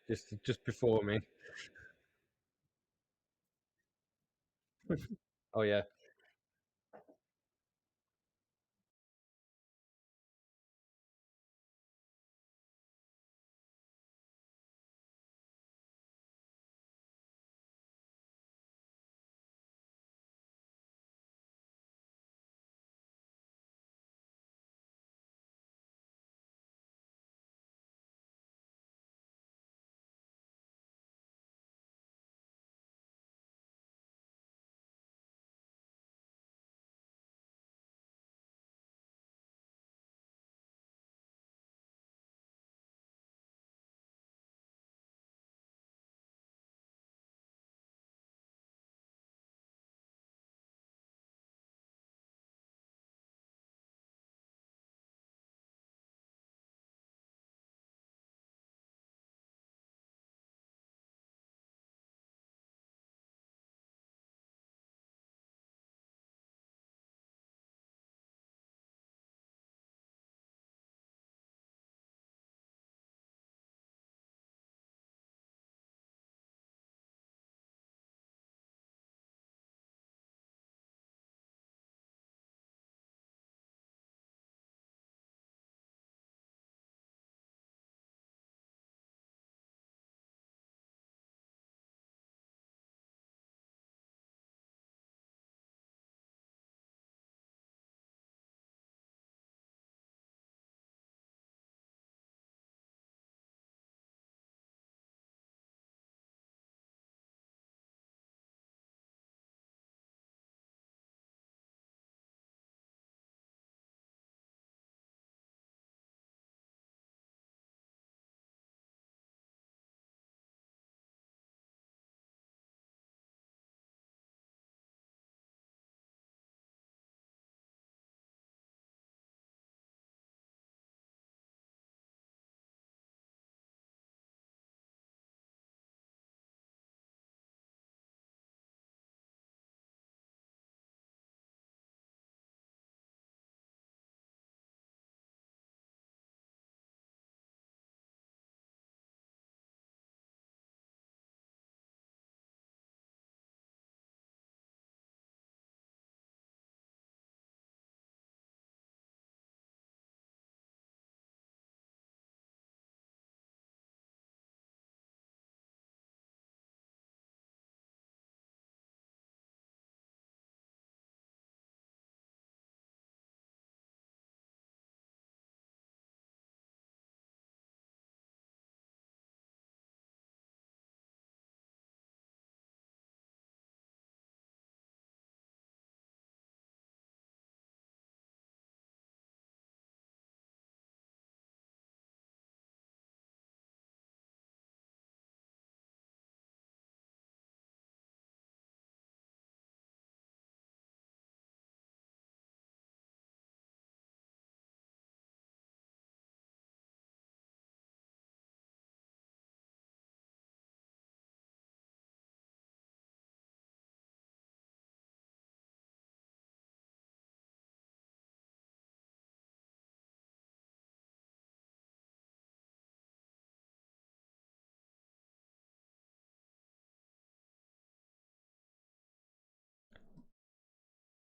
just before me. Oh yeah.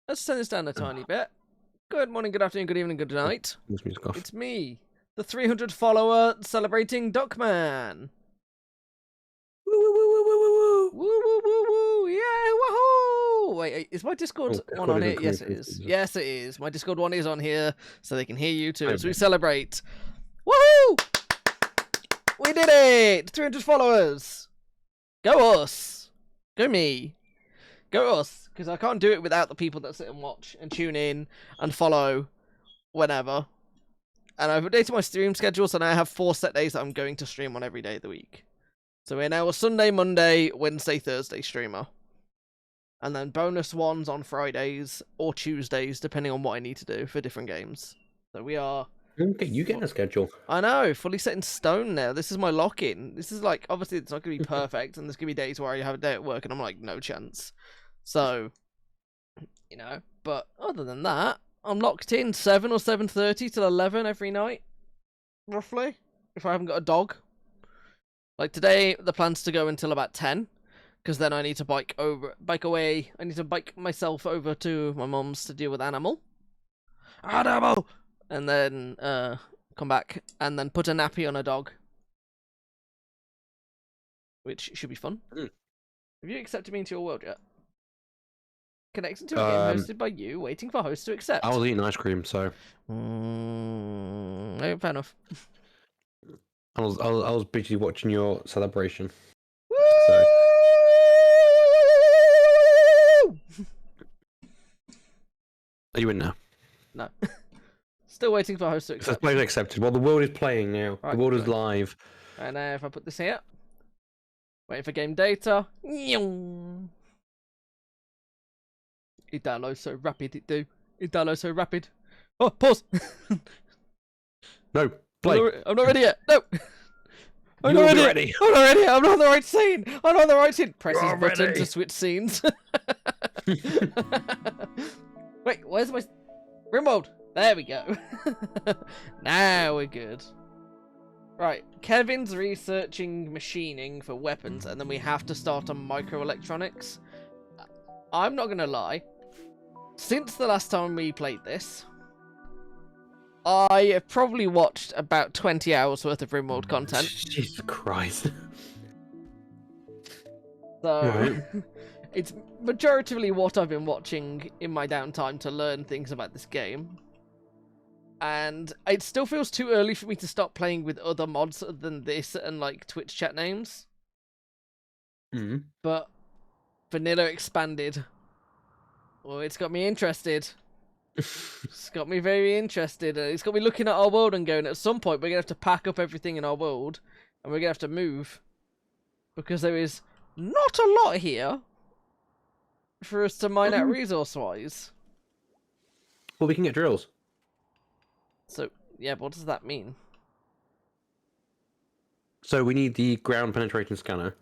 Let's turn this down a tiny bit. Good morning, good afternoon, good evening, good night. This music off. It's me, the 300 follower celebrating Duckman. Woo woo woo woo woo woo. Woo woo woo woo! Yeah, woohoo! Wait, is my Discord Oh, one on here? Discord Yes, it is. Yes, it is. My Discord one is on here, so they can hear you too as we celebrate. Woohoo! We did it! 300 followers. Go us. Go me. Go us. Because I can't do it without the people that sit and watch and tune in and follow whenever. And I've updated my stream schedule, so now I have 4 set days that I'm going to stream on every day of the week. So we're now a Sunday, Monday, Wednesday, Thursday streamer. And then bonus ones on Fridays or Tuesdays, depending on what I need to do for different games. So we are... Okay, you get a schedule. I know, fully set in stone now. This is my lock-in. This is like, obviously it's not going to be perfect, and there's going to be days where I have a day at work and I'm like, no chance. So, you know, but other than that, I'm locked in 7 or 7:30 till 11 every night, roughly, if I haven't got a dog. Like today, the plan's to go until about 10, because then I need to bike away. I need to bike myself over to my mum's to deal with Animal, and then come back and then put a nappy on a dog, which should be fun. Mm. Have you accepted me into your world yet? Connecting to a game hosted by you, waiting for host to accept. I was eating ice cream, so. No, fair enough. I was busy watching your celebration. Woo! So. Are you in now? No. Still waiting for host to accept. Played accepted. Well, the world is playing now. Right, the world is good. live. And now if I put this here, waiting for game data. It downloads so rapid, it do. It downloads so rapid. Oh, pause. No, play. I'm not ready yet. No. I'm not You'll be ready. ready. I'm not ready. I'm not on the right scene. I'm not on the right scene. Press his You're button ready. to switch scenes. Wait, where's my Rimworld? There we go. Now we're good. Right, Kevin's researching machining for weapons, and then we have to start on microelectronics. I'm not gonna lie. Since the last time we played this, I have probably watched about 20 hours worth of Rimworld content. Jesus Christ. So, Right. it's majoritively what I've been watching in my downtime to learn things about this game. And it still feels too early for me to start playing with other mods than this and like Twitch chat names. Mm. But Vanilla Expanded. Oh, it's got me interested. It's got me very interested. It's got me looking at our world and going, at some point we're going to have to pack up everything in our world and we're going to have to move. Because there is not a lot here for us to mine out resource-wise. Well, we can get drills. So, yeah, but what does that mean? So we need the ground penetration scanner.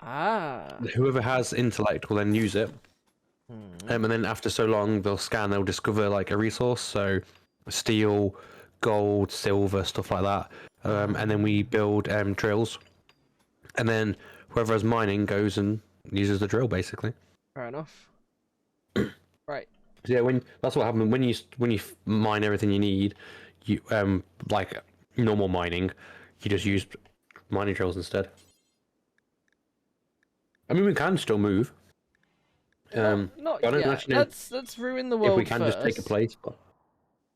Ah. Whoever has intellect will then use it. And then after so long, they'll scan, they'll discover like a resource. So steel, gold, silver, stuff like that. And then we build drills. And then whoever has mining goes and uses the drill, basically. Fair enough. Right. So yeah, that's what happens when you mine everything you need. You like normal mining, you just use mining drills instead. I mean, we can still move. Not I don't yet. actually know Let's ruin the world if we can first. just take a place. But...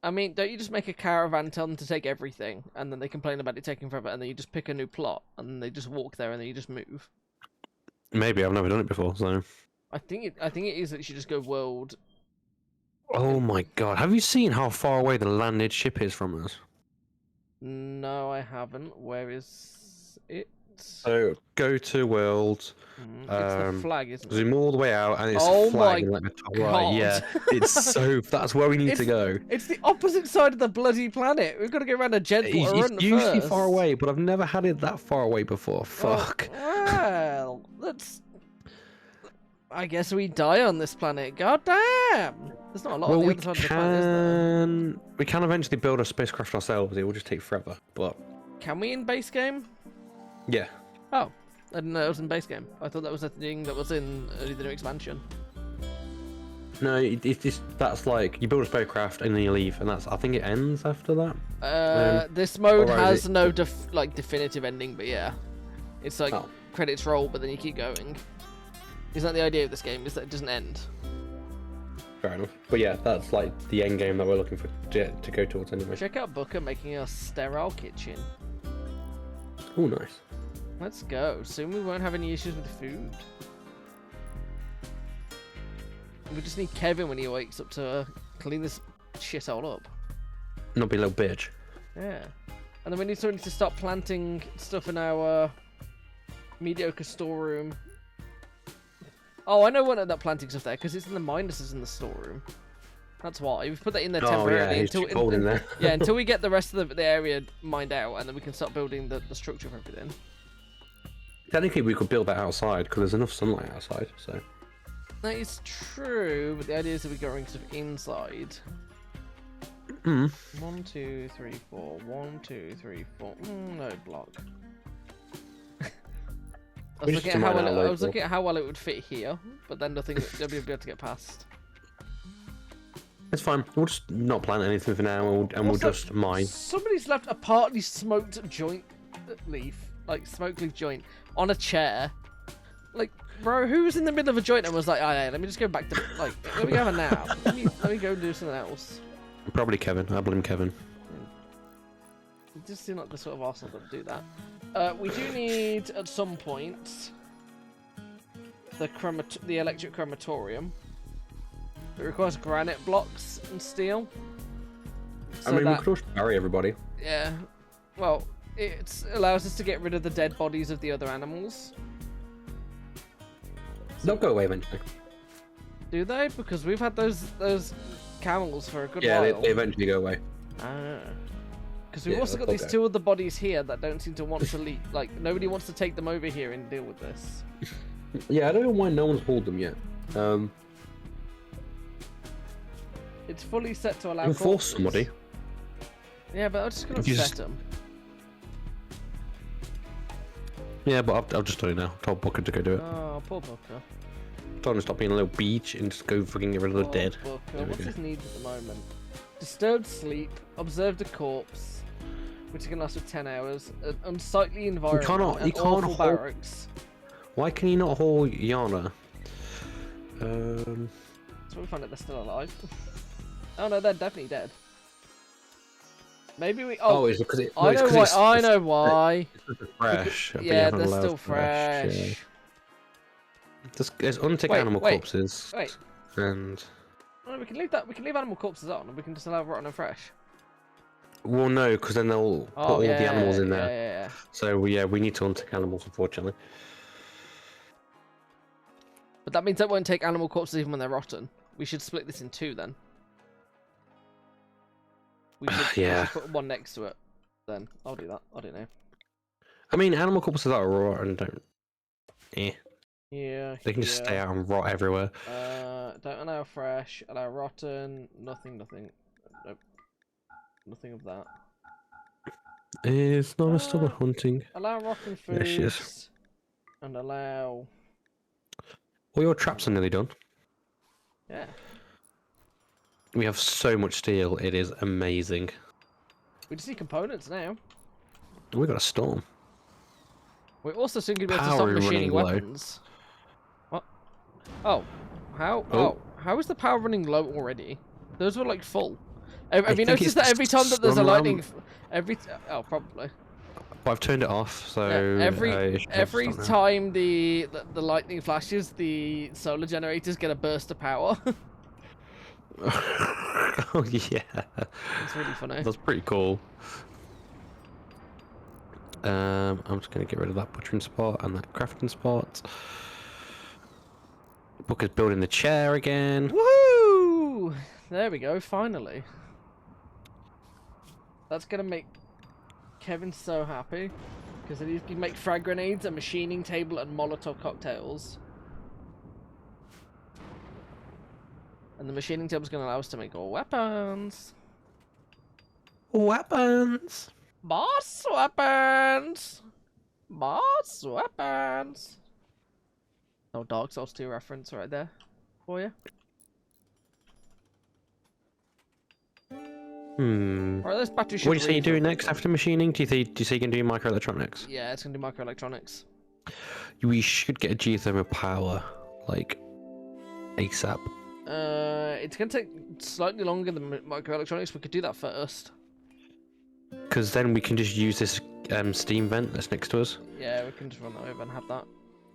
I mean, don't you just make a caravan, tell them to take everything, and then they complain about it taking forever, and then you just pick a new plot, and then they just walk there, and then you just move? Maybe I've never done it before, so. I think it is that you should just go world. Oh my god! Have you seen how far away the landed ship is from us? No, I haven't. Where is it? So go to world. It's the flag, isn't it? Zoom all the way out, and it's Oh a flag my in like the top God. right. Yeah, it's so. That's where we need to go. It's the opposite side of the bloody planet. We've got to go around a gentle It's run usually first. far away, but I've never had it that far away before. Fuck. Well, let's. I guess we die on this planet. God damn! There's not a lot on the we other side of the planet, is there? we can eventually build a spacecraft ourselves. It will just take forever, but Can we in base game? yeah. Oh, I didn't know it was in base game. I thought that was a thing that was in the new expansion. No, it's just that's like you build a spacecraft and then you leave, and that's I think it ends after that. This mode or is has it- no definitive ending, but yeah, it's like Oh. credits roll, but then you keep going. Isn't that the idea of this game? Is that it doesn't end? Fair enough. But yeah, that's like the end game that we're looking for to go towards anyway. Check out Booker making a sterile kitchen. Oh, nice. Let's go. Soon we won't have any issues with food. We just need Kevin when he wakes up to clean this shit all up. Not be a little bitch. Yeah. And then we need to start planting stuff in our mediocre storeroom. Oh, I know one of that planting stuff there, because it's in the minuses in the storeroom. That's why. We've put that in there Oh yeah, temporarily it's too cold in there. yeah, until we get the rest of the area mined out, and then we can start building the structure for everything. Technically, we could build that outside because there's enough sunlight outside. So That is true, but the idea is that we're going sort of inside. 1, 2, 3, 4. 1, 2, 3, 4. No block. I was We just looking at how mine well our I was local. looking at how well it would fit here, but then nothing nobody would be able to get past. It's fine. We'll just not plant anything for now, and we'll Also, just mine. Somebody's left a partly smoked joint leaf, like smoke leaf joint, on a chair. Like, bro, who was in the middle of a joint and was like, "Alright, let me just go back to let me go have a nap. Let me go do something else." Probably Kevin. I blame Kevin. You just seem like the sort of arsehole that would do that. We do need at some point the electric crematorium. It requires granite blocks and steel. I mean, we could also bury everybody. Yeah. Well, it allows us to get rid of the dead bodies of the other animals. They'll go away eventually. Do they? Because we've had those camels for a good Yeah, while. they eventually go away. Because we've also got these two other bodies here that don't seem to want to leave. Like, nobody wants to take them over here and deal with this. Yeah, I don't know why no one's hauled them yet. It's fully set to allow. You can force somebody. Yeah, but I'm just gonna upset them. Yeah, but I'll just do it now. Told Booker to go do it. Oh, poor Booker. Told him to stop being a little beach and just go fucking get rid of the dead. Booker. What's his needs at the moment? Disturbed sleep, observed a corpse, which can last for 10 hours, an unsightly environment, You can't awful haul... barracks. Why can you not haul Yana? So we find out they're still alive. Oh no, they're definitely dead. Maybe we. Oh, it's because I know why. I know why. It's fresh. Yeah, they're still fresh. Yeah. There's untick animal corpses. Wait. And. No, we can leave that. We can leave animal corpses on, and we can just allow rotten and fresh. Well, no, because then they'll put all the animals in there. Yeah. So yeah, we need to untick animals, unfortunately. But that means that won't take animal corpses even when they're rotten. We should split this in two then. We should put one next to it. Then I'll do that. I don't know. I mean, animal corpses that are raw and don't. Yeah. They can just stay out and rot everywhere. Don't allow fresh. Allow rotten. Nothing. Nope. Nothing of that. It's not still hunting. Allow rotten foods. Yes. And allow. All your traps are nearly done. Yeah. We have so much steel. It is amazing. We just need components now. We got a storm. We're also soon going to be able to stop machining weapons. What? Oh. How? Oh. How is the power running low already? Those were like full. Have you noticed that every time that there's a lightning... Oh, probably. But I've turned it off, so... every time the lightning flashes, the solar generators get a burst of power. Oh, yeah. It's really funny. That's pretty cool. I'm just going to get rid of that butchering spot and that crafting spot. Booker's building the chair again. Woohoo! There we go, finally. That's going to make Kevin so happy. Because then he can make frag grenades, a machining table, and Molotov cocktails. And the machining table is going to allow us to make all weapons. Weapons! Boss weapons! Boss weapons! No Dark Souls 2 reference right there for you. Right, let's battery. What do you say you're doing next after machining? Do you say you can do microelectronics? Yeah, it's gonna do microelectronics. We should get a geothermal power, like, ASAP. It's gonna take slightly longer than microelectronics. We could do that first. Because then we can just use this steam vent that's next to us. Yeah, we can just run that over and have that.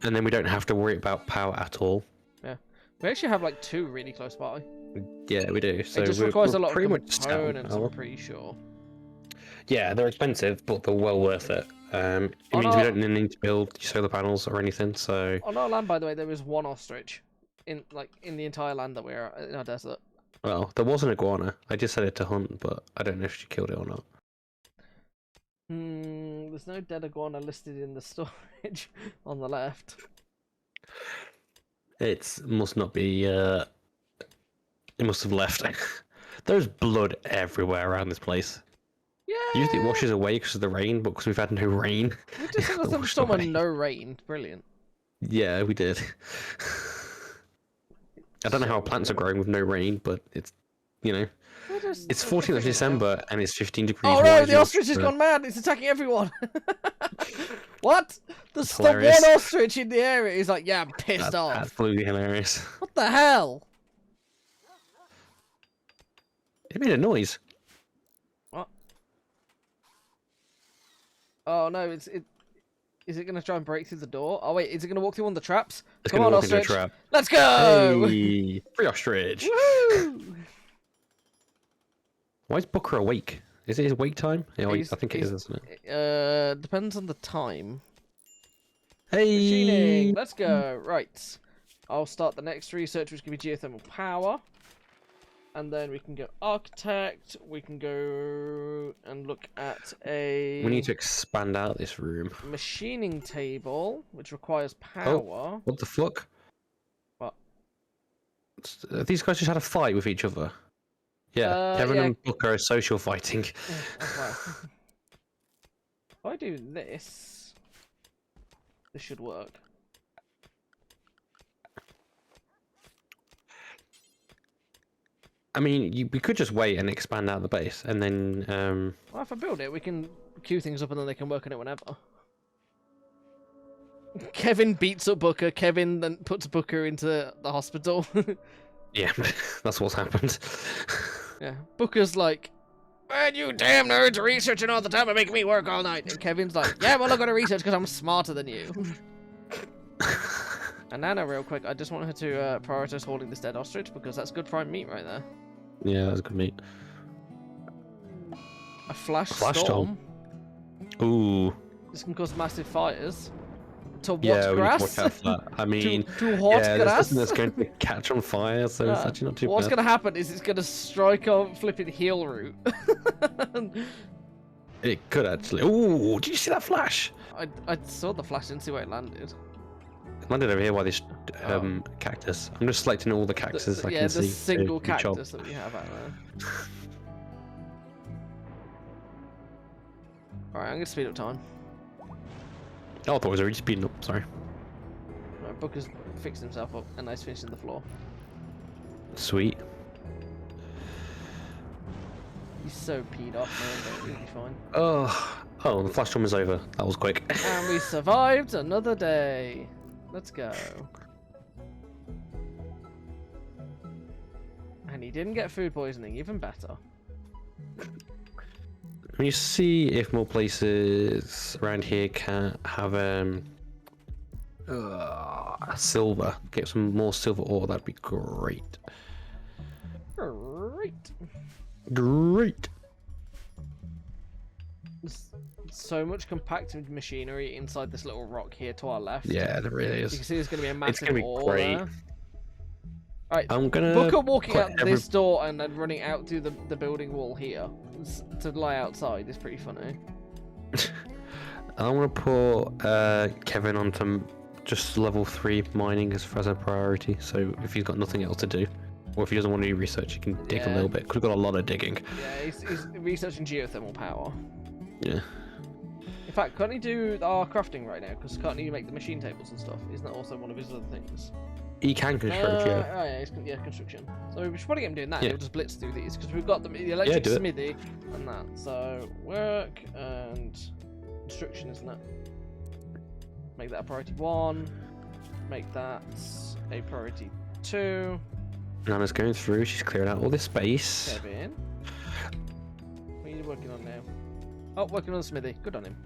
And then we don't have to worry about power at all. Yeah, we actually have like two really close by. Yeah, we do. So it just requires a lot of components, I'm pretty sure. Yeah, they're expensive, but they're well worth it. It means we don't need to build solar panels or anything. So on our land, by the way, there is one ostrich in the entire land that we're in our desert. Well, there was an iguana. I just said it to hunt, but I don't know if she killed it or not. There's no dead iguana listed in the storage on the left. It must not be. It must have left. There's blood everywhere around this place. Yeah. Usually it washes away because of the rain, but because we've had no rain. We just had some storm and no rain. Brilliant. Yeah, we did. I don't know how plants are growing with no rain, but it's, you know, it's 14th of December and it's 15 degrees. Oh no, Why is the your ostrich has gone mad. It's attacking everyone. What? There's That's the one hilarious. ostrich in the area. He's like, yeah, I'm pissed That's off. absolutely hilarious. What the hell? It made a noise. What? Oh no, is it gonna try and break through the door? Oh wait, is it gonna walk through one of the traps? It's Come gonna on, walk into a ostrich. trap. Let's go! Hey, free ostrich. Woo! Why is Booker awake? Is it his wake time? Yeah, I think it is, He's- isn't it? Depends on the time. Hey! Machining, let's go. Right. I'll start the next research, which can be geothermal power. And then we can go architect. We can go and look at a... We need to expand out this room. machining table, which requires power. What the fuck? What? These guys just had a fight with each other. Yeah, Kevin yeah. and Booker are social fighting. Oh, wow. If I do this, this should work. I mean, we could just wait and expand out the base, and then Well, if I build it, we can queue things up and then they can work on it whenever. Kevin beats up Booker. Kevin then puts Booker into the hospital. yeah, that's what's happened. Yeah, Booker's like, man, you damn nerds are researching all the time and making me work all night. And Kevin's like, yeah, well, I gotta research because I'm smarter than you. And Nana, real quick, I just want her to prioritize holding this dead ostrich because that's good prime meat right there. Yeah, that's good meat. A flash Flash storm. Ooh. This can cause massive fires. To what Yeah, we need to grass? watch out for that. I mean, to hot yeah, there's grass? nothing that's going to catch on fire, so it's actually not too What's bad. going to happen is it's going to strike a flipping heel root. It could actually. Ooh, did you see that flash? I saw the flash, didn't see where it landed. It landed over here by this cactus. I'm just selecting all the cactuses I Yeah, can the see. single to chop. cactus that we have out there. Alright, I'm going to speed up time. Oh, I thought it was already speeding up. Sorry. Right, Booker's fixed himself up and nice finishing the floor. Sweet. He's so peed off, man, but he'll be fine. Oh, the flash storm is over. That was quick. And we survived another day. Let's go. And he didn't get food poisoning, even better. When you see if more places around here can have silver, get some more silver ore, that'd be great. Great. Great. There's so much compacted machinery inside this little rock here to our left. Yeah, there really You is. can see there's going to be a massive gonna be ore great. there. Alright, I'm gonna Booker walking put out this door and then running out through the building wall here to lie outside is pretty funny. I want to put Kevin onto just level 3 mining as a priority. So if he's got nothing else to do, or if he doesn't want to do research, he can dig a little bit. Cause we've got a lot of digging. Yeah, he's researching geothermal power. Yeah. In fact, can't he do our crafting right now? Because can't he make the machine tables and stuff? Isn't that also one of his other things? He can construct, yeah. Oh yeah, construction. So we should probably get him doing that. Yeah. He'll just blitz through these because we've got the electric do it. smithy and that. So work and construction, isn't it? Make that a priority 1. Make that a priority 2. Nana's going through. She's cleared out all this space. Kevin, what are you working on now? Oh, working on the smithy. Good on him.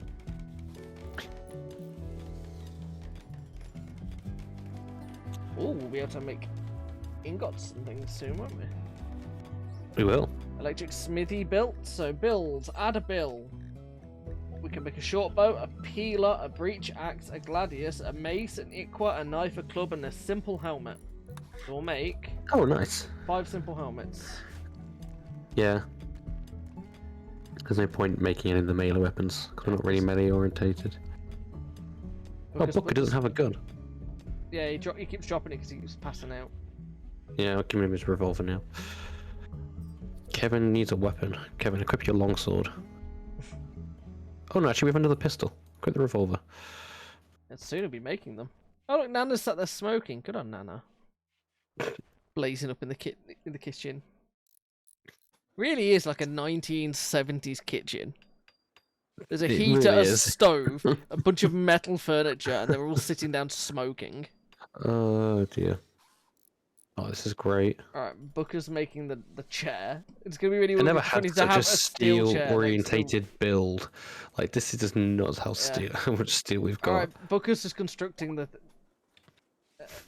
Oh, we'll be able to make ingots and things soon, won't we? We will. Electric smithy built. So build, add a bill. We can make a short bow, a peeler, a breach axe, a gladius, a mace, an iqua, a knife, a club, and a simple helmet. So we'll make Oh, nice. 5 simple helmets. Yeah. There's no point making any of the melee weapons because we're not really melee orientated. Oh, Booker doesn't have a gun. Yeah, he keeps dropping it because he keeps passing out. Yeah, I'll give him his revolver now. Kevin needs a weapon. Kevin, equip your longsword. Oh no, actually we have another pistol. Equip the revolver. And soon he'll be making them. Oh look, Nana's sat there smoking. Good on Nana. Blazing up in the kitchen. Really is like a 1970s kitchen. There's a It heater, really a is. stove, a bunch of metal furniture, and they're all sitting down smoking. Oh dear. Oh, this is great. Alright, Booker's making the chair. It's gonna be really I never funny had to such have a a steel chair next to... steel-orientated build. Like this is just not how steel, how much steel we've got. Alright, Booker's just constructing the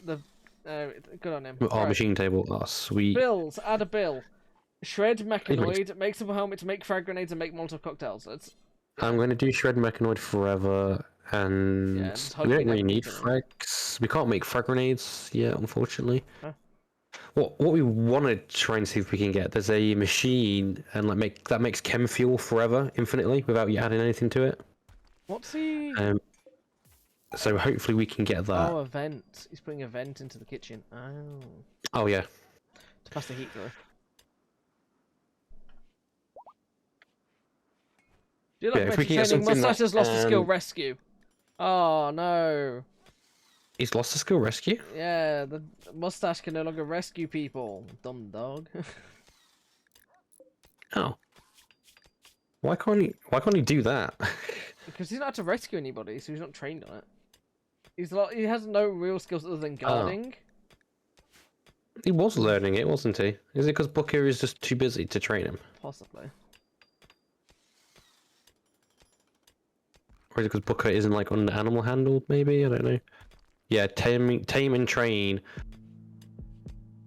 good on him. Oh, Alright. machine table. Oh, sweet. Bills, add a bill. Shred mechanoid, makes up a helmet to make frag grenades and make Molotov cocktails. I'm going to do shred mechanoid forever, and we don't really need frags. We can't make frag grenades yet, unfortunately. Huh? What we want to try and see if we can get, there's a machine and like that makes chem fuel forever, infinitely, without you adding anything to it. What's he? So hopefully we can get that. Oh, a vent. He's putting a vent into the kitchen. Oh. Oh yeah. To pass the heat through. Do you like if we can get training? something Mustache that, has lost a skill rescue. Oh no. He's lost a skill rescue? Yeah, the Mustache can no longer rescue people. Dumb dog. Oh. Why can't he do that? Because he's not had to rescue anybody, so he's not trained on it. He has no real skills other than guarding. He was learning it, wasn't he? Is it because Booker is just too busy to train him? Possibly. Or is it because Booker isn't like on the animal handled, maybe? I don't know. Yeah, tame and train.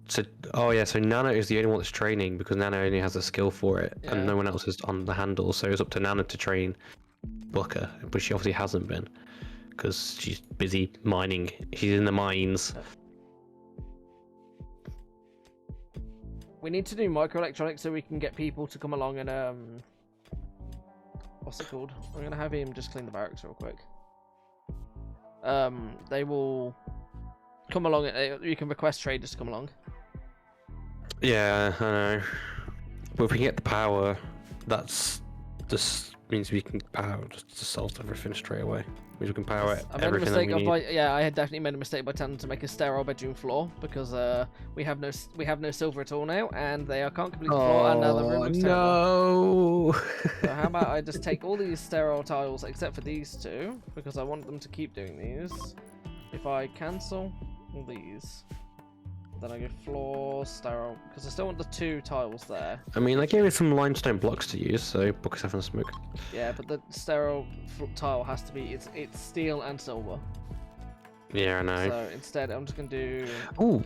So, oh yeah, so Nana is the only one that's training because Nana only has a skill for it, and no one else is on the handle. So it's up to Nana to train Booker, but she obviously hasn't been because she's busy mining. She's in the mines. We need to do microelectronics so we can get people to come along and what's it called? I'm gonna have him just clean the barracks real quick. They will come along. You can request traders to come along. Yeah, I know. But if we can get the power, that's just means we can power just solve everything straight away. Means we can power everything that we need. I had definitely made a mistake by telling them to make a sterile bedroom floor because we have no silver at all now, and they can't complete the floor, and now the room looks terrible. So how about I just take all these sterile tiles except for these two because I want them to keep doing these. If I cancel all these, then I go floor sterile because I still want the two tiles there. I mean, I gave it some limestone blocks to use, so Booker's having a smoke. Yeah, but the sterile tile has to be it's steel and silver. Yeah, I know. So instead, I'm just gonna do. Ooh,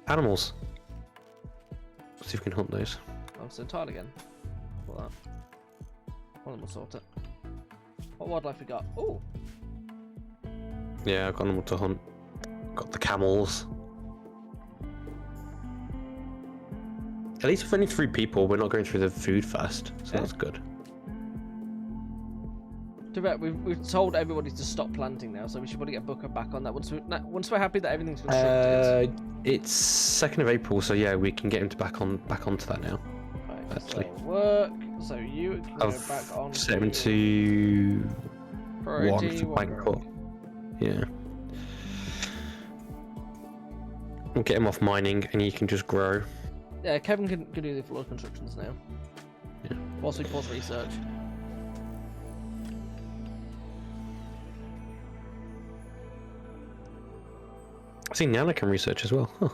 animals. Let's see if we can hunt those. Oh, so tile again. Put that. One of them will sort it. What wildlife we got? Ooh. Yeah, I've got them to hunt. Got the camels. At least with only 3 people, we're not going through the food fast, so that's good. We've told everybody to stop planting now, so we should probably get Booker back on that once we're happy that everything's constructed. It's 2nd of April, so yeah, we can get him to back onto that now. Right, actually. so work. So you can go back on. Set him to 1 for Bangkok. Yeah. We'll get him off mining, and he can just grow. Yeah, Kevin can do the floor constructions now. Yeah. Whilst we pause research. I see Nana can research as well. Huh.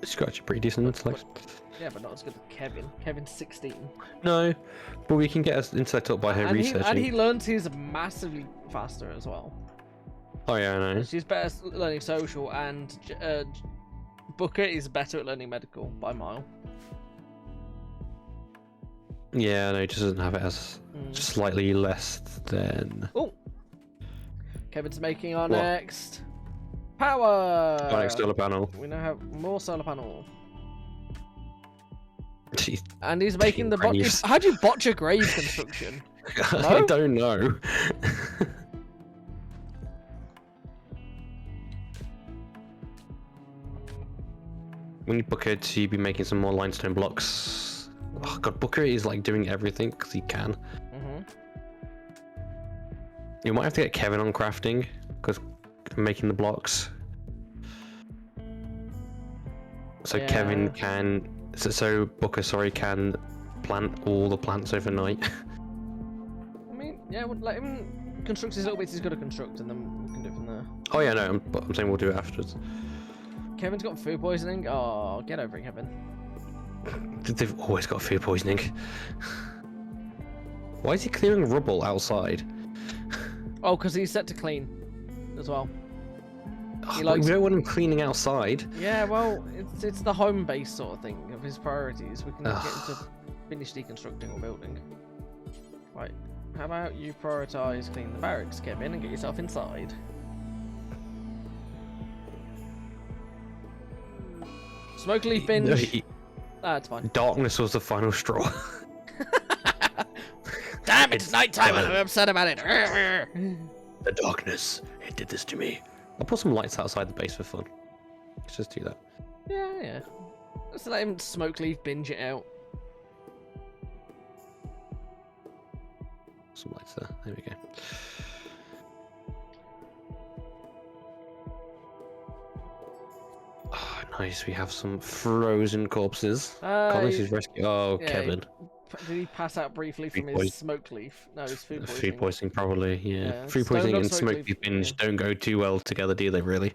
She's got actually pretty decent intellect. Yeah, but not as good as Kevin. Kevin's 16. No, but we can get us intellect up by her researching. And he learns he's massively faster as well. Oh yeah, I know. She's better at learning social, and Booker is better at learning medical by a mile. Yeah, no, he just doesn't have it as slightly less than. Oh, Kevin's making our next power. Our next solar panel. We now have more solar panel. Jeez. And he's making the bot. How do you botch a grave construction? I don't know. We need Booker to be making some more limestone blocks. Oh god, Booker is like doing everything because he can. You might have to get Kevin on crafting because making the blocks. So Yeah. Kevin can, so Booker, sorry, can plant all the plants overnight. I mean, yeah, we'll let him construct his little bits he's got to construct, and then we can do it from there. Oh yeah, no, I'm saying we'll do it afterwards. Kevin's got food poisoning. Oh, get over it, Kevin. They've always got food poisoning. Why is he clearing rubble outside? Oh, because he's set to clean as well. Oh, we don't want him cleaning outside. Yeah, well, it's the home base sort of thing of his priorities. We can get him to finish deconstructing or building. Right, how about you prioritise clean the barracks, Kevin, and get yourself inside. Smoke leaf binge. No, That's fine. darkness was the final straw. Damn, it's nighttime and I'm upset about it. The darkness, it did this to me. I'll put some lights outside the base for fun. Let's just do that. Yeah. Let's let him smoke leaf binge it out. Some lights there. There we go. Oh, nice. We have some frozen corpses. Collins is rescue. Oh, yeah, Kevin. Did he pass out briefly from his smoke leaf? No, his food poisoning. Food poisoning, probably. Yeah. Yeah, Food stoned poisoning on and smoke smoke leaf, binge yeah. don't go too well together, do they? Really?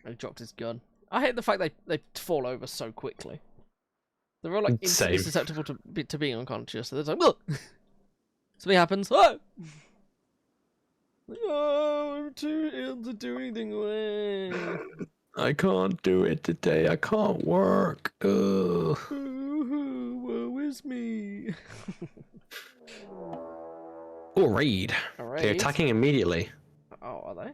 He dropped his gun. I hate the fact they fall over so quickly. They're all like instantly Same. susceptible to being unconscious. So they're like, look, something happens. Oh! Oh, I'm too ill to do anything. I can't do it today. I can't work. Ugh. Woe is me. Oh, raid. They're attacking immediately. Oh, are they?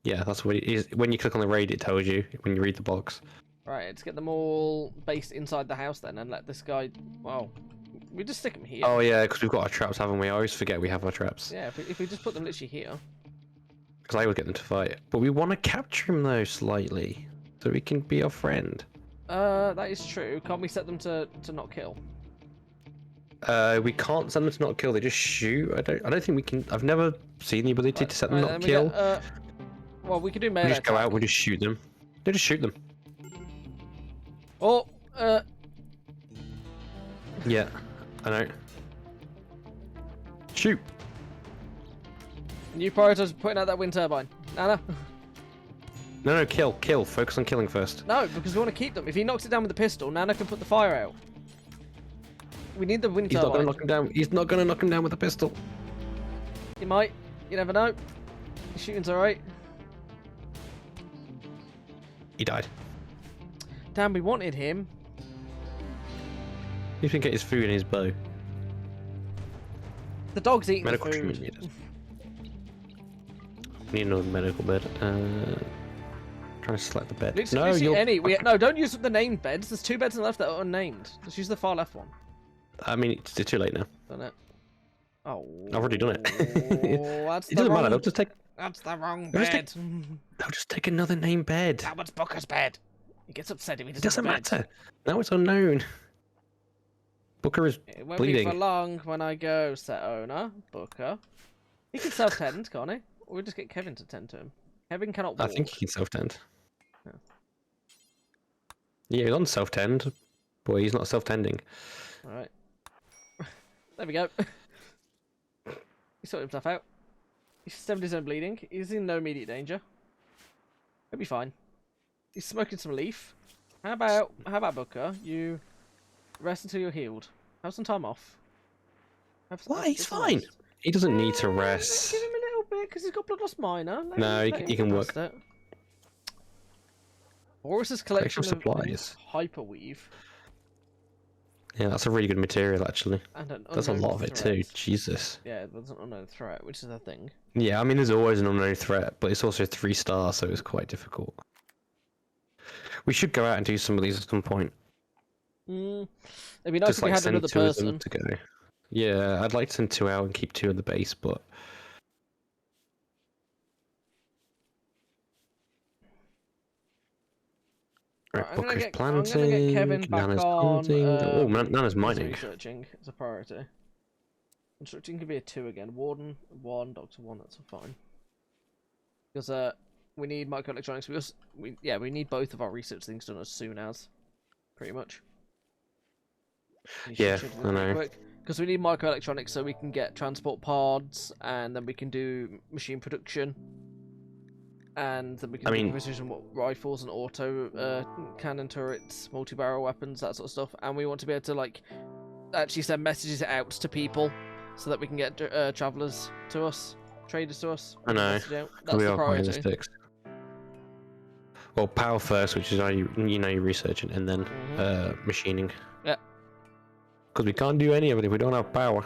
Yeah, that's what it is. When you click on the raid, it tells you when you read the box. Right, let's get them all based inside the house then, and let this guy. Well, we just stick him here. Oh yeah, because we've got our traps, haven't we? I always forget we have our traps. Yeah, if we just put them literally here. Because I always get them to fight. But we want to capture him though slightly, so we can be our friend. That is true. Can't we set them to not kill? We can't send them to not kill. They just shoot. I don't think we can. I've never seen the ability to set them not kill. Well, we could do melee. We just go out. We just shoot them. They just shoot them. Oh, Yeah, I know. Shoot. You prioritise putting out that wind turbine. Nana. No, kill. Focus on killing first. No, because we want to keep them. If he knocks it down with the pistol, Nana can put the fire out. We need the wind He's turbine. not going to knock him down. He's not going to knock him down with a pistol. He might. You never know. The shooting's alright. He died. Damn, we wanted him. He can get his food and his bow. The dog's eating Medical the treatment food. needed. Need another medical bed. Trying to select the bed. Literally, No, see you're. any. No, don't use the named beds. There's 2 beds on the left that are unnamed. Just use the far left one. I mean, it's too late now. Done it. Oh. I've already done it. That's It the doesn't matter. wrong. They'll just take. That's the wrong They'll just bed. They'll just take another name bed. That was Booker's bed. He gets upset if he It doesn't doesn't have a bed. matter. Now it's unknown. Booker is It won't bleeding. be for long when I go, set owner. Booker. He can self-tend, can't he? Or we just get Kevin to tend to him. Kevin cannot walk. I think he can self-tend. Yeah. Yeah, he's on self-tend. Boy, he's not self-tending. Alright. There we go. He sorted himself out. He's stemmed his own bleeding. He's in no immediate danger. He'll be fine. He's smoking some leaf. How about Booker? You rest until you're healed. Have some time off. What? He's fine. He doesn't need to rest. Give him a little bit because he's got blood loss minor. No, he can work. Horus's collection of supplies. hyperweave. Yeah, that's a really good material, actually. And an That's a lot of it too. threat. Jesus. Yeah, there's an unknown threat, which is a thing. Yeah, I mean, there's always an unknown threat, but it's also 3 stars, so it's quite difficult. We should go out and do some of these at some point. It'd be nice Just if we like had send another 2 of them person. to go. Yeah, I'd like to send 2 out and keep 2 in the base, but Right, right, I'm gonna Booker's get planting. Kevin back Nana's on. planting. Oh, Nana's mining. Researching as a priority. Constructing can be a 2 again. Warden 1, Doctor 1. That's fine. Because we need microelectronics. We need both of our research things done as soon as, pretty much. Yeah, I know. Because we need microelectronics so we can get transport pods, and then we can do machine production, and then we can do precision rifles and auto cannon turrets, multi-barrel weapons, that sort of stuff. And we want to be able to like actually send messages out to people so that we can get travelers to us, traders to us. I know. That's we the are quite in the priority. sticks. Well, power first, which is how you're researching, and then machining. Yeah. Because we can't do any of it if we don't have power.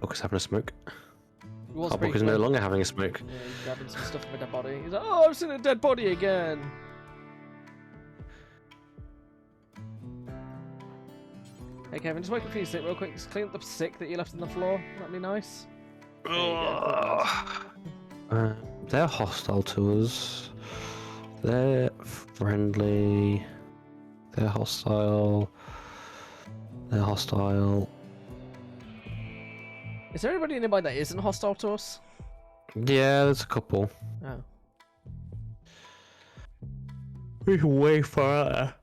Book is having a smoke. Our book is no longer having a smoke. Yeah, he's grabbing some stuff from a dead body. He's like, oh, I've seen a dead body again. Hey Kevin, just wake up for your sick real quick. Just clean up the sick that you left on the floor. That'd be nice. They're hostile to us. They're friendly. They're hostile. They're hostile. Is there anybody nearby that isn't hostile to us? Yeah, there's a couple. Oh. We're way far out there.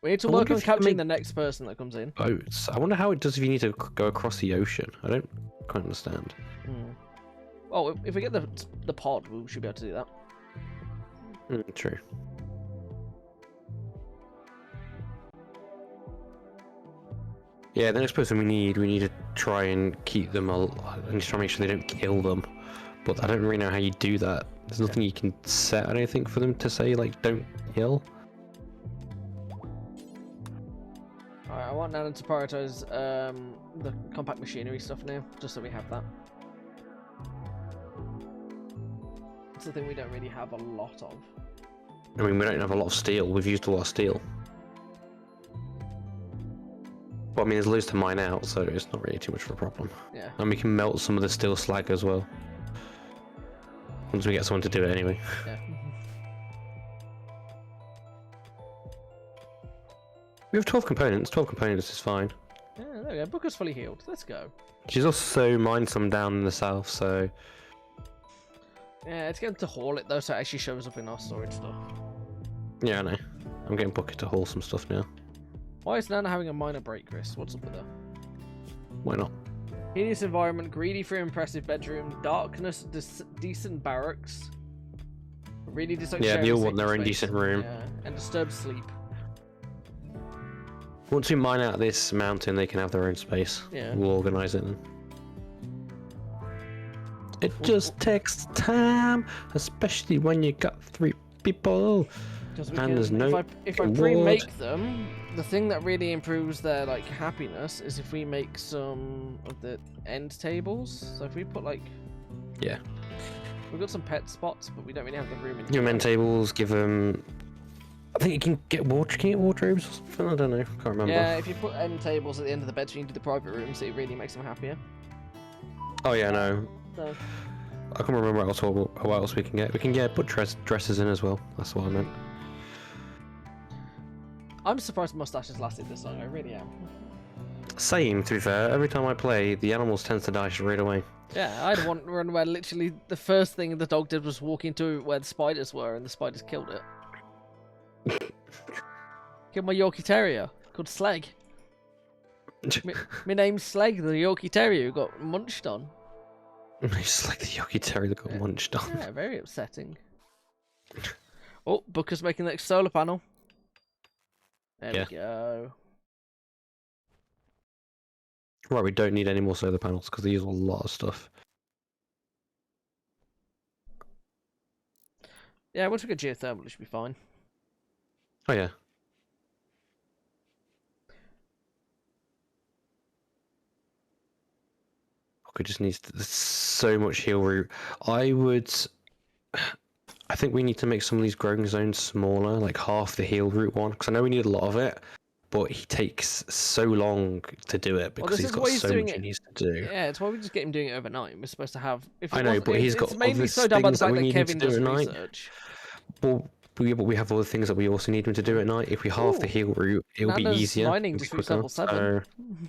We need to work on capturing the next person that comes in. Boats. I wonder how it does if you need to go across the ocean. I don't quite understand. Oh, if we get the pod, we should be able to do that. True. Yeah, the next person we need to try and keep them and try and make sure they don't kill them. But I don't really know how you do that. There's nothing you can set, I don't think, for them to say, like, don't kill. Alright, I want Nana to prioritize the compact machinery stuff now, just so we have that. It's the thing we don't really have a lot of. I mean, we don't have a lot of steel. We've used a lot of steel. But I mean, there's loads to mine out, so it's not really too much of a problem. Yeah. And we can melt some of the steel slag as well. Once we get someone to do it anyway. Yeah. We have 12 components. 12 components is fine. Yeah, there we go. Booker's fully healed. Let's go. She's also mined some down in the south, so... Yeah, it's getting to haul it though, so it actually shows up in our storage stuff. Yeah, I know. I'm getting Booker to haul some stuff now. Why is Nana having a minor break, Chris? What's up with her? Why not? Hideous environment, greedy for impressive bedroom, darkness, decent barracks. Really dislike Yeah, they all want their own space. decent room. Yeah, and disturbed sleep. Once we mine out this mountain, they can have their own space. Yeah. We'll organise it then. It just takes time, especially when you got 3 people. And there's no if I pre-make them, the thing that really improves their like happiness is if we make some of the end tables. So if we put like, yeah, we've got some pet spots, but we don't really have the room in give them end tables. Give them. I think you can get wardrobes or something. I don't know. Can't remember. Yeah, if you put end tables at the end of the bed, so you can do the private rooms, it really makes them happier. Oh yeah, no. So. I can't remember what else we can get. We can put dresses in as well. That's what I meant. I'm surprised Mustache has lasted this long. I really am. Same, to be fair. Every time I play, the animals tend to die straight away. Yeah, I had one run where literally the first thing the dog did was walk into where the spiders were, and the spiders killed it. Killed my Yorkie Terrier called Slag. My name's Slag, the Yorkie Terrier who got munched on. It's like the Yorkie Terrier that got munched on. Yeah, very upsetting. Oh, Booker's making the next solar panel. There we go. Right, we don't need any more solar panels because they use a lot of stuff. Yeah, once we get geothermal, it should be fine. Oh yeah. It just needs so much heal root. I think we need to make some of these growing zones smaller, like half the heal root one, because I know we need a lot of it, but he takes so long to do it because he's got so much he needs to do. Yeah, it's why we just get him doing it overnight. We're supposed to have. I know, but he's got it's mainly so done by the fact that Kevin does research. Well, we have other things that we also need him to do at night. If we halve the Ooh. heal route, it'll be Nana's easier. mining It'll be just reached quicker. level 7. So,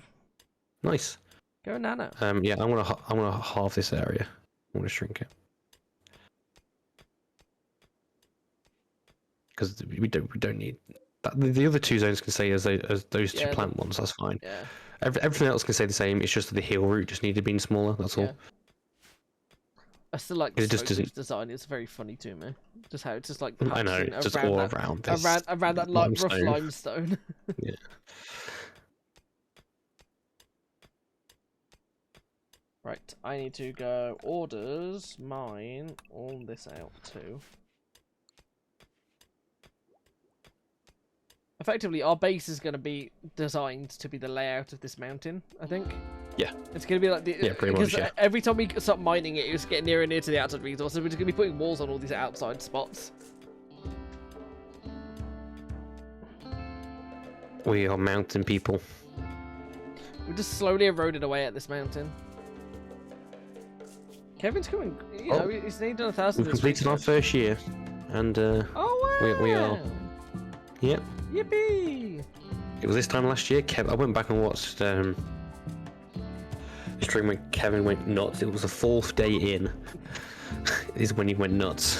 nice. Go Nana. Yeah, I'm gonna halve this area. I'm gonna shrink it because we don't need that. The other 2 zones can stay as those 2 plant ones. That's fine. Yeah. Everything else can stay the same. It's just that the heal route just needed being smaller. That's all. I still like the It just smoke doesn't. design. It's very funny to me. Just how it's just like I know. patching It's just around all that, around this. around that like rough limestone. limestone. Yeah. Right, I need to go orders, mine, all this out too. Effectively, our base is going to be designed to be the layout of this mountain, I think. Yeah. It's going to be like the... Yeah, pretty much, yeah. Every time we start mining it, it's getting nearer and nearer to the outside resources. We're just going to be putting walls on all these outside spots. We are mountain people. We're just slowly eroded away at this mountain. Kevin's coming... You know, he's nearly done 1,000. We've completed our first year. And, oh, wow! we are... Yep. Yippee! It was this time last year. I went back and watched the stream when Kevin went nuts. It was the 4th day in. Is when he went nuts.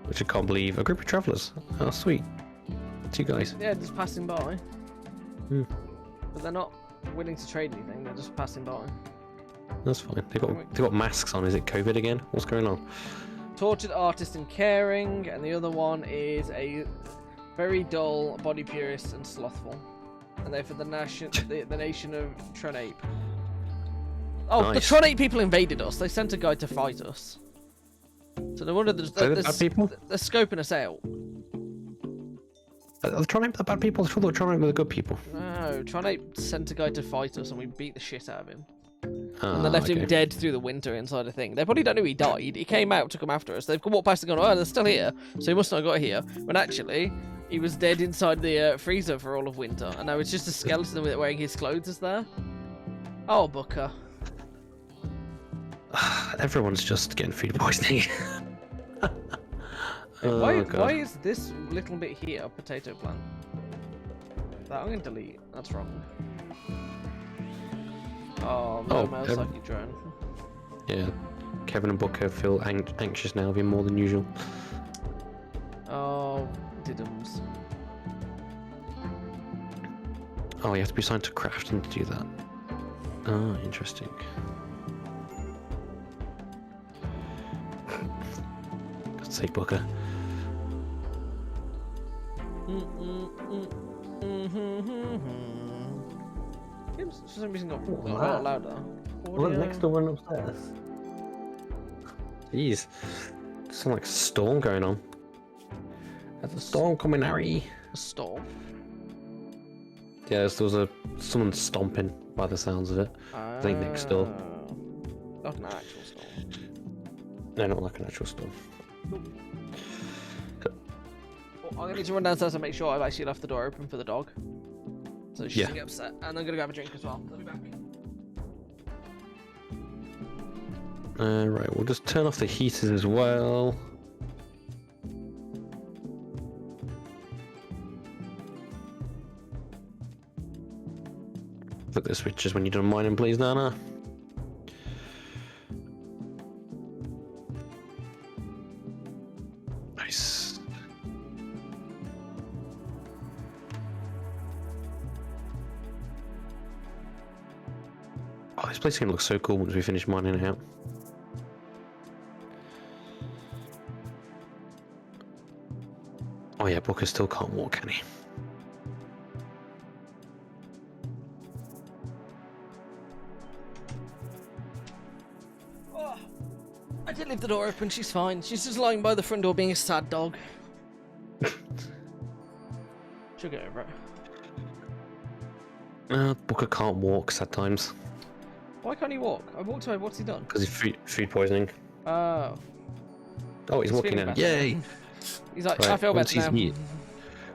Which I can't believe. A group of travellers. Oh, sweet. 2 guys. Yeah, just passing by. Hmm. But they're not willing to trade anything. They're just passing by. That's fine. They got masks on. Is it COVID again? What's going on? Tortured artist and caring, and the other one is a very dull, body purist and slothful. And they're for the nation, the nation of Tronape. Oh, Nice. the Tronape people invaded us. They sent a guy to fight us. So no wonder they're bad people? They're scoping us out. Are the Tronape the bad people? I thought the Tronape were the good people. No, Tronape sent a guy to fight us, and we beat the shit out of him. Ah, And they left okay. him dead through the winter inside a thing. They probably don't know he died. He came out to come after us. They've walked past and gone, oh, they're still here. So he must not have got here. When actually, he was dead inside the freezer for all of winter. And now it's just a skeleton wearing his clothes is there. Oh, Booker. Everyone's just getting food poisoning. Why is this little bit here a potato plant? That I'm going to delete. That's wrong. Oh, no, Mousaki drone. Yeah, Kevin and Booker feel anxious now, even more than usual. Oh, diddums. Oh, you have to be assigned to crafting to do that. Oh, interesting. God's sake, Booker. Game's for some reason got a What was lot that? louder. Well, next door one upstairs. Jeez. Sounds like a storm going on. There's a storm coming, Harry. A storm. Yeah, there was someone stomping by the sounds of it. I think next door. Not an actual storm. No, not like an actual storm. Well, I'm gonna need to run downstairs and make sure I've actually left the door open for the dog. So she doesn't get upset. And I'm gonna grab a drink as well. I'll be back. Right, we'll just turn off the heaters as well. Flick the switches when you're done mining, please, Nana. Nice. Oh, this place is gonna look so cool once we finish mining it out. Oh yeah, Booker still can't walk, can he? Oh, I did leave the door open. She's fine. She's just lying by the front door being a sad dog. She'll get over it. Booker can't walk at times. Why can't he walk? I walked away. What's he done? Because he's food poisoning. Oh. Oh, he's walking feeling now. better. Yay! He's like, Right, I feel once better he's now.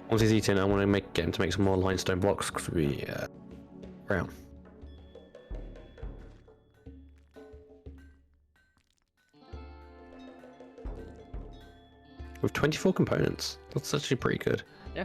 Once he's eaten, I want to get him to make some more limestone blocks because we round. with 24 components. That's actually pretty good. Yeah.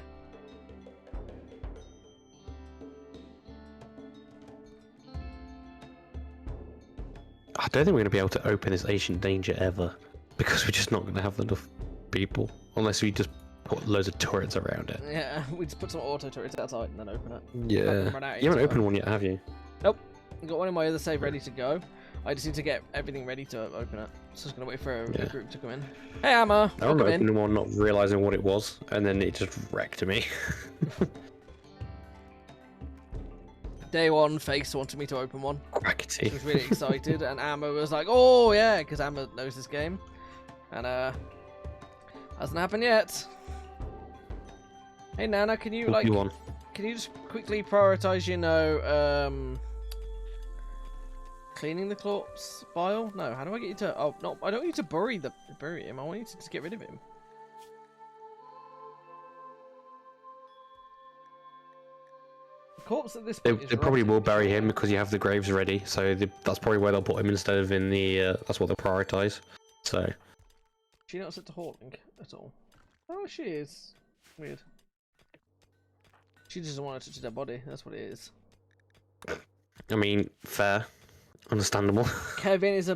I don't think we're going to be able to open this Ancient Danger ever, because we're just not going to have enough people, unless we just put loads of turrets around it. Yeah, we just put some auto turrets outside and then open it. Yeah. You haven't opened one yet, have you? Nope. I've got one in my other save ready to go. I just need to get everything ready to open it. So just gonna wait for a group to come in. Hey, Emma. I remember opening one, not realizing what it was, and then it just wrecked me. Day one, Face wanted me to open one. Quackity. She was really excited, and Amma was like, "Oh yeah," because Amma knows this game, and hasn't happened yet. Hey Nana, can you can you just quickly prioritize, you know, cleaning the corpse pile? No, how do I get you to? Oh no, I don't want you to bury him. I want you to just get rid of him. The corpse at this point They probably will bury him because you have the graves ready, so that's probably where they'll put him instead of in the. That's what they'll prioritize. So. She's not set to hauling at all. Oh, she is. Weird. She just doesn't want to touch their body. That's what it is. I mean, fair. Understandable. Kevin is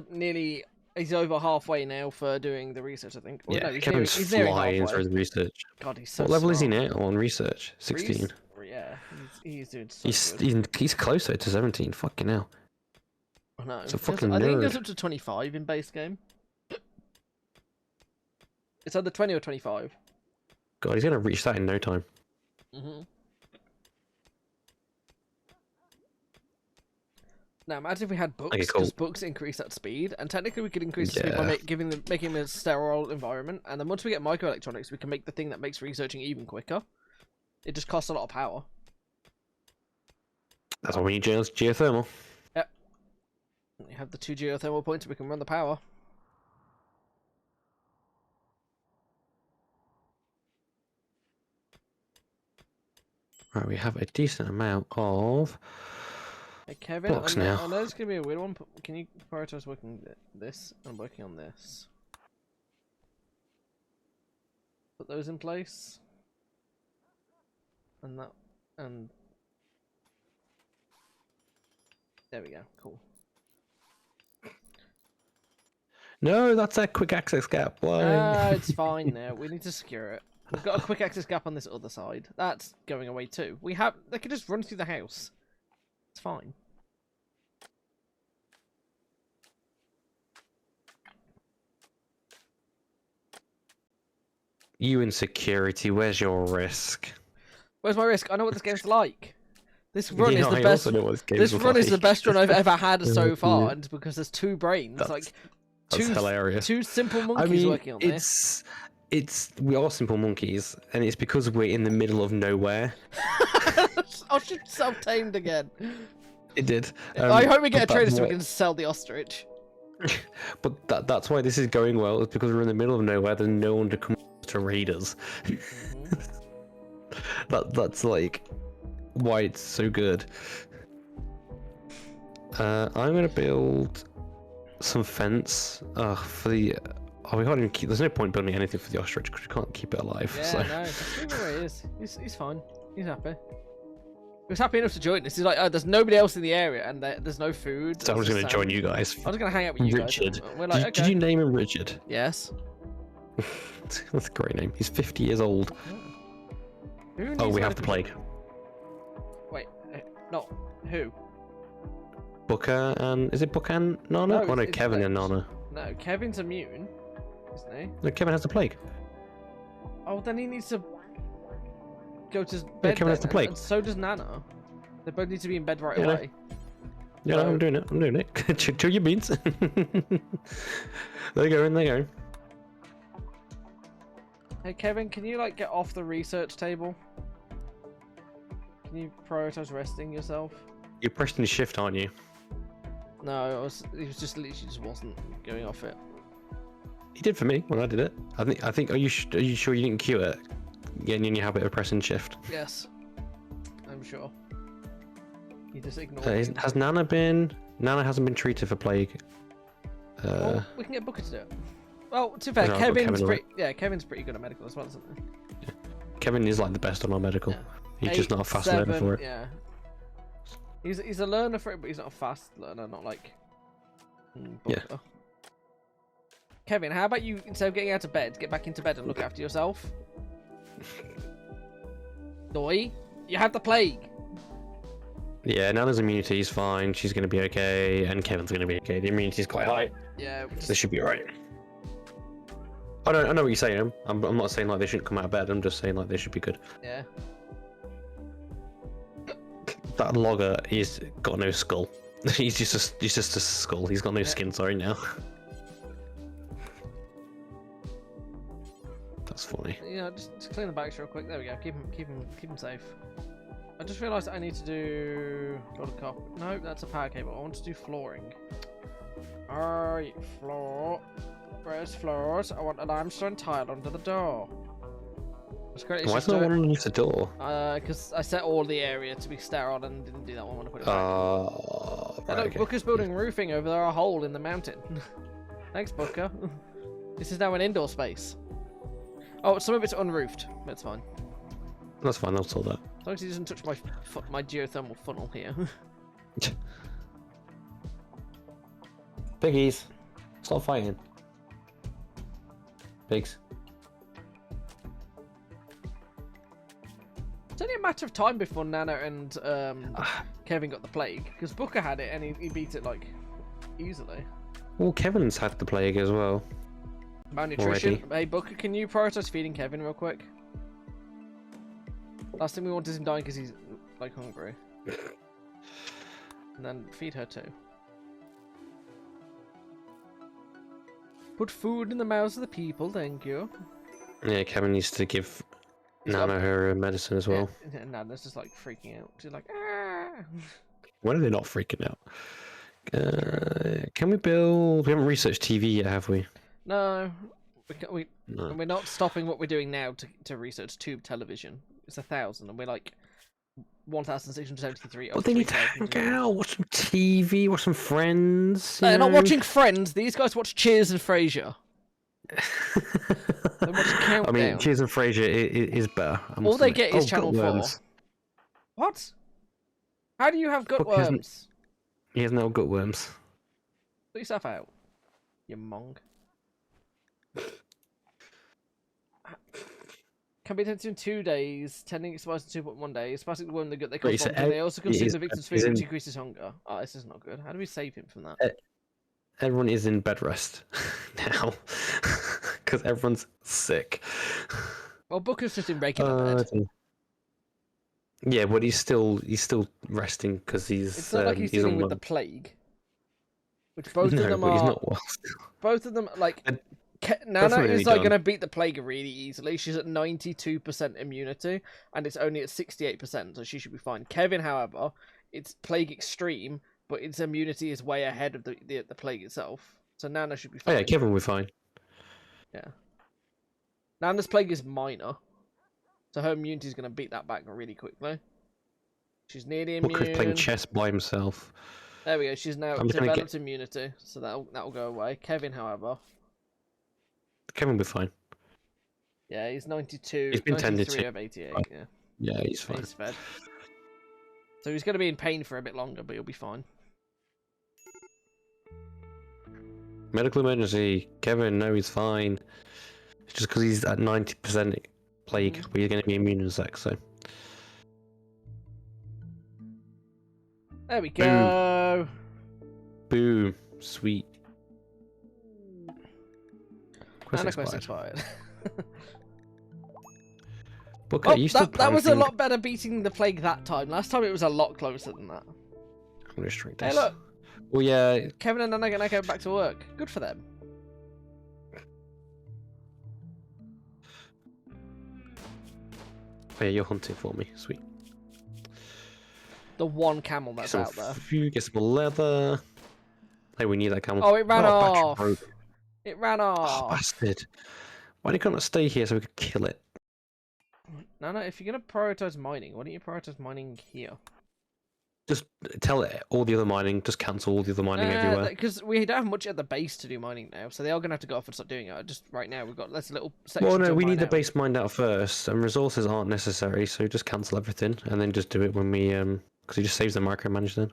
he's over halfway now for doing the research, I think. Yeah, no, Kevin's flying through the research. God, he's so What level is he smart. now on research? 16. Yeah, he's doing so good. He's closer to 17. Fucking hell. I know. It's a fucking I think nerd. he goes up to 25 in base game. It's either 20 or 25. God, he's gonna reach that in no time. Now imagine if we had books, Okay, cool. because books increase that speed, and technically we could increase the speed by making them a sterile environment, and then once we get microelectronics, we can make the thing that makes researching even quicker. It just costs a lot of power. That's why we need geothermal. Yep. We have the 2 geothermal points, we can run the power. Right, we have a decent amount of Hey Kevin, blocks I now. know it's gonna be a weird one, but can you prioritize working this and working on this? Put those in place. And that, and there we go. Cool. No, that's a quick access gap. Why? It's fine now. We need to secure it. We've got a quick access gap on this other side. That's going away too. They can just run through the house. It's fine. You in security, where's your risk? Where's my risk? I know what this game's like. This run is the I best. also know what this game's This run is the like. best run I've ever had so far, and it's because there's 2 brains, That's two hilarious. 2 simple monkeys working on this. We are simple monkeys, and it's because we're in the middle of nowhere. I should self-tamed again. It did. I hope we get a trader so we can sell the ostrich. But that's why this is going well. It's because we're in the middle of nowhere. There's no one to come to raid us. That's like why it's so good. I'm gonna build some fence for the. Oh, we can't even keep. There's no point building anything for the ostrich because we can't keep it alive. Yeah, so. no, just leave him where he is. He's fine. He's happy. He was happy enough to join us. He's like, oh, there's nobody else in the area, and the's no food. So I'm just gonna join you guys. I'm just gonna hang out with you Richard. guys. We're like, okay. Did you name him Richard? Yes. That's a great name. He's 50 years old. Oh, we have the plague. Wait, no, who? Booker and is it Booker and Nana? No, Oh no, it's Kevin and Nana. No, Kevin's immune, isn't he? No, Kevin has the plague. Oh, then he needs to go to bed. Yeah, Kevin has the then, plague. and so does Nana. They both need to be in bed right Yeah, away. Yeah, So- I'm doing it. I'm doing it. Chill your beans. There you go. In there you go. Hey Kevin, can you like get off the research table? Can you prioritize resting yourself? You're pressing shift, aren't you? No, he was just literally just wasn't going off it. He did for me when I did it. I think. Are you sure you didn't queue it? Getting in your habit of pressing shift. Yes, I'm sure. He just ignored So it. has Nana been? Nana hasn't been treated for plague. Well, we can get Booker to do it. Well, to be fair, I've got Kevin's Kevin Kevin's pretty good at medical as well, isn't he? Kevin is like the best on our medical. Yeah. He's 8, just not a fast 7, learner for it. Yeah. He's a learner for it, but he's not a fast learner, not like Booker. Yeah. Kevin, how about you, instead of getting out of bed, get back into bed and look after yourself? Doi, you have the plague. Yeah, Nana's immunity is fine. She's going to be okay, and Kevin's going to be okay. The immunity is quite high. Yeah, This should be alright. I know what you're saying. I'm not saying like they shouldn't come out of bed. I'm just saying like they should be good. Yeah. That logger, he's got no skull. he's just a skull. He's got no skin. Sorry now. That's funny. Yeah, just clean the backs real quick. There we go. Keep him safe. I just realised I need to do build a cop. No, that's a power cable. I want to do flooring. Alright, floor. Where's floors? I want a limestone tile under the door. Why is there one underneath the door? Because I set all the area to be sterile and didn't do that one when I put it back. Right, Look, okay. Booker's building roofing over there, a hole in the mountain. Thanks, Booker. This is now an indoor space. Oh, some of it's unroofed. That's fine. That's fine. I'll sort that. As long as he doesn't touch my geothermal funnel here. Piggies, stop fighting. Pigs. It's only a matter of time before Nana and Kevin got the plague, because Booker had it and he beat it like easily. Well, Kevin's had the plague as well. Malnutrition. Already. Hey Booker, can you prioritize feeding Kevin real quick? Last thing we want is him dying because he's like hungry. And then feed her too. Put food in the mouths of the people, thank you. Yeah, Kevin needs to give Nana her medicine as well. Yeah, Nana's just like freaking out. She's like, ah. When are they not freaking out? Can we build? We haven't researched TV yet, have we? No, No. we're not stopping what we're doing now to research tube television. It's 1,000, and we're like 1,673. But they need to hang out, watch some TV, watch some Friends. They're not watching Friends. These guys watch Cheers and Frasier. They watch Countdown. I mean, Cheers and Frasier is better. All they get is Channel 4. What? How do you have gutworms? He has no gutworms. Put yourself out, you mong. Can be attended in 2 days. Tending expires in 2.1 days. Spastic worm, they cause vomiting. They also consume the victim's food, which increases hunger. Oh, this is not good. How do we save him from that? Everyone is in bed rest now because everyone's sick. Well, Booker's just in regular bed. Yeah, but he's still resting because he's. It's not like he's dealing with the plague. Which both of them are. He's not well. Both of them like. Nana is like going to beat the plague really easily. She's at 92% immunity, and it's only at 68%, so she should be fine. Kevin, however, it's plague extreme, but its immunity is way ahead of the plague itself. So Nana should be fine. Oh yeah, Kevin will be fine. Yeah. Nana's plague is minor, so her immunity is going to beat that back really quickly. She's nearly immune. Booker's playing chess by himself. There we go. She's now developed immunity, so that'll go away. Kevin, however. Kevin will be fine. Yeah, he's 92. He's been tended to. Of 88. Yeah. Yeah, he's fine. He's fed. So he's going to be in pain for a bit longer, but he'll be fine. Medical emergency. Kevin, no, he's fine. It's just because he's at 90% plague, but he's going to be immune in a sec, so. There we go. Boom. Sweet. Quest expired. Booker, you still that was a lot better beating the plague that time. Last time it was a lot closer than that. I'm going to restrict this. Hey, look. Well, yeah. Kevin and Nana are going to go back to work. Good for them. Oh, yeah, you're hunting for me. Sweet. The one camel that's out there. Get some leather. Hey, we need that camel. Oh, it ran off. It ran off. Oh, bastard. Why did you not stay here so we could kill it? Nana, if you're going to prioritize mining, why don't you prioritize mining here? Just tell it all the other mining. Just cancel all the other mining everywhere. Because we don't have much at the base to do mining now, so they are going to have to go off and start doing it. Just right now, we've got this little section. Well, no, we need the out. base mined out first, and resources aren't necessary, so just cancel everything, and then just do it when we because it just saves the micromanage then.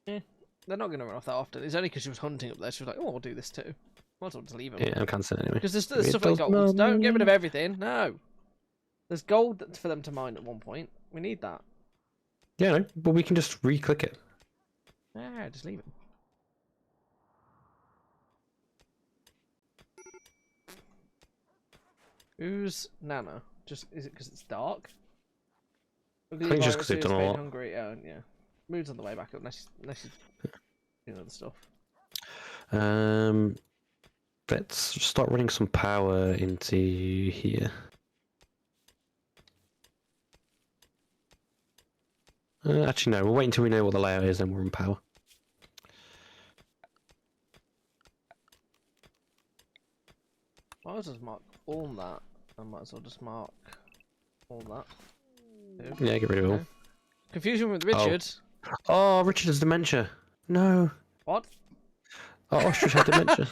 Yeah, they're not going to run off that often. It's only because she was hunting up there. She was like, "Oh, we'll do this too." Might as well just leave them. Yeah, I'm cancelling anyway. Because there's stuff like gold. Don't get rid of everything. No, there's gold for them to mine at one point. We need that. Yeah, no, but we can just re-click it. Yeah, just leave it. Who's Nana? Just is it because it's dark? I think just because they've done a lot. Hungry. Yeah. Mood's on the way back up unless she's doing other stuff. Let's start running some power into here. Actually, no. We'll wait until we know what the layout is, then we're in power. I'll just mark all that. I might as well just mark all that. Yeah, get rid of it all. Confusion with Richard. Oh, Richard has dementia. No. What? Oh, Ostrich had dementia.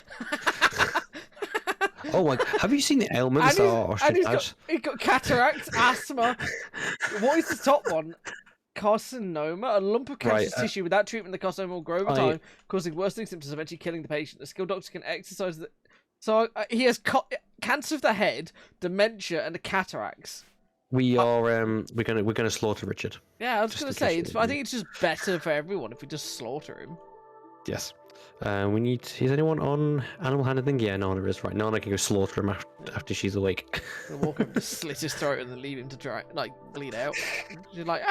Oh my! Have you seen the ailments that Ostrich has? He's got cataract, asthma. What is the top one? Carcinoma, a lump of cancerous tissue. Without treatment, the carcinoma will grow over time, causing worsening symptoms, eventually killing the patient. A skilled doctor can exercise the. So he has cancer of the head, dementia, and cataracts. We're gonna slaughter Richard. Yeah, I was gonna say. I think it's just better for everyone if we just slaughter him. Yes. We need. Is anyone on animal handling? Yeah, Nana is. Right, Nana can go slaughter him after she's awake. We'll walk over to slit his throat and then leave him to bleed out. She's like,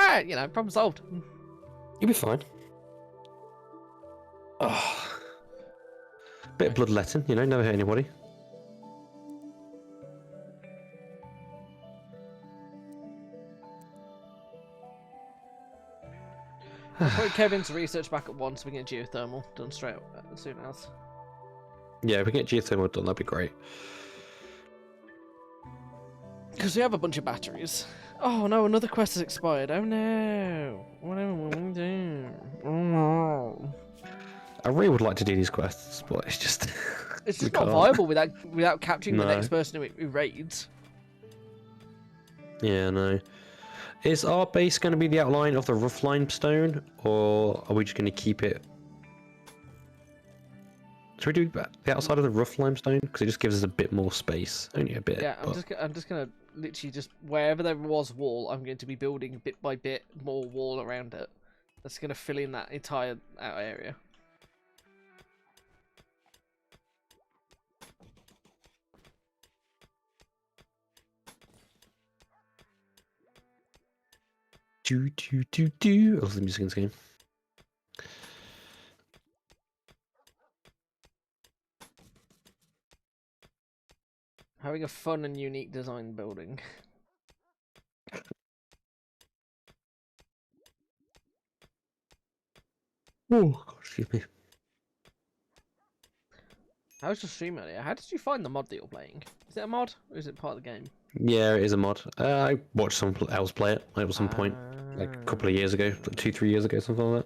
problem solved. You'll be fine. Oh. Bit of bloodletting, never hurt anybody. Put Kevin's research back at once. We get geothermal done straight as soon as. Yeah, if we get geothermal done, that'd be great. Because we have a bunch of batteries. Oh no, another quest has expired. Oh no. What am I going to do? Oh no. I really would like to do these quests, but it's just... It's just not viable without capturing the next person who raids. Yeah, no. Is our base going to be the outline of the rough limestone, or are we just going to keep it? Should we do the outside of the rough limestone? Because it just gives us a bit more space. Only a bit. Yeah, I'm just going to literally wherever there was wall, I'm going to be building bit by bit more wall around it. That's going to fill in that entire outer area. I love the music in this game. Having a fun and unique design building. Oh, God, excuse me. How was your stream earlier? How did you find the mod that you're playing? Is it a mod or is it part of the game? Yeah, it is a mod. I watched someone else play it at some point, like a couple of years ago, like 2-3 years ago, something like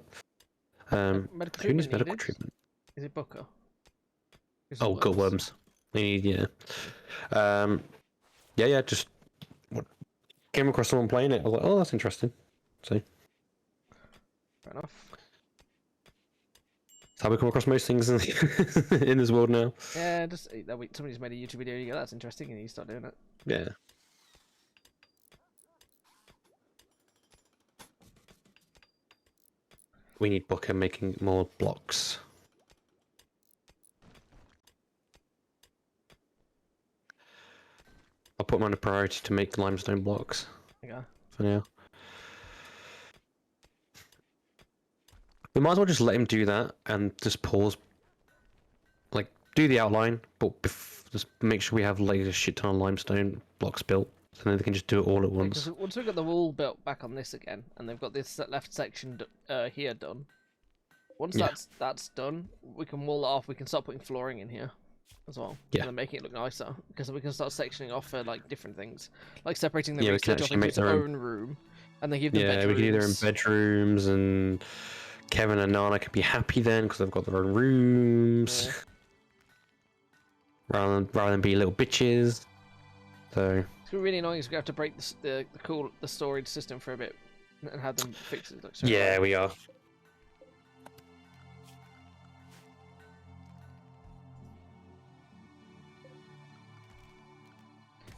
that. Who needs medical treatment? Is it Booker? Oh, gutworms. They need, yeah. Just came across someone playing it. I was like, oh, that's interesting. So. Fair enough. That's how we come across most things in this world now. Yeah, just somebody's made a YouTube video. You go, that's interesting, and you start doing it. Yeah. We need Booker making more blocks. I'll put him on a priority to make limestone blocks. Okay. For now. We might as well just let him do that and just pause. Like, do the outline, but just make sure we have like a shit ton of limestone blocks built, so then they can just do it all at once. Once we've got the wall built back on this again, and they've got this left section here done. Once that's done, we can wall it off. We can start putting flooring in here as well. Yeah. And then making it look nicer, because we can start sectioning off for like different things, like separating the we research can off into its their own room, And they give them Yeah, we can either in bedrooms. bedrooms, and Kevin and Nana can be happy then because they've got their own rooms, rather than be little bitches. So It's gonna be really annoying. Is we have to break the storage system for a bit and have them fix it. Like, yeah, we are.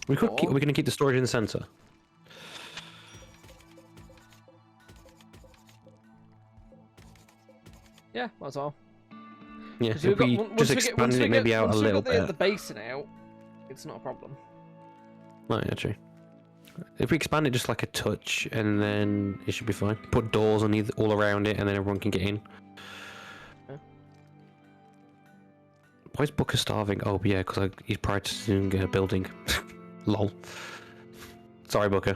We're gonna keep the storage in the center. Yeah, might as well. Yeah, if we just expand it maybe out a little bit. Once we get the basin out, it's not a problem. Oh, yeah, true. If we expand it just like a touch, and then it should be fine. Put doors on all around it, and then everyone can get in. Yeah. Why is Booker starving? Oh, yeah, because he's practicing building. Lol. Sorry, Booker.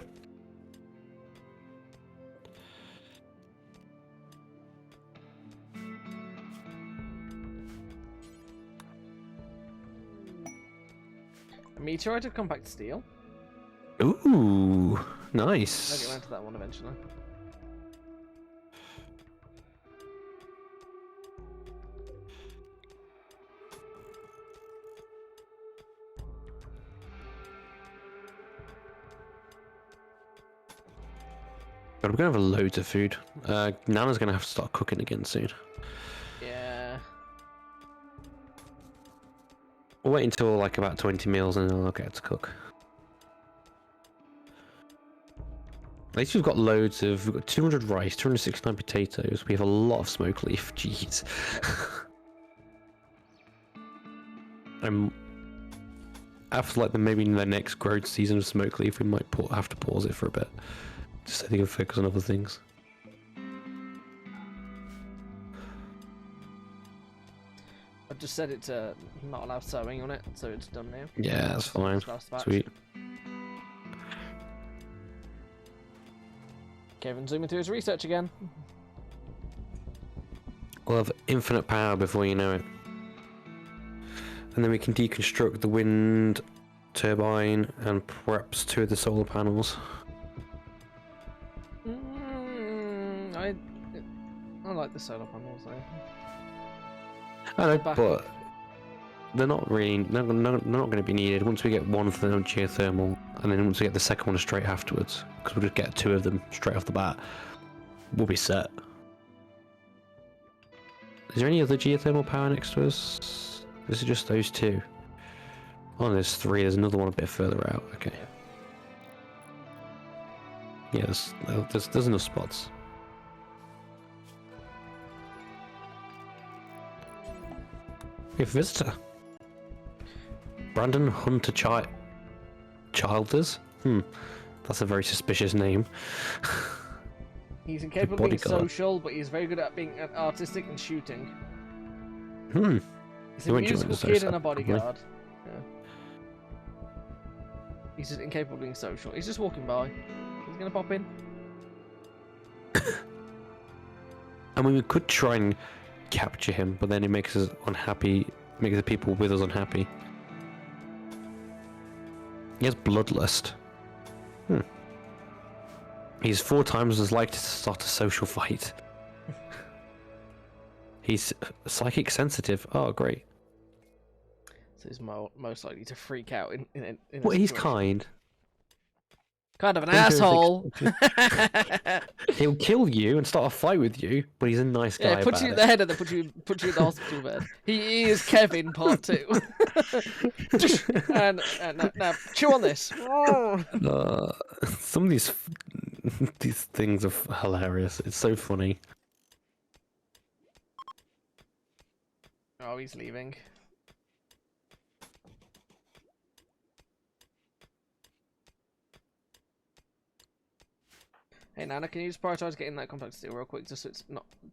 A meteorite of compact steel. Ooh, nice. I'll get around to that one eventually. God, we're gonna have loads of food. Nana's gonna have to start cooking again soon. Yeah. We'll wait until like about 20 meals and then I'll get to cook. At least we've got loads of... We've got 200 rice, 269 potatoes. We have a lot of smoke leaf. Jeez. After like maybe the next growth season of smoke leaf, we might have to pause it for a bit. Just so they can focus on other things. I've just set it to not allow sewing on it, so it's done now. Yeah, that's fine. Sweet. Kevin zooming through his research again. We'll have infinite power before you know it. And then we can deconstruct the wind turbine and perhaps 2 of the solar panels. I like the solar panels though. I know, but they're not really. They're not going to be needed once we get one for the geothermal, and then once we get the second one straight afterwards, because we'll just get 2 of them straight off the bat. We'll be set. Is there any other geothermal power next to us? This is just those 2. Oh, there's 3. There's another one a bit further out. Okay. Yeah, there's enough spots. We have a visitor. Brandon Hunter Childers? That's a very suspicious name. He's incapable of being social, but he's very good at being artistic and shooting. He's a musical kid and a bodyguard. Yeah. He's just incapable of being social. He's just walking by. He's gonna pop in. I mean, we could try and capture him, but then it makes us unhappy, makes the people with us unhappy. He has bloodlust. He's 4 times as likely to start a social fight. He's psychic sensitive. Oh, great. So he's most likely to freak out in Well, he's kind. Kind of an asshole. He'll kill you and start a fight with you, but he's a nice guy. Yeah, put you in the head and then put you in the hospital bed. He is Kevin part 2. and now chew on this. Some of these things are hilarious. It's so funny. Oh, he's leaving. Hey Nana, can you just prioritize getting that compact steel real quick, just so it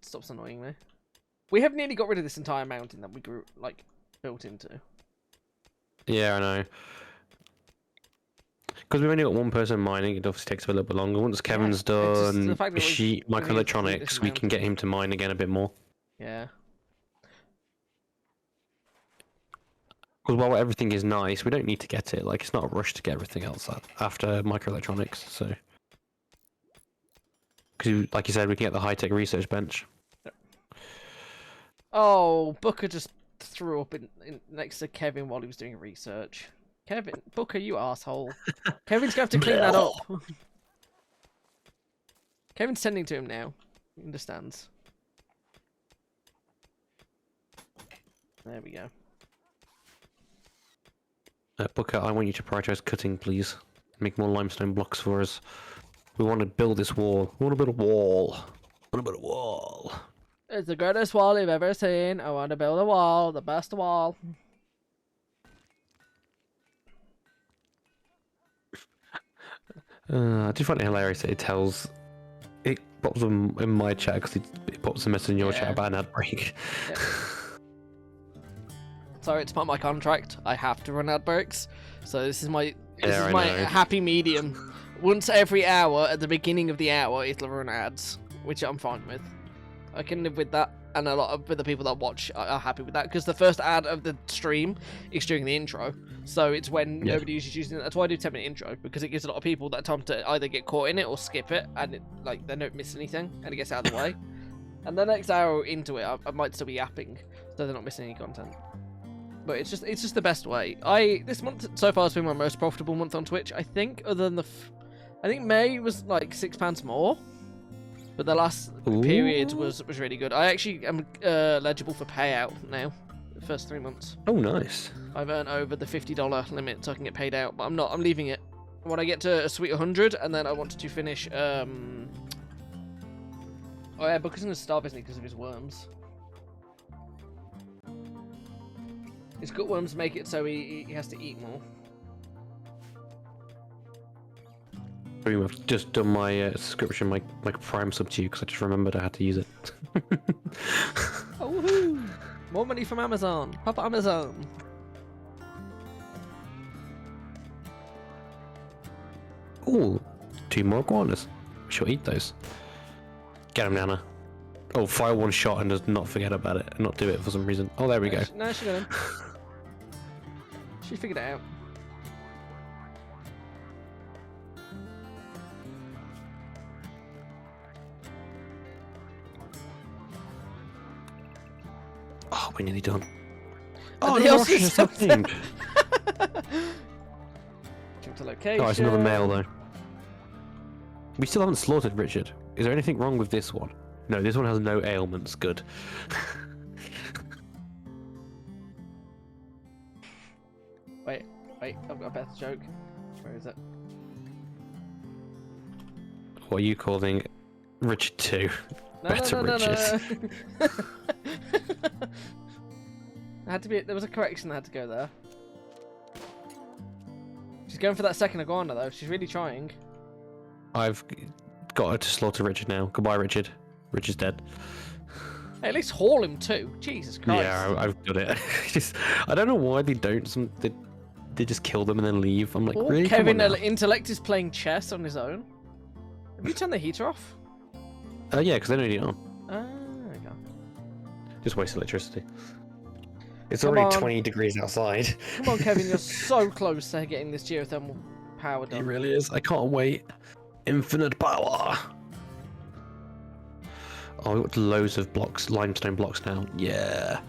stops annoying me? We have nearly got rid of this entire mountain that we grew built into. Yeah, I know. Because we've only got 1 person mining, it obviously takes a little bit longer. Once Kevin's done microelectronics, we can get him to mine again a bit more. Yeah. Because while everything is nice, we don't need to get it. Like, it's not a rush to get everything else after microelectronics, so... because, like you said, we can get the high-tech research bench. Oh, Booker just threw up in next to Kevin while he was doing research. Booker, you asshole. Kevin's gonna have to clean that up. Kevin's sending to him now. He understands. There we go. Booker, I want you to prioritize cutting, please. Make more limestone blocks for us. We want to build this wall. We want to build a wall. I want to build a wall. It's the greatest wall you've ever seen. I want to build a wall. The best wall. I do find it hilarious that it pops them in my chat because it pops a message in your chat about an ad break. Yep. Sorry, it's part of my contract. I have to run ad breaks. So this is my happy medium. Once every hour, at the beginning of the hour, it'll run ads, which I'm fine with. I can live with that, and a lot of the people that watch are happy with that, because the first ad of the stream is during the intro, so it's when nobody is using it. That's why I do 10-minute intro, because it gives a lot of people that time to either get caught in it or skip it, and they don't miss anything, and it gets out of the way. And the next hour into it, I might still be yapping, so they're not missing any content. But it's just the best way. This month so far has been my most profitable month on Twitch, I think, other than I think May was like £6 more. But the last period was really good. I actually am eligible for payout now. The first 3 months. Oh, nice. I've earned over the $50 limit, so I can get paid out. But I'm not. I'm leaving it. When I get to a sweet 100, and then I want to finish. Oh yeah, Booker's gonna starve, isn't he, because of his worms? His gut worms make it so he has to eat more. I've just done my subscription, my Prime sub to you, because I just remembered I had to use it. Oh, woohoo! More money from Amazon. Papa Amazon. Ooh, 2 more iguanas. We should eat those. Get him, Nana. Oh, fire one shot and just not forget about it and not do it for some reason. Oh, there we go. No, she got him. She figured it out. Oh, we're nearly done. Oh, the Russian is happening. Jump to location. Oh, it's another male though. We still haven't slaughtered Richard. Is there anything wrong with this one? No, this one has no ailments. Good. Wait, I've got a better joke. Where is it? What are you calling Richard 2? No, Better Richard. There was a correction that had to go there. She's going for that second iguana though. She's really trying. I've got her to slaughter Richard now. Goodbye, Richard. Richard's dead. Hey, at least haul him too. Jesus Christ. Yeah, I've got it. I don't know why they don't. They just kill them and then leave. I'm like, really? Kevin Intellect is playing chess on his own. Have you turned the heater off? Yeah, because they don't need it on. There you go. Just waste electricity. It's already 20 degrees outside. Come on, Kevin, you're so close to getting this geothermal power done. It really is. I can't wait. Infinite power. Oh, we've got loads of blocks, limestone blocks now. Yeah,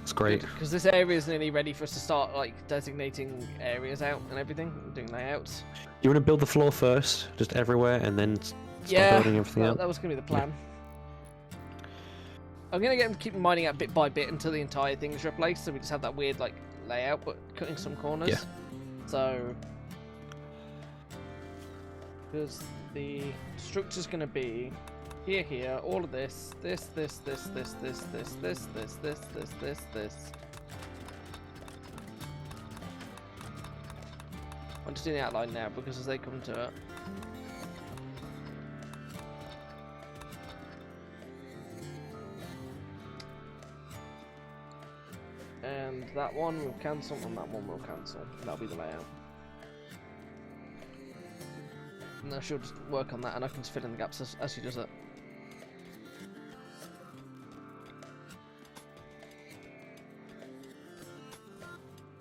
it's great. Because this area is nearly ready for us to start like designating areas out and everything, doing layouts. You want to build the floor first, just everywhere, and then start building everything out? That was going to be the plan. I'm going to keep mining out bit by bit until the entire thing is replaced, so we just have that weird like layout, but cutting some corners. Yeah. So, because the structure's going to be here, all of this. I'm just doing the outline now because as they come to it. And that one will cancel, and that one will cancel. That'll be the layout. And she'll just work on that, and I can just fill in the gaps as she does it.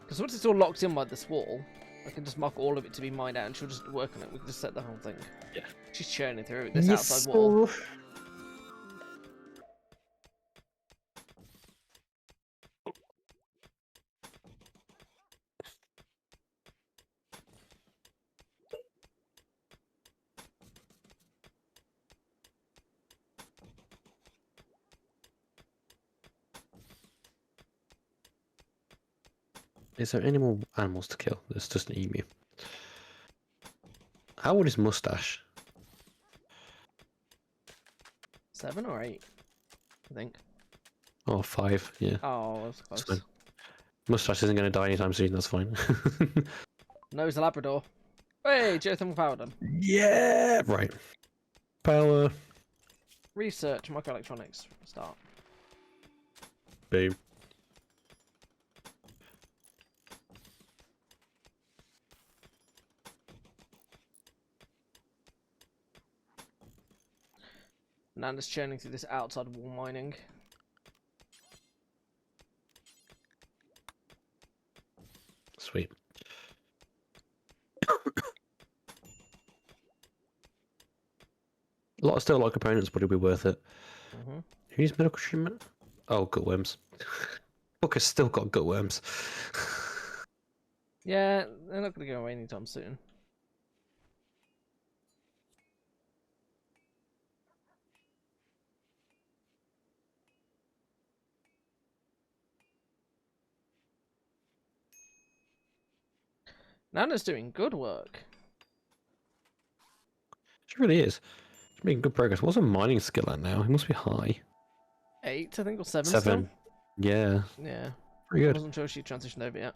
Because once it's all locked in by this wall, I can just mark all of it to be mined out, and she'll just work on it. We can just set the whole thing. Yeah. She's churning through this outside wall. Is there any more animals to kill? There's just an emu. How old is Mustache? 7 or 8, I think. Oh, 5, yeah. Oh, that's close. Mustache isn't going to die anytime soon, that's fine. No, he's a Labrador. Hey, geothermal power done. Yeah! Right. Power. Research, microelectronics, start. Boom. Nanda's churning through this outside wall mining. Sweet. Still a lot of components, but it'll be worth it. Who needs medical treatment? Oh, gutworms. Book has still got gutworms. Yeah, they're not going to go away anytime soon. Nana's doing good work. She really is. She's making good progress. What's her mining skill at now? It must be high. 8, I think, or 7 7. still? Yeah. Yeah. Pretty good. I wasn't sure she transitioned over yet.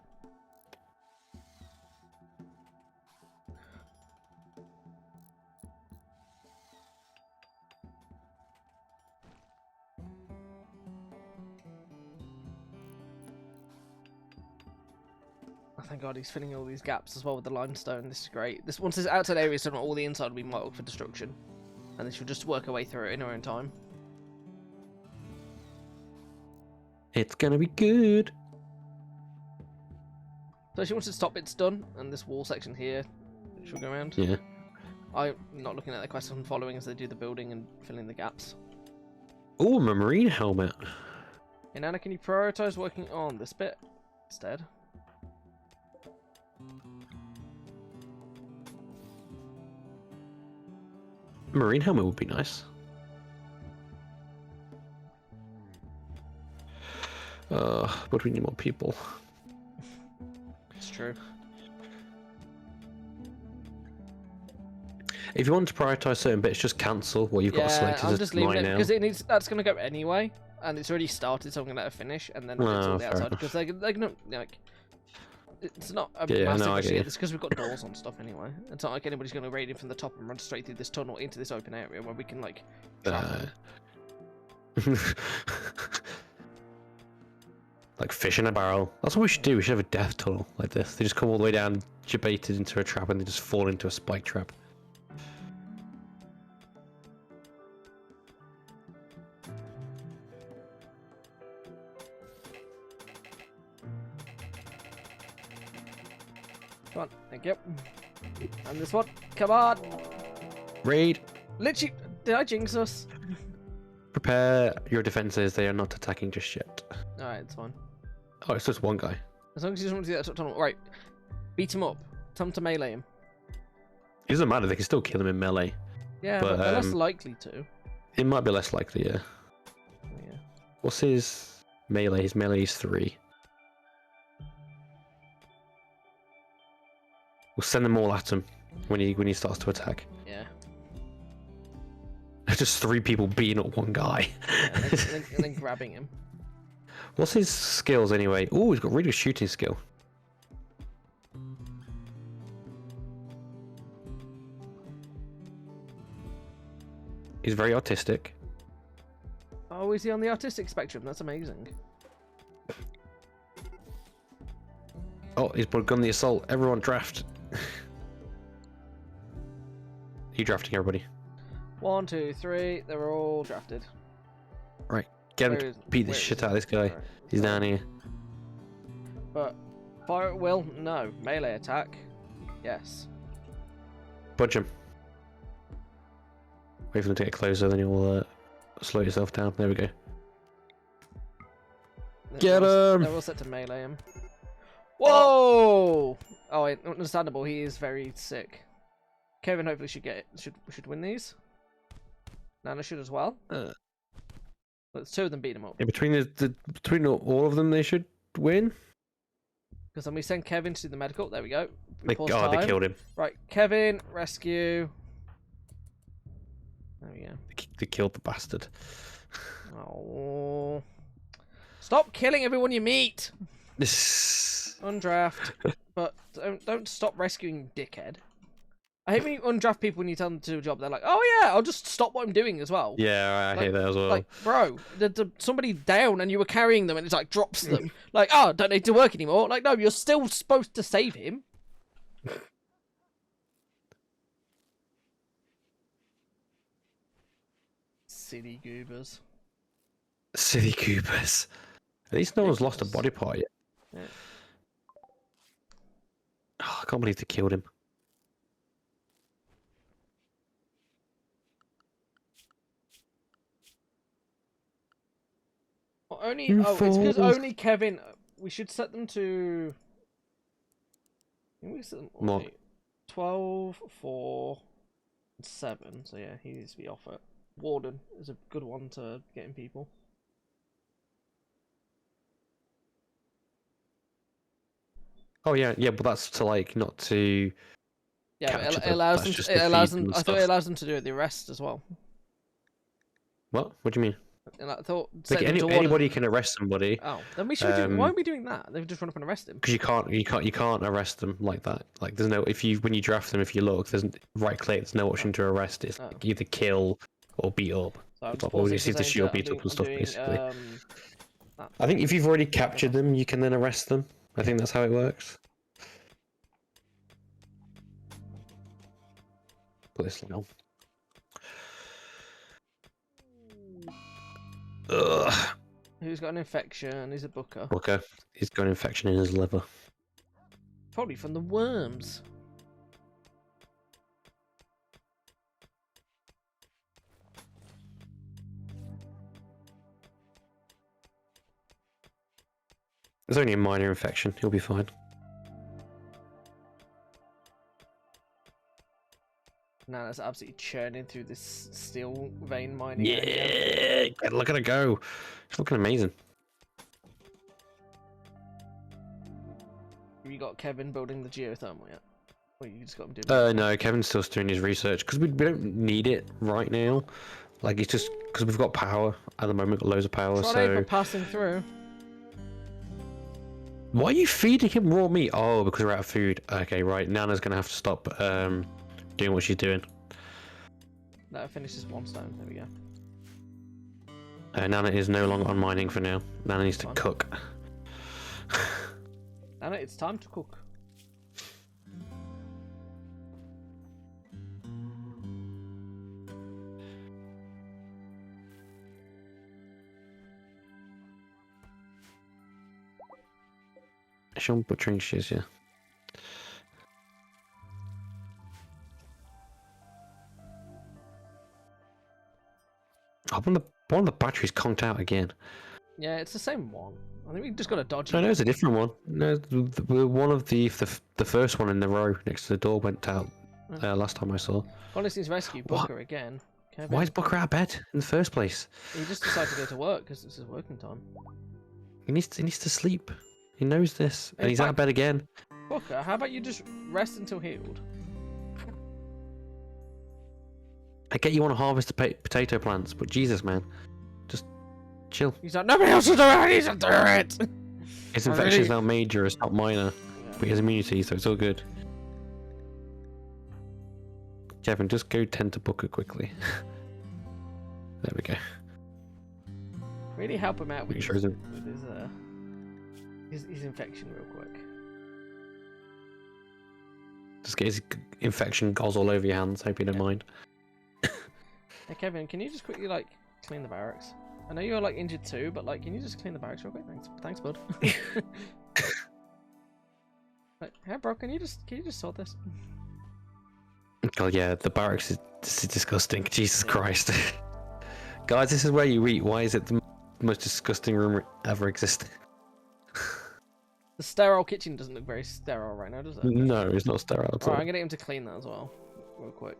Oh, thank God he's filling all these gaps as well with the limestone. This is great. Once this outside area is done, all the inside will be marked for destruction. And then she'll just work her way through it in her own time. It's gonna be good. So she wants to stop it's done, and this wall section here, she'll go around. Yeah. I'm not looking at the quest, I'm following as they do the building and filling the gaps. Oh, a marine helmet. Hey Nana, can you prioritize working on this bit instead? Marine helmet would be nice. But we need more people. It's true. If you want to prioritize certain bits, just cancel what you've got selected. I'm just leaving it now. because that's going to go anyway, and it's already started, so I'm going to let her finish, and then it's all the outside because they're gonna like. It's not a massive issue. It's because we've got doors on stuff anyway. It's not like anybody's going to raid in from the top and run straight through this tunnel into this open area where we can like. Like fish in a barrel. That's what we should do. We should have a death tunnel like this. They just come all the way down, baited into a trap, and they just fall into a spike trap. Come on, thank you. And this one, come on. Raid. Literally, did I jinx us? Prepare your defenses. They are not attacking just yet. Alright, it's fine. Oh, it's just one guy. As long as he doesn't want to do that top tunnel. Right, beat him up. Tell him to melee him. It doesn't matter. They can still kill him in melee. Yeah, but they're less likely to. It might be less likely, yeah. Yeah. What's his melee? His melee is 3. We'll send them all at him when he starts to attack. Yeah. Just 3 people beating up one guy. Yeah, and then grabbing him. What's his skills anyway? Oh, he's got really good shooting skill. He's very autistic. Oh, is he on the autistic spectrum? That's amazing. Oh, he's begun the assault. Everyone draft. You drafting everybody? 1, 2, 3. They're all drafted. Right. Get him to beat the shit out of this guy. He's down here. But fire at will? No. Melee attack? Yes. Budge him. Wait for them to get closer, then you'll slow yourself down. There we go. Get him! They're all set to melee him. Whoa! Oh, wait, understandable. He is very sick. Kevin hopefully should win these. Nana should as well. Let's two of them beat him up. Yeah, between all of them, they should win. Because then we send Kevin to do the medical. There we go. They killed him. Right, Kevin, rescue. There we go. They killed the bastard. Oh. Stop killing everyone you meet! Undraft. But don't stop rescuing, dickhead. I hate when you undraft people when you tell them to do a job. They're like, oh yeah, I'll just stop what I'm doing as well. Yeah, I hate that as well. Like, bro, somebody down and you were carrying them and it's like drops them. Like, oh, don't need to work anymore. Like, no, you're still supposed to save him. Silly goobers. Silly goobers. At least no one's lost a body part yet. Yeah. Oh, I can't believe they killed him. Well, it's because only Kevin. We should set them to. I think we set them. What? 12, 4, 7. So yeah, he needs to be off it. Warden is a good one to getting people. Oh yeah, but that's to like not to. Yeah, it allows them. It allows them. I thought it allows them to do the arrest as well. What? What do you mean? And I thought like anybody can arrest somebody. Oh, then we should. Why are we doing that? They just run up and arrest him. Because you can't arrest them like that. Like there's no when you draft them, if you look, there's right click. There's no option to arrest. It's either kill or beat up. So or you see the shield beat up and stuff basically. I think if you've already captured them, you can then arrest them. I think that's how it works. Put this one on. Ugh. Who's got an infection? He's a booker. Booker. He's got an infection in his liver. Probably from the worms. It's only a minor infection. He'll be fine. Now that's absolutely churning through this steel vein mining. Yeah, look at her go. She's looking amazing. Have you got Kevin building the geothermal yet? Or you just got him doing no, Kevin's still doing his research because we don't need it right now. Like it's just because we've got power at the moment, got loads of power. So passing through. Why are you feeding him raw meat? Oh, because we're out of food. Okay, right. Nana's gonna have to stop doing what she's doing. That finishes one stone. There we go. Nana is no longer on mining for now. Nana needs to cook. Nana, it's time to cook. Sean butchering shiz, yeah. Oh, one of the batteries conked out again. Yeah, it's the same one. I think we just got a dodgy. No, it's a different one. No, one of the first one in the row next to the door went out last time I saw. Honestly's rescue Booker again. Kevin. Why is Booker out of bed in the first place? He just decided to go to work because it's his working time. He needs to sleep. He knows this, and he's out of bed again. Booker, how about you just rest until healed? I get you want to harvest the potato plants, but Jesus, man, just chill. He's like, nobody else will do it. I need to do it. His infection is now major. It's not minor, but he has immunity, so it's all good. Kevin, just go tend to Booker quickly. There we go. Really help him out with his infection real quick. Just get his infection gauze all over your hands. Hope you don't mind. Hey Kevin, can you just quickly like clean the barracks? I know you're like injured too, but like, can you just clean the barracks real quick? Thanks, bud. Right. Yeah, bro, can you just sort this? God, yeah, the barracks is disgusting. Jesus Christ. Guys, this is where you eat. Why is it the most disgusting room ever existed? The sterile kitchen doesn't look very sterile right now, does it? No, it's not sterile at all. Alright, I'm gonna get him to clean that as well, real quick.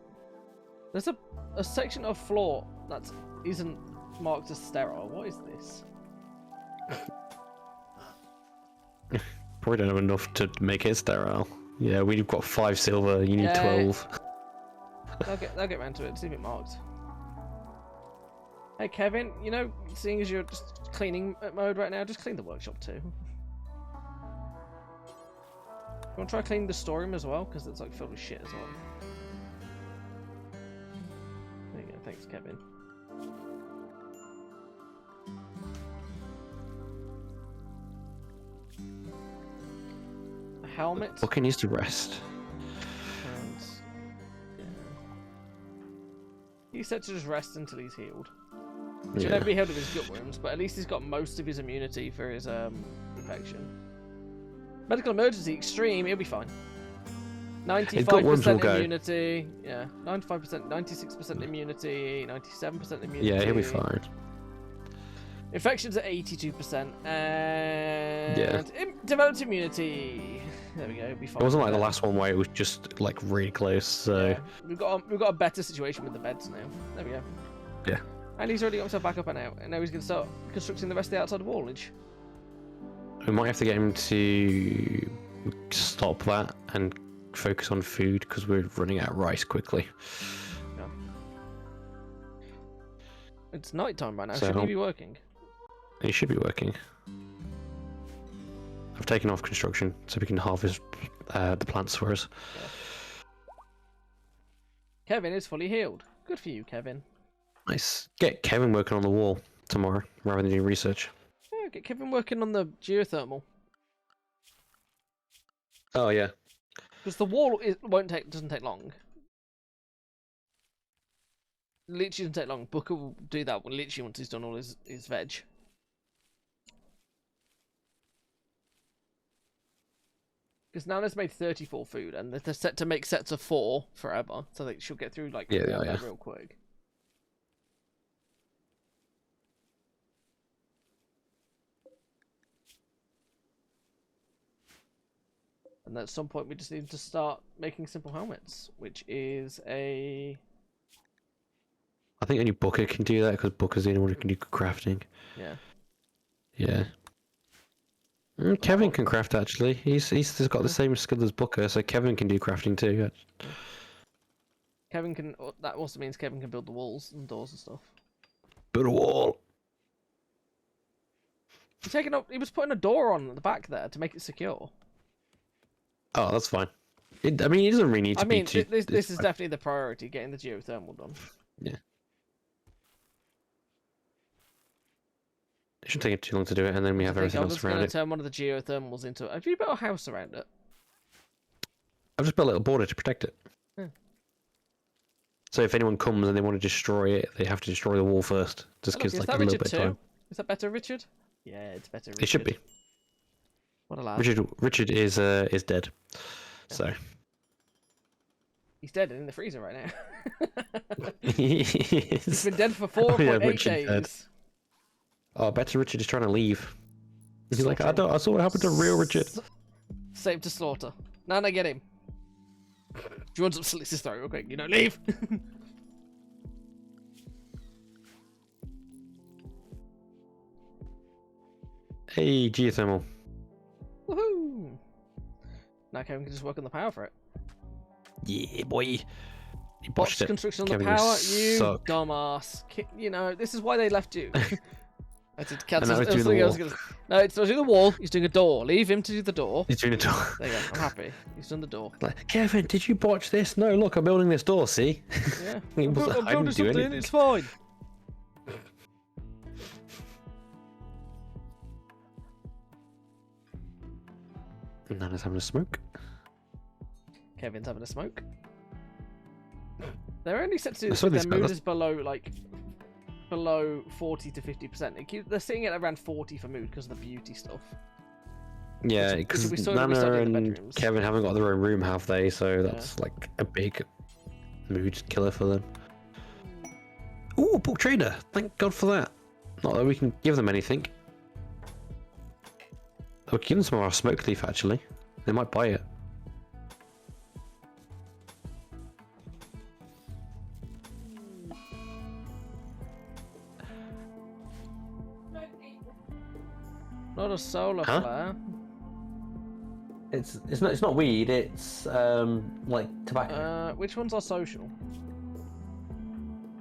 There's a section of floor that isn't marked as sterile. What is this? Probably don't have enough to make it sterile. Yeah, we've got 5 silver. You need 12. They'll get round to it. See if it marked. Hey Kevin, you know, seeing as you're just cleaning mode right now, just clean the workshop too. You want to try cleaning the storeroom as well, because it's like filled with shit as well. There you go. Thanks, Kevin. A helmet. Bucky needs to rest. And yeah. He's set to just rest until he's healed. He'll never be healed of his gut wounds, but at least he's got most of his immunity for his infection. Medical emergency extreme, he'll be fine. 95% immunity, yeah. 95%, 96% immunity, 97% immunity. Yeah, he'll be fine. Infections at 82%, and developed immunity. There we go, he'll be fine. It wasn't like the last one where it was just like really close. So yeah. we've got a better situation with the beds now. There we go. Yeah. And he's already got himself back up and out, and now he's going to start constructing the rest of the outside wallage. We might have to get him to stop that and focus on food because we're running out of rice quickly. Yeah. It's night time right now. So, should he be working? He should be working. I've taken off construction so we can harvest the plants for us. Yeah. Kevin is fully healed. Good for you, Kevin. Nice. Get Kevin working on the wall tomorrow rather than doing research. Yeah, get Kevin working on the geothermal. Oh yeah. Because the wall doesn't take long. Literally doesn't take long. Booker will do that literally once he's done all his veg. Because Nana's made 34 food, and they're set to make sets of 4 forever, so that she'll get through like real quick. And at some point we just need to start making simple helmets, which is a... I think only Booker can do that because Booker's the only one who can do crafting. Yeah. Yeah. Kevin can craft actually. He's got the same skill as Booker, so Kevin can do crafting too. Kevin can. That also means Kevin can build the walls and doors and stuff. Build a wall. He was putting a door on at the back there to make it secure. Oh, that's fine. I mean, he doesn't really need to be too... This is definitely the priority, getting the geothermal done. Yeah. It shouldn't take it too long to do it, and then we have everything else around it. I'm going to turn one of the geothermals into... Have you built a house around it? I've just built a little border to protect it. Hmm. So if anyone comes and they want to destroy it, they have to destroy the wall first. Just gives like a little bit of time. Is that better, Richard? Yeah, it's better, Richard. It should be. What a lad. Richard is dead. Yeah. So he's dead and in the freezer right now. He's been dead for 4.8 days. Dead. Oh, I bet Richard is trying to leave. He's like, I saw what happened to real Richard. Save to slaughter. Nana, get him. She wants to slit his throat real quick. You know, leave. Hey, geothermal. Woohoo! Now Kevin can just work on the power for it. Yeah, boy. He botched construction on the power. You dumbass. You know, this is why they left you. I did cancel. No, it's not doing the wall. He's doing a door. Leave him to do the door. He's doing a door. There you go. I'm happy. He's done the door. Like, Kevin, did you botch this? No, look, I'm building this door. See? Yeah. I'm building something. It's fine. Nana's having a smoke. Kevin's having a smoke. They're only set to do their mood is below 40 to 50%. They're sitting at around 40 for mood because of the beauty stuff. Yeah, Which because we saw in the Nana and bedrooms. Kevin haven't got their own room, have they? So Yeah. that's like a big mood killer for them. Ooh, book trader! Thank God for that. Not that we can give them anything. We can give them some of our smoke leaf, actually. They might buy it. Not a solar flare. It's not weed. It's like tobacco. Which one's our social?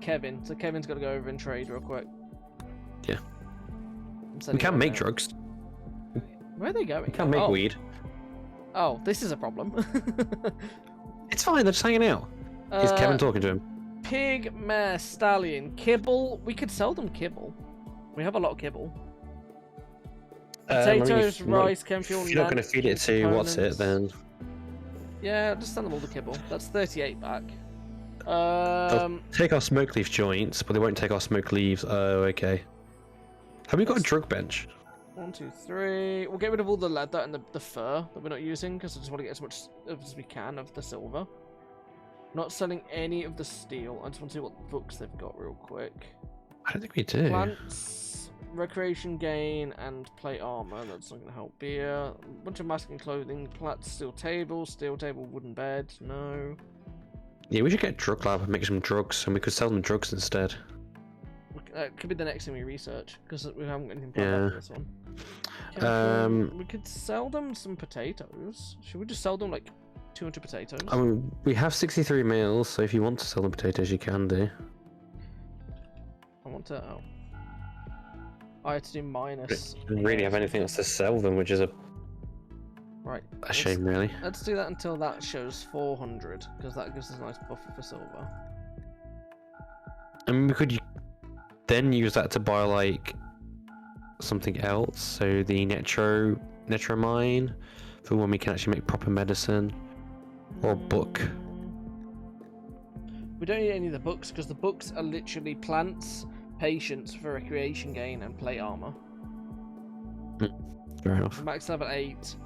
Kevin. So Kevin's got to go over and trade real quick. Yeah. We can make drugs. Where are they going? We can make weed. Oh, this is a problem. It's fine. They're just hanging out. Is Kevin talking to him? Pig, mare, stallion, kibble. We could sell them kibble. We have a lot of kibble. Potatoes, rice, chem fuel. If you're not going to feed it to what's it, then yeah, just send them all the kibble. That's 38 back. they'll take our smoke leaf joints, but they won't take our smoke leaves. Oh, okay. Have we got a drug bench? 1, 2, 3. We'll get rid of all the leather and the fur that we're not using because I just want to get as much as we can of the silver. Not selling any of the steel. I just want to see what books they've got real quick. I don't think we do. Plants, recreation gain, and plate armor. That's not going to help here. A bunch of masking clothing, plats, steel table, wooden bed. No. Yeah, we should get a drug lab and make some drugs, and we could sell them drugs instead. It could be the next thing we research because we haven't got anything planned for this one. We could sell them some potatoes. Should we just sell them like 200 potatoes? I mean, we have 63 meals, so if you want to sell them potatoes, you can do. I want to. Oh. I had to do minus. We don't really have anything else to sell them, which is a shame, really. Let's do that until that shows 400 because that gives us a nice buffer for silver. I mean, we could then use that to buy like something else. So the Netromine for when we can actually make proper medicine, or a book. We don't need any of the books because the books are literally plants, patience for recreation gain, and plate armor. Fair enough. Max level 8,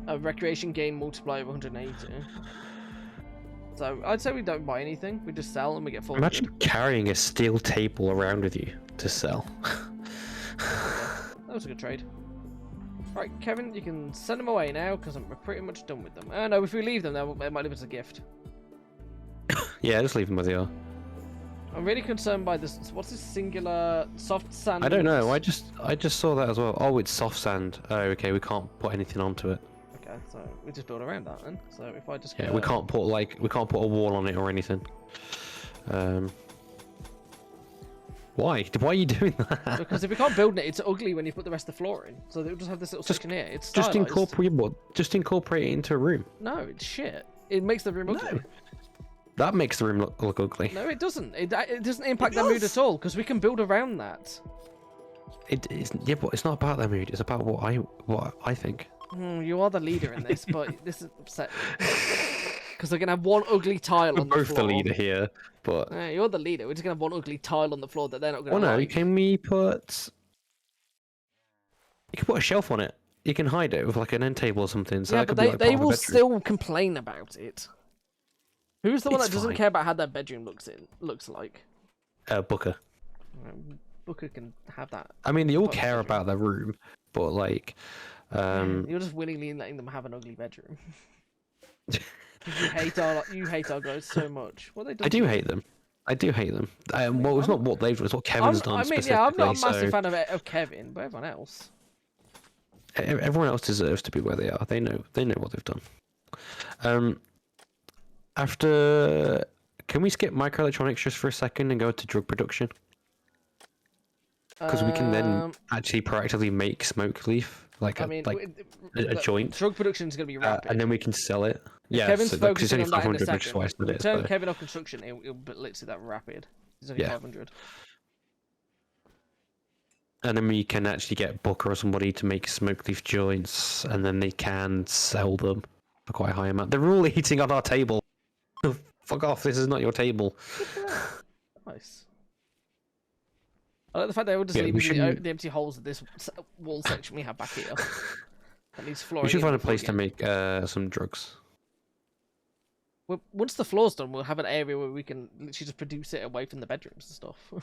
a recreation gain multiplier of 180. So I'd say we don't buy anything. We just sell and we get 400. Imagine carrying a steel table around with you to sell. That was a good trade. Right, Kevin, you can send them away now because we're pretty much done with them. No, if we leave them, they might leave us a gift. Yeah, just leave them where they are. I'm really concerned by this. What's this singular soft sand? I don't know. I just saw that as well. Oh, it's soft sand. Oh, okay. We can't put anything onto it. Okay, so we just build around that then. So if I just we can't put a wall on it or anything. Why? Why are you doing that? Because if we can't build it, it's ugly when you put the rest of the floor in. So they'll just have this little section here. It's just stylized. just incorporate it into a room. No, it's shit. It makes the room ugly. That makes the room look ugly. No, it doesn't. It doesn't impact their mood at all because we can build around that. Yeah, but it's not about their mood. It's about what I think. You are the leader in this, but this is upsetting. Because they're going to have one ugly tile on the floor. Both the leader here, but... you're the leader. We're just going to have one ugly tile on the floor that they're not going to like. Can we put... You can put a shelf on it. You can hide it with like an end table or something. So yeah, that but could be they will still complain about it. Who's the one that doesn't care about how their bedroom looks like? Booker. Booker can have that. I mean, they all care about their room, but like... You're just willingly letting them have an ugly bedroom. You hate our guys so much. What they do? I do hate them. Well, it's not what they've done, it's what Kevin's done specifically. I'm not a massive fan of Kevin, but everyone else. Everyone else deserves to be where they are. They know what they've done. Can we skip microelectronics just for a second and go to drug production? Because we can then actually proactively make smoke leaf, a joint. Drug production is going to be rapid. And then we can sell it. Yeah, Kevin's focusing on that in a which is why I said it. Turn Kevin off construction, it'll be literally that rapid. It's only 500. And then we can actually get Booker or somebody to make smoke leaf joints, and then they can sell them for quite a high amount. They're all eating on our table. Fuck off! This is not your table. Nice. I like the fact they were just leaving the empty holes of this wall section we have back here. That needs We flooring. should in find a before we place to make some drugs. Well, once the floor's done, we'll have an area where we can literally just produce it away from the bedrooms and stuff.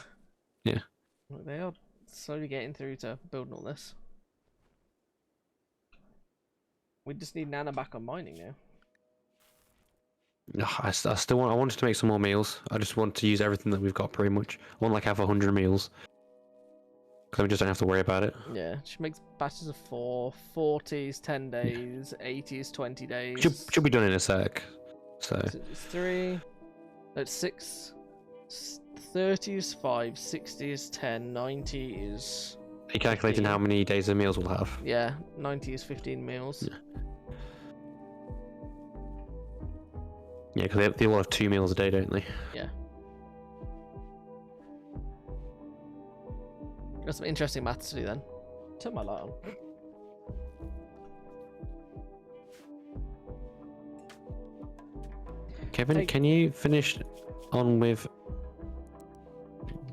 Yeah. They are slowly getting through to building all this. We just need Nana back on mining now. No, I still want. I wanted to make some more meals. I just want to use everything that we've got pretty much. I want like have 100 meals. Because we just don't have to worry about it. Yeah, she makes batches of 4, 40s 10 days, 80s 20 days. Should be done in a sec. So It's 3, that's 6, 30s 5, 60s 10, 90 is. are you calculating 15. how many days of meals we'll have? Yeah, 90 is 15 meals. Yeah, because they all have 2 meals a day, don't they? Yeah. Got some interesting maths to do then. Turn my light on. Kevin, Hey. can you finish on with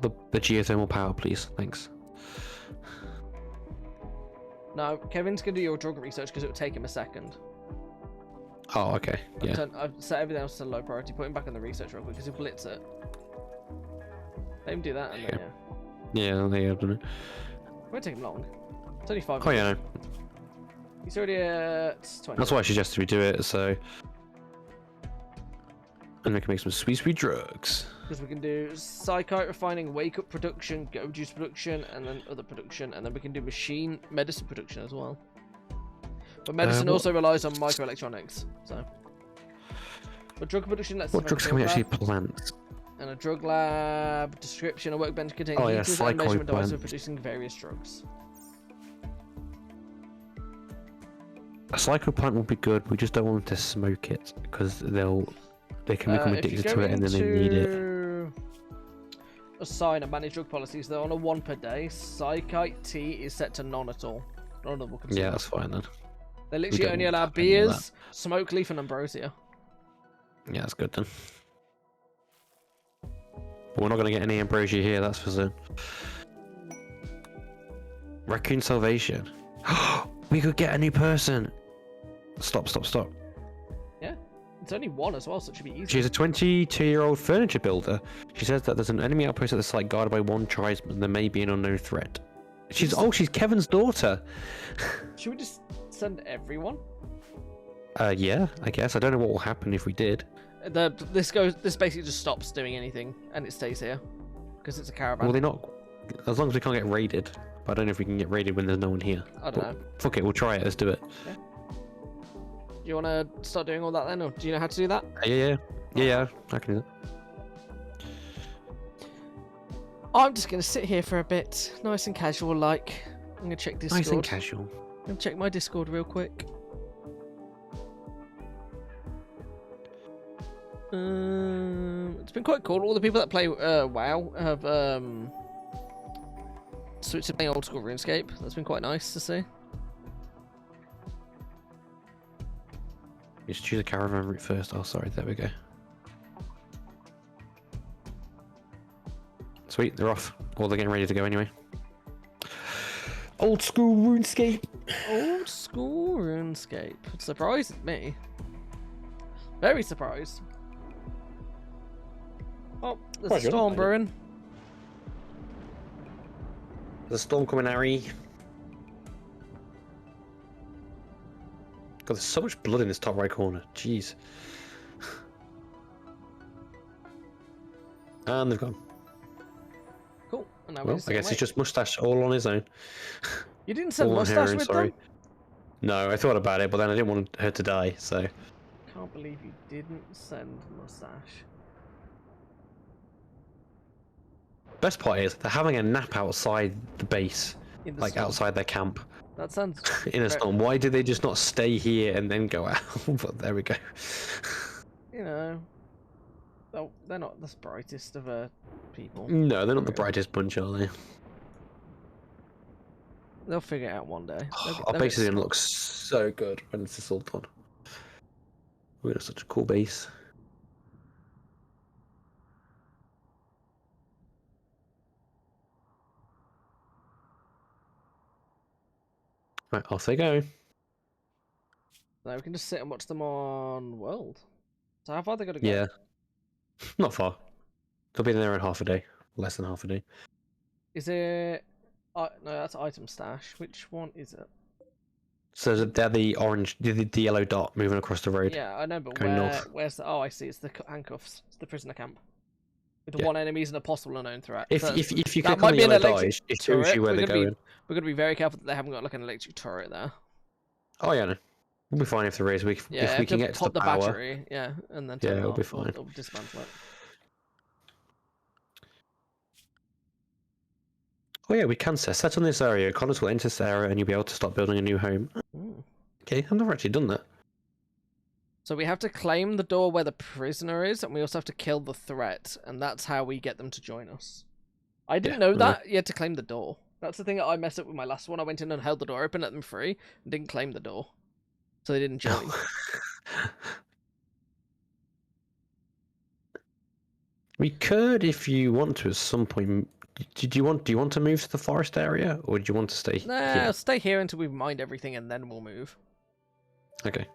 the geothermal power, please? Thanks. No, Kevin's gonna do your drug research because it would take him a second. Oh, okay. Yeah. I've set everything else to low priority. Put him back on the research real quick because he'll blitz it. Let him do that and then Yeah, they have done it. it won't take him long. It's only 5 Oh, minutes. yeah, no. He's already at 20. That's why I suggested we do it, so. And we can make some sweet drugs. Because we can do psychite refining, wake up production, go juice production, and then other production, and then we can do machine medicine production as well. But medicine also relies on microelectronics, so. But drug production, let's. What drugs can we actually plant? And a drug lab description, a workbench containing Oh, yeah, heaters and measurement devices for plant. producing various drugs. A psycho plant would be good. We just don't want to smoke it because they can become If you addicted go to it and then they need it. into assign and manage drug policies, they're on a 1 per day. Psychite tea is set to none at all. None of them. Yeah, that's fine then. They literally don't only want allow to have any of beers, smoke leaf, and ambrosia. Yeah, that's good then. But we're not going to get any ambrosia here, that's for certain. Raccoon Salvation. We could get a new person. Stop. Yeah, it's only 1 as well, so it should be easy. She's a 22-year-old furniture builder. She says that there's an enemy outpost at the site guarded by 1 tribesman. There may be an unknown threat. She's Kevin's daughter. Should we just send everyone? Yeah, I guess. I don't know what will happen if we did. This basically just stops doing anything, and it stays here because it's a caravan. Well, they're not. As long as we can't get raided. But I don't know if we can get raided when there's no one here. I don't know. Fuck it, we'll try it. Let's do it. Yeah. Do you want to start doing all that then, or do you know how to do that? Yeah. I can do that. I'm just gonna sit here for a bit, nice and casual like. I'm gonna check Discord. Nice and casual. I'm gonna check my Discord real quick. It's been quite cool. All the people that play WoW have switched to playing old school RuneScape. That's been quite nice to see. You should choose a caravan route first. Oh, sorry. There we go. Sweet, they're off. Or they're getting ready to go anyway. Old school RuneScape. Old school RuneScape. It surprised me. Very surprised. Oh, there's a storm brewing. There's a storm coming, Harry. God, there's so much blood in this top right corner. Jeez. And they've gone. Cool. And now Well, I guess it's just Mustache all on his own. You didn't send All on Mustache her own, with sorry. them? No, I thought about it, but then I didn't want her to die, so... Can't believe you didn't send Mustache. Best part is, they're having a nap outside the base. In the Like, storm. outside their camp. That sounds... In a storm. Why did they just not stay here and then go out? But there we go. You know... They're not the brightest of people. No, they're not the brightest bunch, are they? They'll figure it out one day. Our base is going to look so good when this is all done. We're going to have such a cool base. Right, off they go. No, we can just sit and watch them on World. So how far they got to go? Yeah, not far. They'll be there in half a day, less than half a day. Is it? No, that's item stash. Which one is it? So they're the orange, the yellow dot moving across the road. Yeah, I know, but going north. where's the? Oh, I see. It's the handcuffs. It's the prisoner camp. With the Yeah. one enemy is an possible unknown threat. If So if you that click might on the be an yellow dot, electric it shows turret. you where they're going. We're gonna be very careful that they haven't got like an electric turret there. Oh yeah, no. We'll be fine if there is. Yeah, If we can get to pop the the power. battery, yeah, and then turn Yeah, it it'll off. be fine. Or dismantle it. Oh yeah, we can set on this area. Connors will enter this area, and you'll be able to start building a new home. Okay, I've never actually done that. So we have to claim the door where the prisoner is, and we also have to kill the threat, and that's how we get them to join us. I didn't know that. You had to claim the door. That's the thing that I messed up with my last one. I went in and held the door open, let them free, and didn't claim the door. So they didn't join. We could, if you want to, at some point. Do you want to move to the forest area, or do you want to stay here? Stay here until we mined everything, and then we'll move. Okay.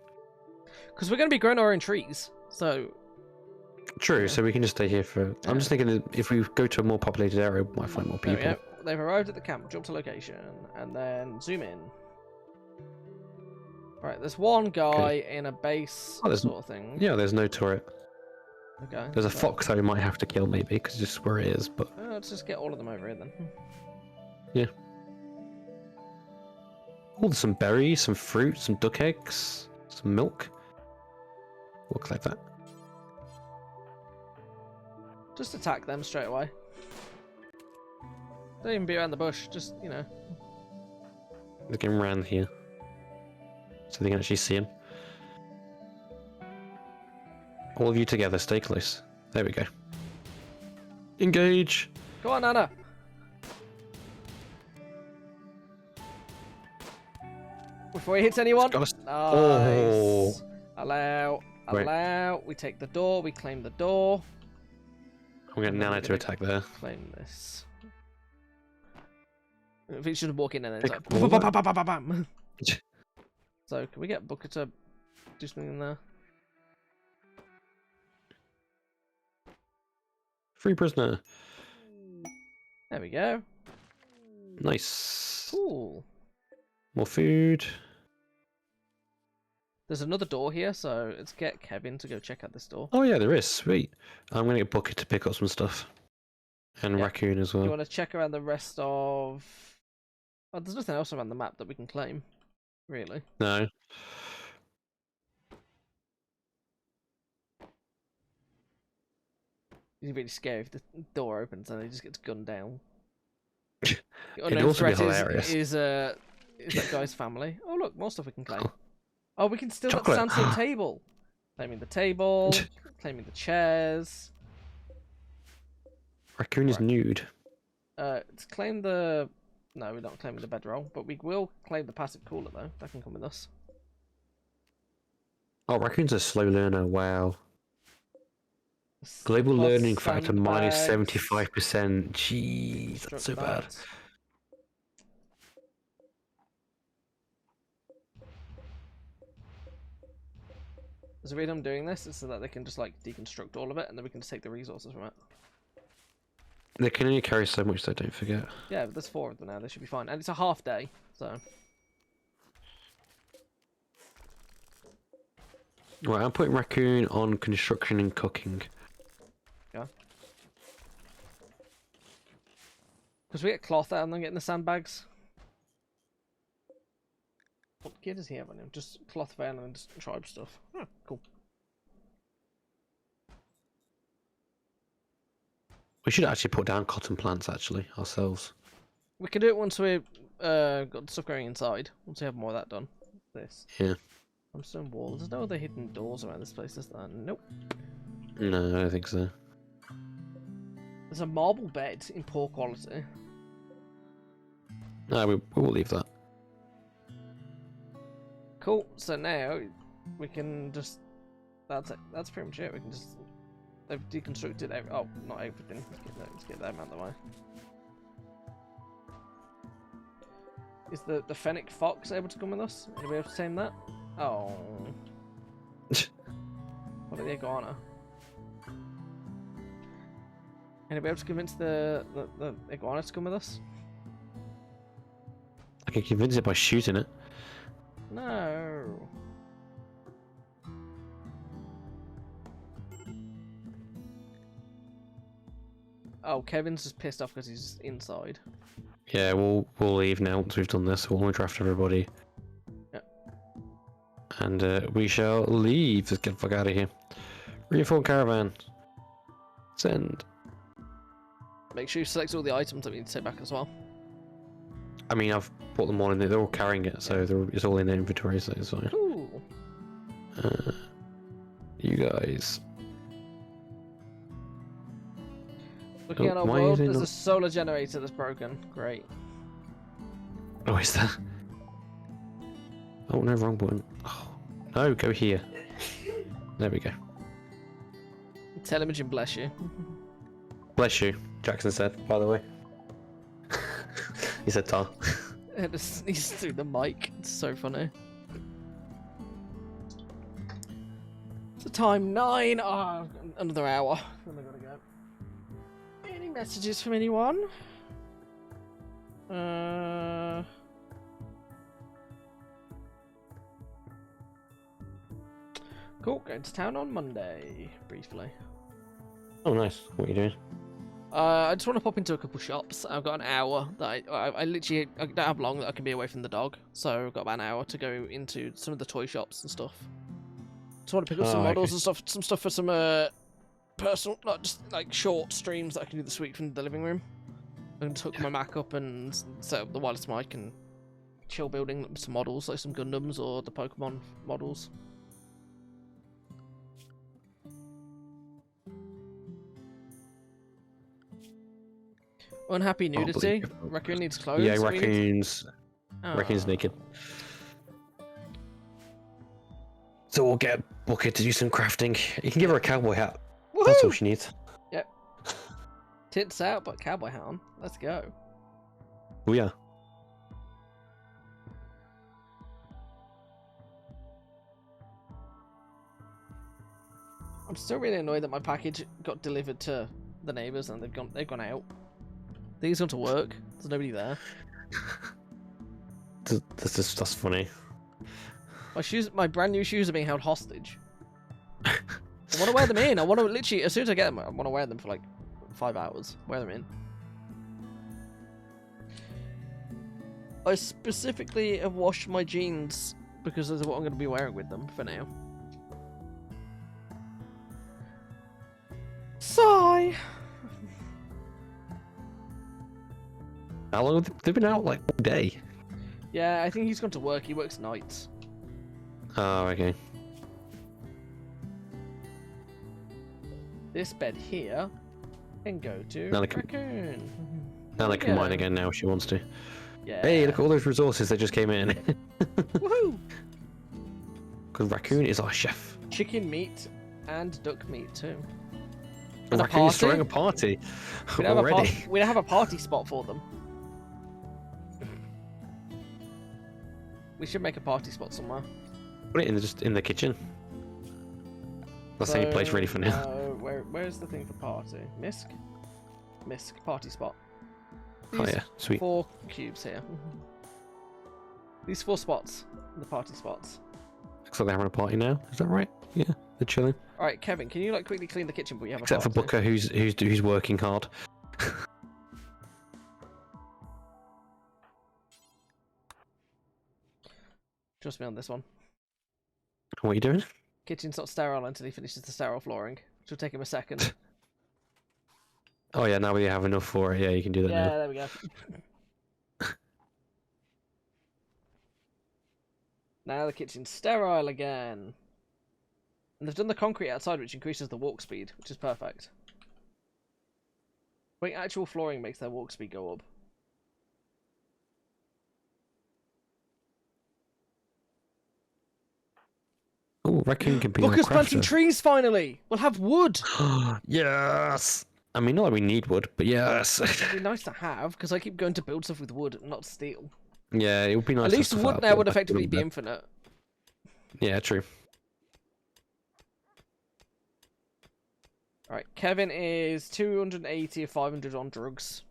Because we're going to be growing our own trees, so... True, so we can just stay here for... I'm just thinking that if we go to a more populated area, we might find more people. They've arrived at the camp, jump to location, and then zoom in. Right, there's one guy in a base sort of thing. Yeah, there's no turret. Okay. There's a fox that we might have to kill, maybe, because it's just where it is, but... let's just get all of them over here, then. Yeah. Oh, there's some berries, some fruit, some duck eggs, some milk. We'll collect that. Just attack them straight away. Don't even be around the bush, just, you know. Look him around here. So they can actually see him. All of you together, stay close. There we go. Engage! Go on, Anna! Before he hits anyone. Nice. Oh. Allow. We take the door, we claim the door. I'm getting Nana to attack there. Claim this. I think you should walk in and then it's like... Bam. So, can we get Booker to do something in there? Free prisoner. There we go. Nice. Cool. More food. There's another door here, so let's get Kevin to go check out this door. Oh yeah, there is. Sweet. I'm gonna get Bucket to pick up some stuff. And Raccoon as well. You want to check around the rest of... Oh, there's nothing else around the map that we can claim. Really. No. It's really scary if the door opens and he just gets gunned down. It'd also be hilarious. Is that guy's family. Oh look, more stuff we can claim. Oh, we can still stand to the table. Claiming the table, claiming the chairs. Raccoon is nude. Let's claim the... No, we're not claiming the bedroll, but we will claim the passive cooler though. That can come with us. Oh, Raccoon's a slow learner, wow. Global learning factor minus 75%. Jeez, that's so bad. There's a reason I'm doing this is so that they can just like deconstruct all of it and then we can just take the resources from it. They can only carry so much, so don't forget. Yeah, but there's 4 of them now, they should be fine. And it's a half day, so... Right, I'm putting Raccoon on construction and cooking. Yeah. Because we get cloth out and then getting the sandbags. What gear does he have on him? Just cloth veil and just tribe stuff. Oh, cool. We should actually put down cotton plants, actually, ourselves. We can do it once we've got the stuff going inside. Once we have more of that done. This. Yeah. Stone wall. There's no other hidden doors around this place, is there? Nope. No, I don't think so. There's a marble bed in poor quality. No, we will leave that. Cool. So now we can just... That's it. That's pretty much it. We can just... They've deconstructed every... Oh, not everything. Let's get them out of the way. Is the fennec fox able to come with us? Are we able to tame that? Oh. What are the iguana? Can we able to convince the iguana to come with us? I can convince it by shooting it. No. Oh, Kevin's just pissed off because he's inside. Yeah, we'll leave now once we've done this. We'll draft everybody. Yep. And we shall leave. Let's get the fuck out of here. Reform caravan. Send. Make sure you select all the items that we need to take back as well. I mean, I've put them all in there. They're all carrying it, so it's all in their inventory, so it's fine. Cool. You guys. Looking at our why world, is it there's not- a solar generator that's broken. Great. Oh, is that? Oh, no, wrong button. Oh, no, go here. There we go. Television, bless you. Bless you, Jackson said, by the way. He said tar. It just sneezed through the mic. It's so funny. So time 9. Oh, another hour. Then I gotta go. Any messages from anyone? Cool. Going to town on Monday. Briefly. Oh, nice. What are you doing? I just want to pop into a couple shops. I've got an hour that I literally I don't have long that I can be away from the dog, so I've got about an hour to go into some of the toy shops and stuff. Just want to pick up some models and stuff, some stuff for some personal, not just like short streams that I can do this week from the living room. I can just hook my Mac up and set up the wireless mic and chill building some models, like some Gundams or the Pokemon models. Unhappy nudity. Raccoon needs clothes. Yeah, raccoons. Raccoon's naked. So we'll get Booker to do some crafting. You can give her a cowboy hat. Woohoo! That's all she needs. Yep. Tits out, but cowboy hat on. Let's go. Oh yeah. I'm still really annoyed that my package got delivered to the neighbours and they've gone out. I think it's gone to work. There's nobody there. That's funny. My brand new shoes are being held hostage. I want to wear them in. I want to literally, as soon as I get them, I want to wear them for like 5 hours. Wear them in. I specifically have washed my jeans because of what I'm going to be wearing with them for now. Sigh. How long have they been out? Like all day? Yeah, I think he's gone to work. He works nights. Oh, okay. This bed here can go to Now they can- raccoon. Now they can mine again now if she wants to. Yeah. Hey, look at all those resources that just came in. Woohoo! Because raccoon is our chef. Chicken meat and duck meat too. And And a raccoon's party? throwing a party We don't, already. we don't have a party spot for them. We should make a party spot somewhere. Put it in just in the kitchen. That's the only place ready for now. Where's the thing for party? Misk? Misk, party spot. Oh These yeah, sweet. 4 cubes here. These 4 spots, the party spots. Looks like they're having a party now. Is that right? Yeah, they're chilling. All right, Kevin, can you like quickly clean the kitchen? But you have Except a for party? Booker, who's working hard. Trust me on this one. What are you doing? Kitchen's not sterile until he finishes the sterile flooring. Which will take him a second. Oh yeah, now we have enough for it. Yeah, you can do that Yeah, now. there we go. Now the kitchen's sterile again. And they've done the concrete outside, which increases the walk speed, which is perfect. Putting actual flooring makes their walk speed go up. Oh, raccoon can be our Booker's planting crafter. trees finally! We'll have wood! Yes. I mean, not that we need wood, but yes. It'd be nice to have, because I keep going to build stuff with wood, not steel. Yeah, it would be nice. At least to have wood stuff now out, would but effectively like, be infinite. Yeah, true. Right, Kevin is 280 or 500 on drugs.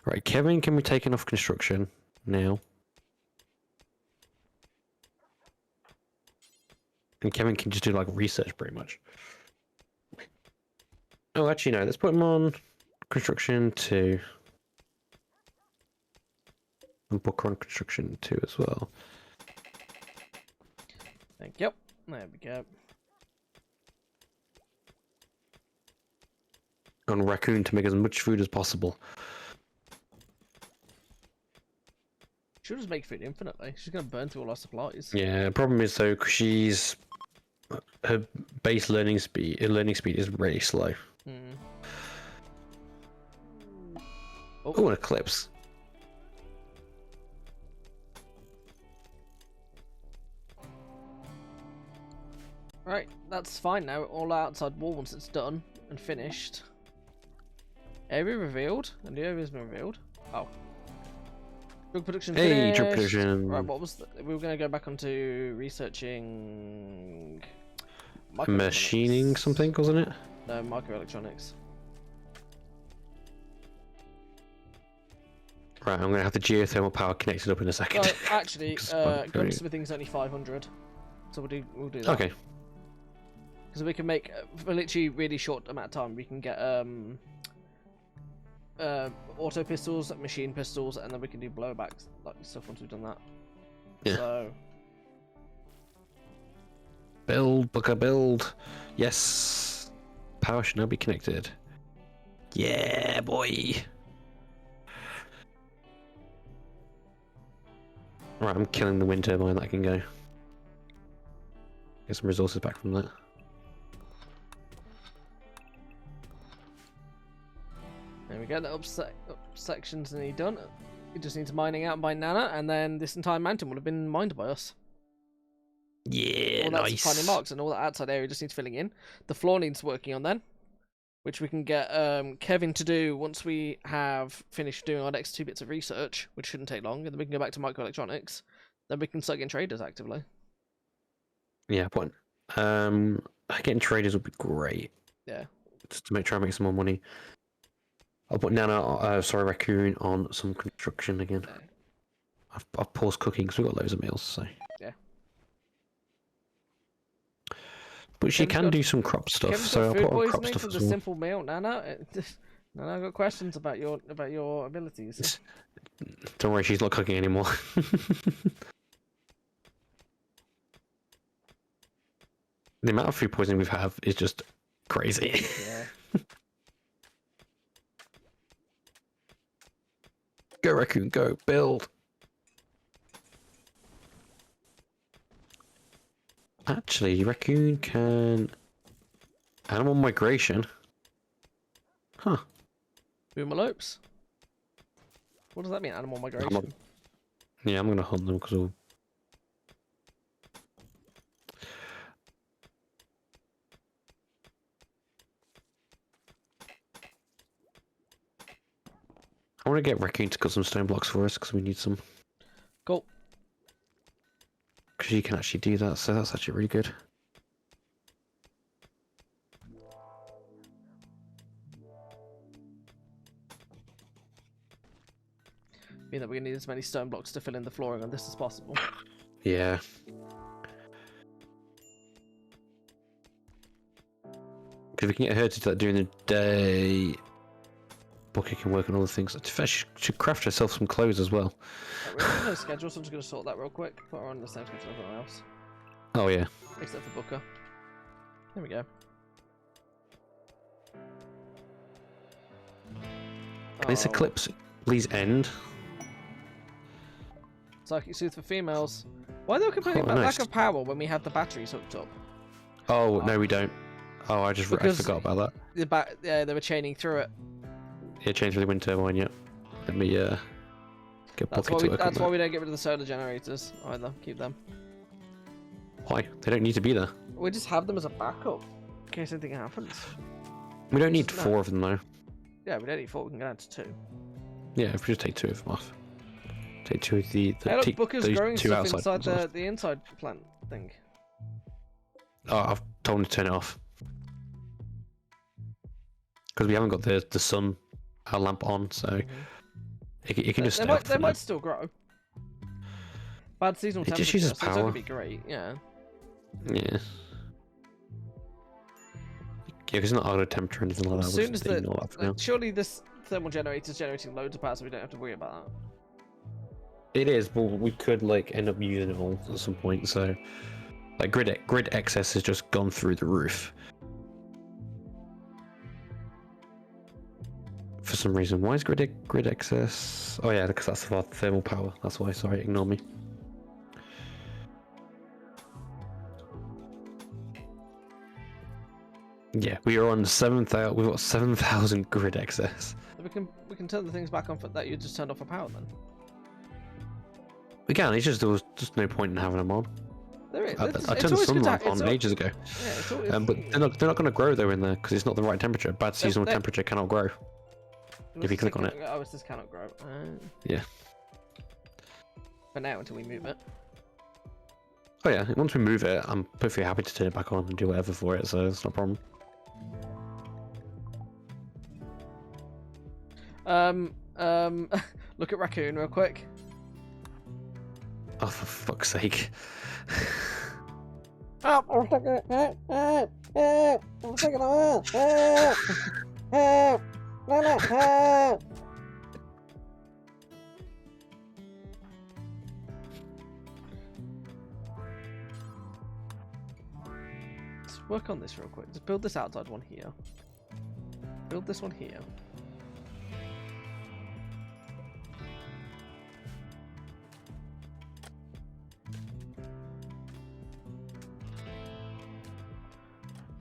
Right, Kevin can be taken off construction now. And Kevin can just do like research pretty much. Oh, actually no, let's put him on construction 2. And Booker on construction 2 as well. Thank you. There we go. On Raccoon to make as much food as possible. She'll just make food infinitely. She's gonna burn through all our supplies. Yeah, problem is though, 'cause her base learning speed is really slow. Hmm. Oh, an eclipse. Right, that's fine now. All outside wall once it's done and finished. Area revealed, and the area's been revealed. Oh. Drug production Hey, finished. drug production. Right, what was we were going to go back onto researching Machining something, wasn't it? No, microelectronics. Right, I'm gonna have the geothermal power connected up in a second. So actually, gunsmithing's only 500, so we'll do that. Okay. Because we can make for literally really short amount of time. We can get auto pistols, machine pistols, and then we can do blowbacks like stuff once we've done that. Yeah. So Build, Booker, build. Yes. Power should now be connected. Yeah, boy. Right, I'm killing the wind turbine. That can go. Get some resources back from that. there we go. The up sections nearly done. It just needs mining out by Nana, and then this entire mountain would have been mined by us. Yeah, All that's nice. tiny marks, and all that outside area just needs filling in. The floor needs working on then, which we can get Kevin to do once we have finished doing our next 2 bits of research, which shouldn't take long, and then we can go back to microelectronics. Then we can start getting traders actively. Yeah, point. Getting traders would be great. Yeah. Just to try and make some more money. I'll put Nana, Raccoon on some construction again. Okay. I've paused cooking because we've got loads of meals, so. Yeah. But she Kevin's can got- do some crop stuff, Kevin's so I'll got food put on crop poisoning stuff from as the well. simple meal, Nana. Nana, I've got questions about your abilities. Don't worry, she's not cooking anymore. The amount of food poisoning we've had is just crazy. Yeah. Go, Raccoon, go, build. Actually, Raccoon can... Animal migration. Huh. Boomalopes. What does that mean, animal migration? Yeah, I'm gonna hunt them because we'll... I want to get Raccoon to cut some stone blocks for us because we need some. Cool. Because you can actually do that, so that's actually really good. Mean that we're gonna need as many stone blocks to fill in the flooring on this as possible. Yeah. Because we can get her to do that during the day. Booker can work on all the things. She should craft herself some clothes as well. Right, we're on the schedule, so I'm just gonna sort that real quick. Put her on the same schedule as everyone else, Oh yeah. except for Booker. There we go. Can this Oh, eclipse please end? Psychic Soothe for females. Why are they complaining about nice. lack of power when we have the batteries hooked up? Oh, no we don't. Oh, I Because- forgot about that. They were chaining through it. Yeah, change for the wind turbine, yeah. Let me get That's Booker why to we. work That's on why that. we don't get rid of the solar generators either. Keep them. Why? They don't need to be there. We just have them as a backup in case anything happens. We don't need No. 4 of them though. Yeah, we don't need 4. We can go down to 2. Yeah, if we just take 2 of them off. Take two of the Hey, look, take Booker's those growing two stuff outside inside ones. the inside plant thing. Oh, I've told him to turn it off because we haven't got the sun lamp on, so it can just stay off They for now. might still grow. Bad seasonal It just temperature, uses so it's not gonna power. be great. Yeah. Yeah. Yeah, because it's not auto temperature or anything like that. As We'll soon as just ignore that for now. surely this thermal generator is generating loads of power, so we don't have to worry about that. It is, but we could like end up using it all at some point. So, like grid excess has just gone through the roof for some reason. Why is grid excess? Oh yeah, because that's our thermal power. That's why. Sorry, ignore me. Yeah, we are on 7,000. We've got 7,000 grid excess. We can turn the things back on for that you just turned off for power then. We can. It's just there was just no point in having them on. There is. I turned the sun lamp on ages ago. Yeah, But they're not going to grow though in there because it's not the right temperature. Bad seasonal temperature cannot grow. If you click on it. Oh, this cannot grow. Yeah. For now, until we move it. Oh yeah, once we move it, I'm perfectly happy to turn it back on and do whatever for it, so it's no problem. Look at Raccoon real quick. Oh, for fuck's sake. Oh, I'm taking Let's work on this real quick. Just build this outside one here. Build this one here.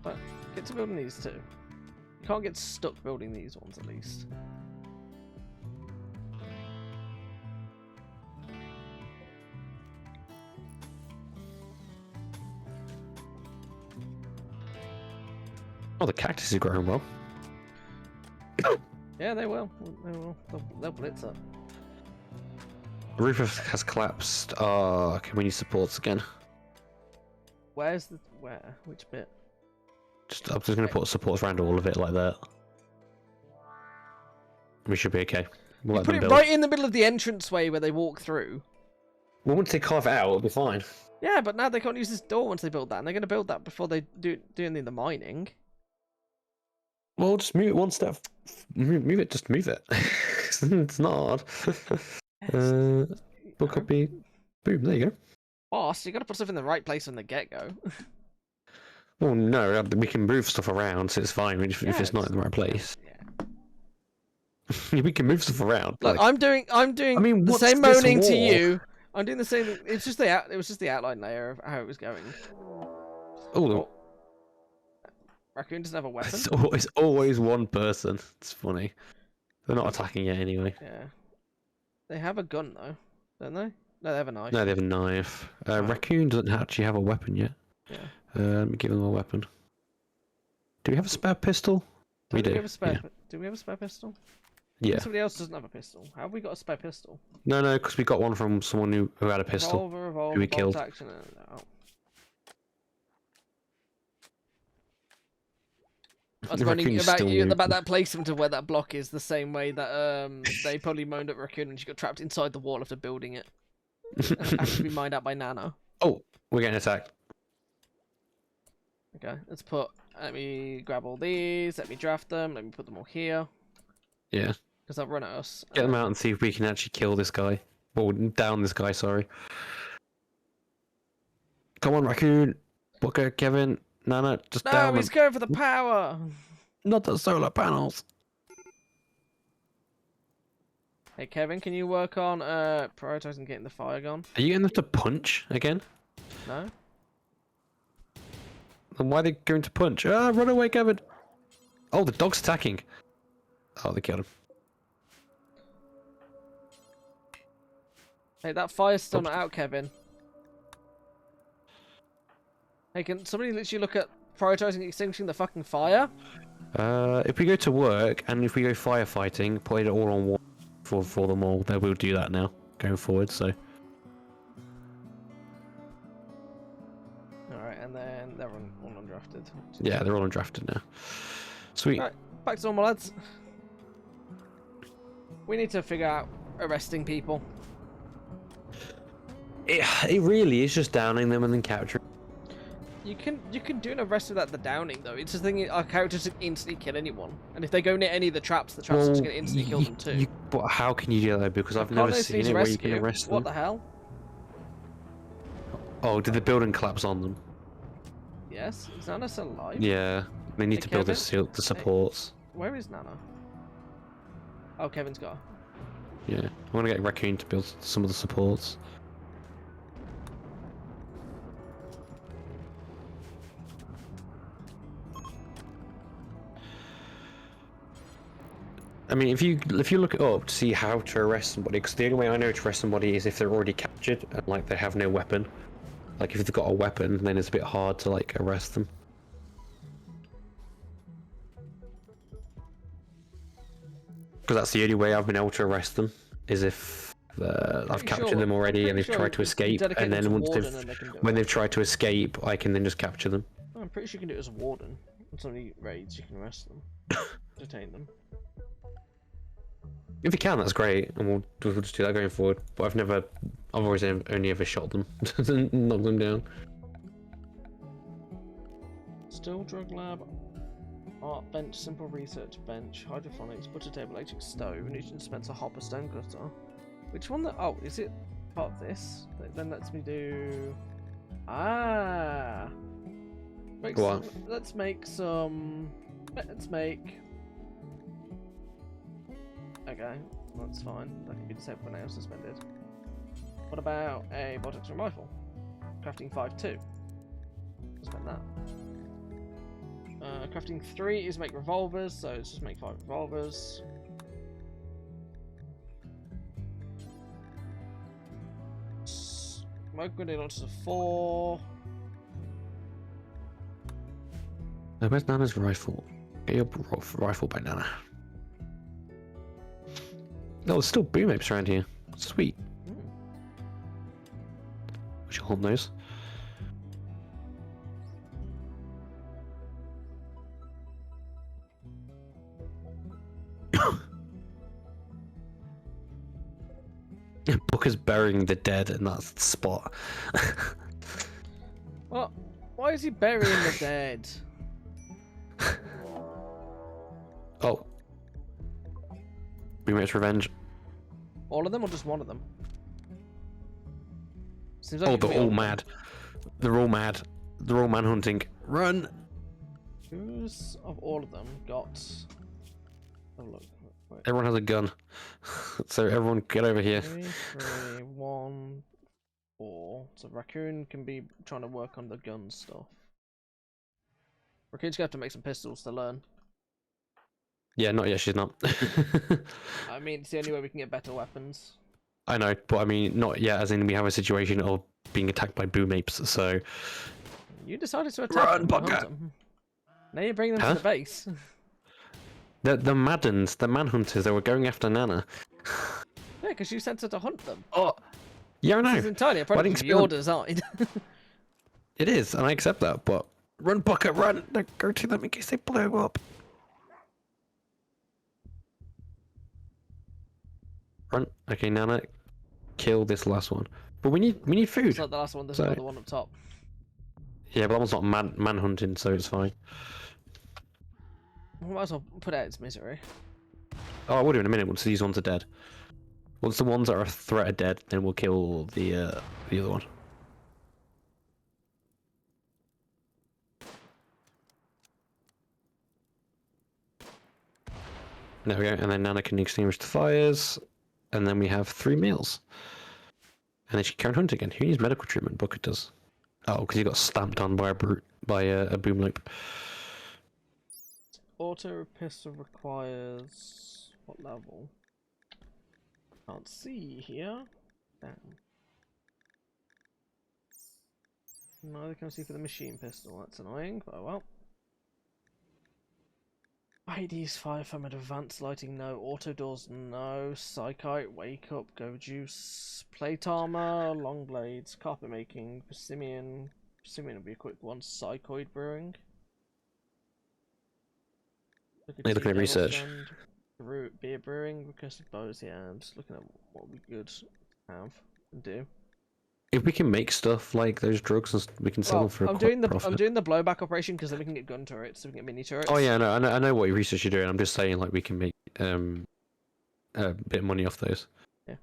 But get to building these two. You can't get stuck building these ones at least. Oh, the cactus is growing well. Yeah, they will. They will. They'll blitz up. The roof has collapsed. Oh, okay, we need supports again. Where's the Which bit? I'm just going to put supports around all of it like that. We should be okay. We'll let Put them it build. right in the middle of the entranceway where they walk through. Well, once they carve it out, it'll be fine. Yeah, but now they can't use this door once they build that, and they're going to build that before they do any of the mining. Well, just move it one step. Move it, just move it. It's not hard. Book copy. Boom, there you go. Boss, you got to put stuff in the right place from the get-go. Well, no, we can move stuff around, so it's fine if it's not in the right place. Yeah. We can move stuff around. Look, like, I'm doing I mean, the what's same this moaning to wall? you. I'm doing the same. It was just the outline layer of how it was going. Oh, Raccoon doesn't have a weapon. it's always one person. It's funny. They're not attacking yet anyway. Yeah. They have a gun though, don't they? No, they have a knife. No, they have a knife. Oh. Raccoon doesn't actually have a weapon yet. Yeah. Let me give him a weapon. Do we have a spare pistol? We do. Do we have a spare? Yeah. Do we have a spare pistol? Yeah. Somebody else doesn't have a pistol. How have we got a spare pistol? No, because we got one from someone who had a pistol. Revolver, who we killed. bolt action. Oh. I was moaning Raccoon's about still you new. about that placement of where that block is, the same way that they probably moaned at Raccoon when she got trapped inside the wall after building it. After be mined out by Nano. Oh, we're getting attacked. Okay, let me grab all these, let me draft them, let me put them all here. Yeah. Because they'll run at us. Get them out and see if we can actually kill this guy. Or down this guy, sorry. Come on, Raccoon. Booker, Kevin, Nana, just down No, he's them. going for the power! Not the solar panels. Hey Kevin, can you work on prioritizing getting the fire gone? Are you getting them to punch again? No? Then why are they going to punch? Ah, run away, Kevin. Oh, the dog's attacking. Oh, they killed him. Hey, that fire's still not out, Kevin. Hey, can somebody literally look at prioritizing extinguishing the fucking fire? If we go to work and if we go firefighting, put it all on one for them all, then we'll do that now. going forward. So Alright, and then they're all undrafted. yeah, they're all undrafted now. Sweet. Alright, back to normal, lads. We need to figure out arresting people. It really is just downing them and then capturing. You can do an arrest without the downing though. It's the thing, our characters just instantly kill anyone, and if they go near any of the traps are just going to instantly kill them too. But how can you do that? Because I've never seen it where you can arrest them. What the hell? Oh, did the building collapse on them? Yes, is Nana still alive? Yeah, they need to build the supports. Where is Nana? Oh, Kevin's got her. Yeah, I want to get Raccoon to build some of the supports. I mean, if you look it up to see how to arrest somebody, because the only way I know to arrest somebody is if they're already captured and like they have no weapon. Like if they've got a weapon, then it's a bit hard to like arrest them. Because that's the only way I've been able to arrest them is if I've captured them already and they've tried to escape, and then when they've tried to escape, I can then just capture them. I'm pretty sure you can do it as a warden. When somebody raids, you can arrest them, detain them. If you can, that's great, and we'll just do that going forward. But I've always only ever shot them, knocked them down. Still drug lab, art bench, simple research bench, hydroponics, butter table, electric stove, nutrient dispenser, hopper, stone cutter. Which one? Oh, is it part of this? That then lets me do. Ah. Let's make some. Let's make. Okay, that's fine. That can be disabled when now suspended. What about a bolt-action rifle? Crafting 5-2. Suspend that. Crafting 3 is make revolvers, so let's just make 5 revolvers. Smoke grenade launches of 4. Now, where's Nana's rifle? Get your rifle by Nana. No, there's still boom apes around here. Sweet. We should hold those. Booker's burying the dead in that spot. What? Why is he burying the dead? Oh. Boom apes revenge. All of them or just one of them? Seems like they're all mad. They're all mad. They're all manhunting. Run! Who's of all of them got... Oh look. Wait. Everyone has a gun. So everyone get over here. 3, 3, 1, 4. So Raccoon can be trying to work on the gun stuff. Raccoon's gonna have to make some pistols to learn. Yeah, not yet, she's not. I mean, it's the only way we can get better weapons. I know, but I mean, not yet, as in we have a situation of being attacked by boom apes, so... You decided to attack them. Now you're bringing them to the base. The Maddens, the manhunters, they were going after Nana. Yeah, because you sent her to hunt them. Oh, yeah, I know. This is entirely a product of your design. It is, and I accept that, but... Run, Bucket, run! Don't go to them in case they blow up. Run. Okay, Nana, kill this last one. But we need food. It's not the last one, there's another one up top. Yeah, but that one's not man hunting, so it's fine. We might as well put out its misery. Oh, I will do in a minute once these ones are dead. Once the ones that are a threat are dead, then we'll kill the other one. There we go, and then Nana can extinguish the fires, and then we have 3 meals. And then she can carry on hunting again. Who needs medical treatment? Bucket does. Oh, because he got stamped on by a boom loop. Auto pistol requires what level? Can't see here. Damn. Neither can I see for the machine pistol. That's annoying, but oh well. Hades, fire from advanced lighting, no. Auto doors, no. Psychite, wake up, go juice. Plate armor, long blades, carpet making, Persimmon. Persimmon will be a quick one. Psychoid brewing. Are you looking at research? Beer brewing, requested bows, yeah. I'm just looking at what we could have and do. If we can make stuff like those drugs, we can sell them for I'm a doing profit. I'm doing the blowback operation because then we can get gun turrets, so we can get mini turrets. Oh yeah, no, I know what research you're doing. I'm just saying, like, we can make a bit of money off those. Yeah.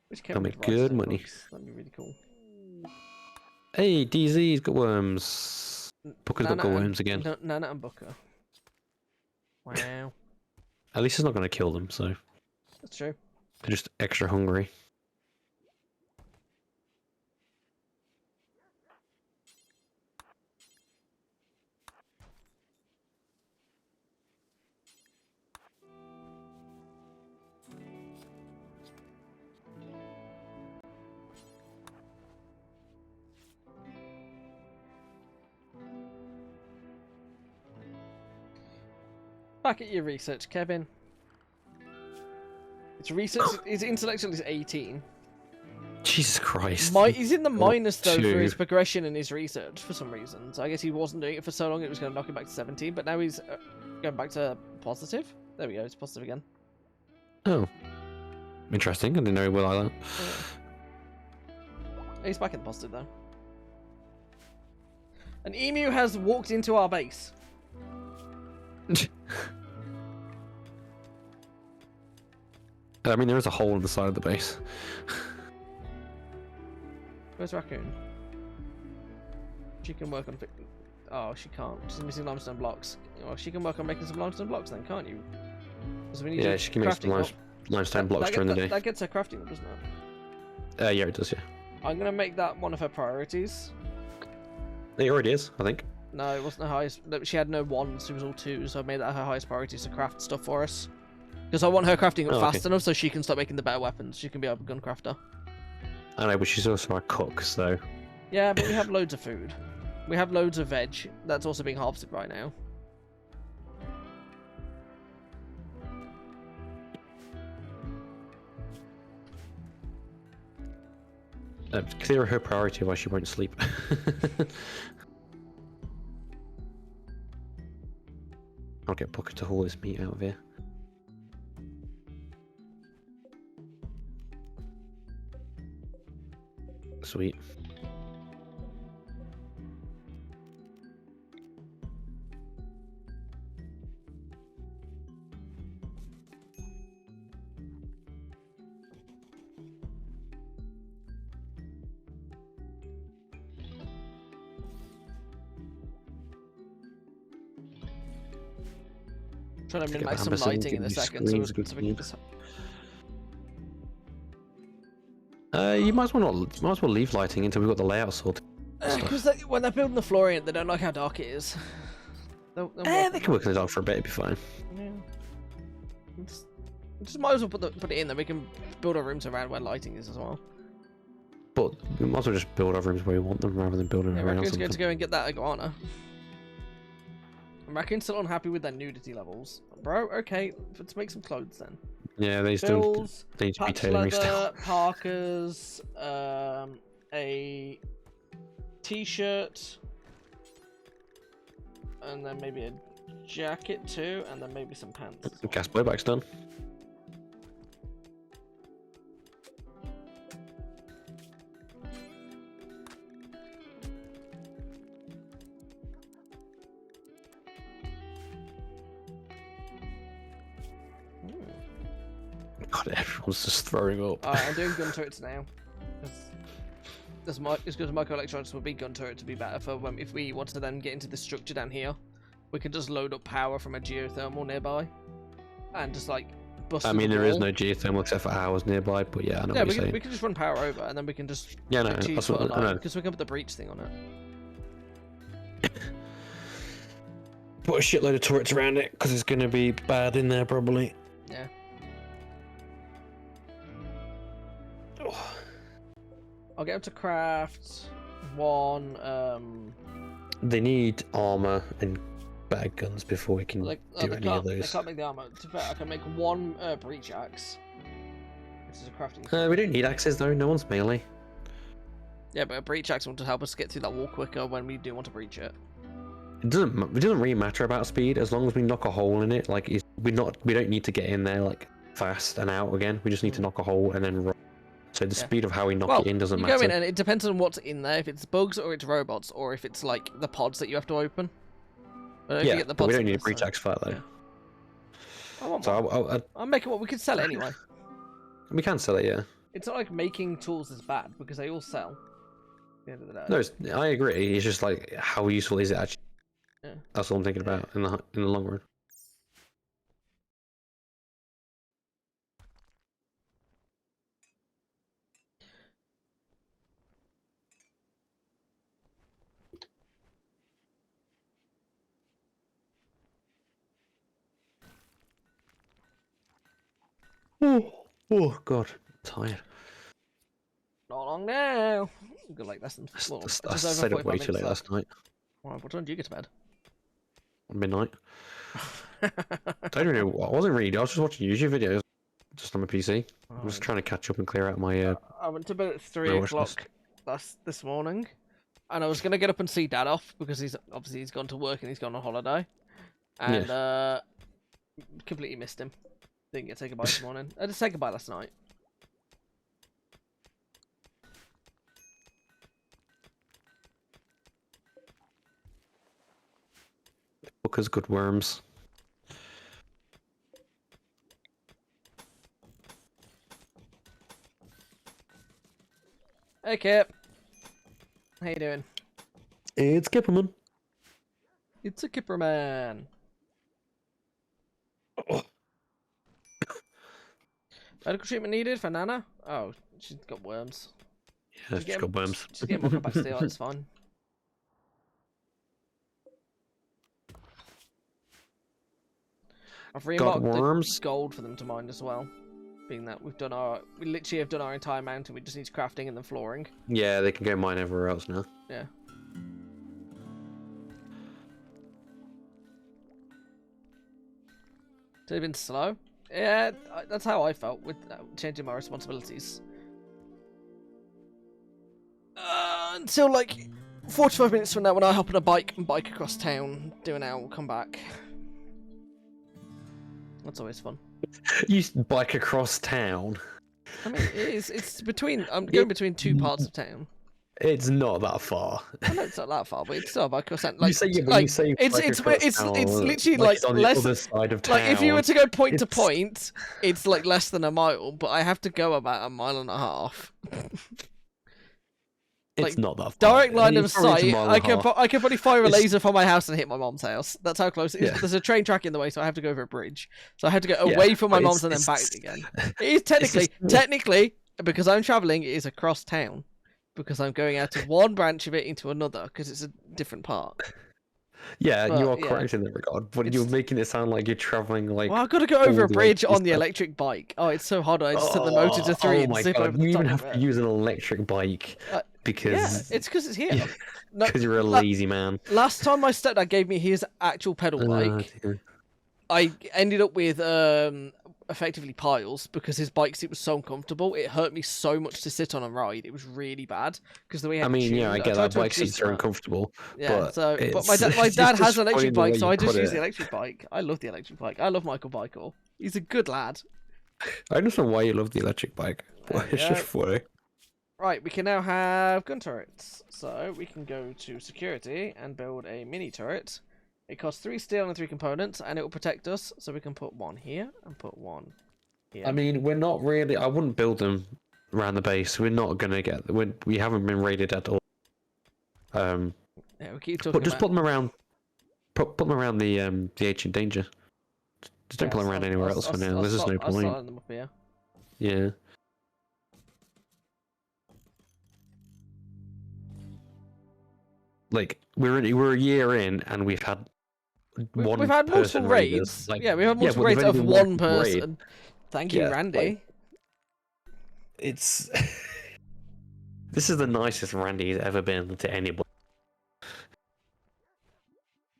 Which can They'll make good money. Books. That'd be really cool. Hey, DZ's got worms. Booker's got worms again. Nana and Booker. Wow. At least it's not going to kill them, so That's true. they're just extra hungry. Back at your research, Kevin. It's research. His intellectual is 18. Jesus Christ. He's in the minus though for his Two. progression and his research for some reason. So I guess he wasn't doing it for so long it was going to knock him back to 17. But now he's going back to positive. There we go. It's positive again. Oh, interesting. I didn't know he would like that. Yeah. He's back in positive though. An emu has walked into our base. I mean, there is a hole in the side of the base. Where's Raccoon? She can work on... Oh, she can't. She's missing limestone blocks. Well, she can work on making some limestone blocks then, can't you? We need Yeah, she can make some limestone blocks during the day. That gets her crafting, doesn't it? Yeah, it does, yeah. I'm going to make that one of her priorities. It already is, I think. No, it wasn't her highest. She had no ones, she was all twos, so I made that her highest priority to craft stuff for us. Because I want her crafting up fast enough so she can start making the better weapons. She can be our gun crafter. I know, but she's also a cook, so... Yeah, but we have loads of food. We have loads of veg. That's also being harvested right now. Clear her priority while she won't sleep. I'll get Booker to haul this meat out of here. Sweet. Trying to minimize some lighting in a second so we can just... You might as well leave lighting until we've got the layout sorted. Because when they're building the floor in, they don't like how dark it is. They can work in the dark for a bit, it'll be fine. Yeah. Just might as well put it in, then we can build our rooms around where lighting is as well. But we might as well just build our rooms where we want them rather than building around Raccoon's something. going to go and get that iguana. And Raccoon's still unhappy with their nudity levels. Bro, okay, let's make some clothes then. Yeah, they still need to be tailoring still. Parkers, a t-shirt, and then maybe a jacket too, and then maybe some pants. Gas blowback's done. God, everyone's just throwing up. I'm doing gun turrets now. Because microelectronics would be gun turret to be better for when if we want to then get into the structure down here, we can just load up power from a geothermal nearby, and just like bust. I mean, there is no geothermal except for ours nearby, but yeah, I know what you're saying. We can just run power over, and then we can just no, that's what I know. Because we can put the breach thing on it. Put a shitload of turrets around it because it's going to be bad in there probably. Yeah. I'll get them to craft one. They need armor and better guns before we can do any of They those. can't make the armor. To be fair, I can make one breach axe. This is a crafting. We don't need axes though. No one's melee. Yeah, but a breach axe will help us get through that wall quicker when we do want to breach it. It doesn't really matter about speed as long as we knock a hole in it. Like we don't need to get in there like fast and out again. We just need to knock a hole and then run. So the speed of how we knock it in doesn't matter. You go in and it depends on what's in there. If it's bugs or it's robots or if it's like the pods that you have to open. But yeah, but we don't need a breach axe for that though. Yeah. So I'm making what we could sell it anyway. We can sell it, yeah. It's not like making tools is bad because they all sell. At the end of the day. No, I agree. It's just like how useful is it actually? Yeah. That's what I'm thinking about in the long run. Oh God, I'm tired. Not long now. Good like lessons. I stayed up way too late last night. Well, what time did you get to bed? Midnight. I don't know. I wasn't reading. I was just watching YouTube videos, just on my PC. I was trying to catch up and clear out my. I went to bed at 3 o'clock this morning, and I was gonna get up and see Dad off because he's gone to work and he's gone on holiday, and completely missed him. Didn't get to say goodbye this morning. I did say goodbye last night. Booker's good worms. Hey Kip, how you doing? It's Kipperman. It's a Kipperman. Medical treatment needed for Nana? Oh, she's got worms. Yeah, she's got worms. She's getting more back steel, it's fine. I've remarked the gold for them to mine as well. Being that we literally have done our entire mountain, we just need crafting and then flooring. Yeah, they can go mine everywhere else now. Yeah. They've been slow. Yeah, that's how I felt with changing my responsibilities. Until like 45 minutes from now when I hop on a bike and bike across town, do an hour, come back. That's always fun. You bike across town. I mean, it's between. I'm going between two parts of town. It's not that far. I know it's not that far, but it's still bike across town. Like, it's literally like on the less. Other side of town. Like if you were to go point to point, it's like less than a mile, but I have to go about 1.5 miles. It's not that far. Direct line of sight. I could probably fire a laser from my house and hit my mom's house. That's how close it is. Yeah. There's a train track in the way, so I have to go over a bridge. So I have to go away from my mom's and then back again. It is technically because I'm traveling. It is across town because I'm going out of one branch of it into another because it's a different part. Yeah, but, you are correct in that regard, but you're making it sound like you're traveling like. Well, I've got to go over a bridge on the electric bike. Oh, it's so hard. I just set the motor to 3 and zip over the top. You even have to use an electric bike because. Yeah, it's because it's here. Because you're a lazy man. Last time my stepdad gave me his actual pedal bike, I ended up with effectively piles because his bike seat was so uncomfortable. It hurt me so much to sit on and ride. It was really bad because the way I get that bike seats are uncomfortable. Yeah, but my dad has an electric bike, so I just use the electric bike. I love the electric bike. I love Michael Bikel. He's a good lad. I don't know why you love the electric bike. It's just funny. Right, we can now have gun turrets. So we can go to security and build a mini turret. It costs 3 steel and 3 components, and it will protect us. So we can put one here and put one here. I mean, we're not really. I wouldn't build them around the base. We're not gonna get. We haven't been raided at all. Yeah, we keep talking. But just put them around. Put them around the ancient danger. Just don't put them around anywhere else for now. There's just no point. I'll them up here. Yeah. Like we're a year in, and we've had we've had multiple raids. We've had multiple raids of one person. Thank you, Randy. It's this is the nicest Randy's ever been to anybody.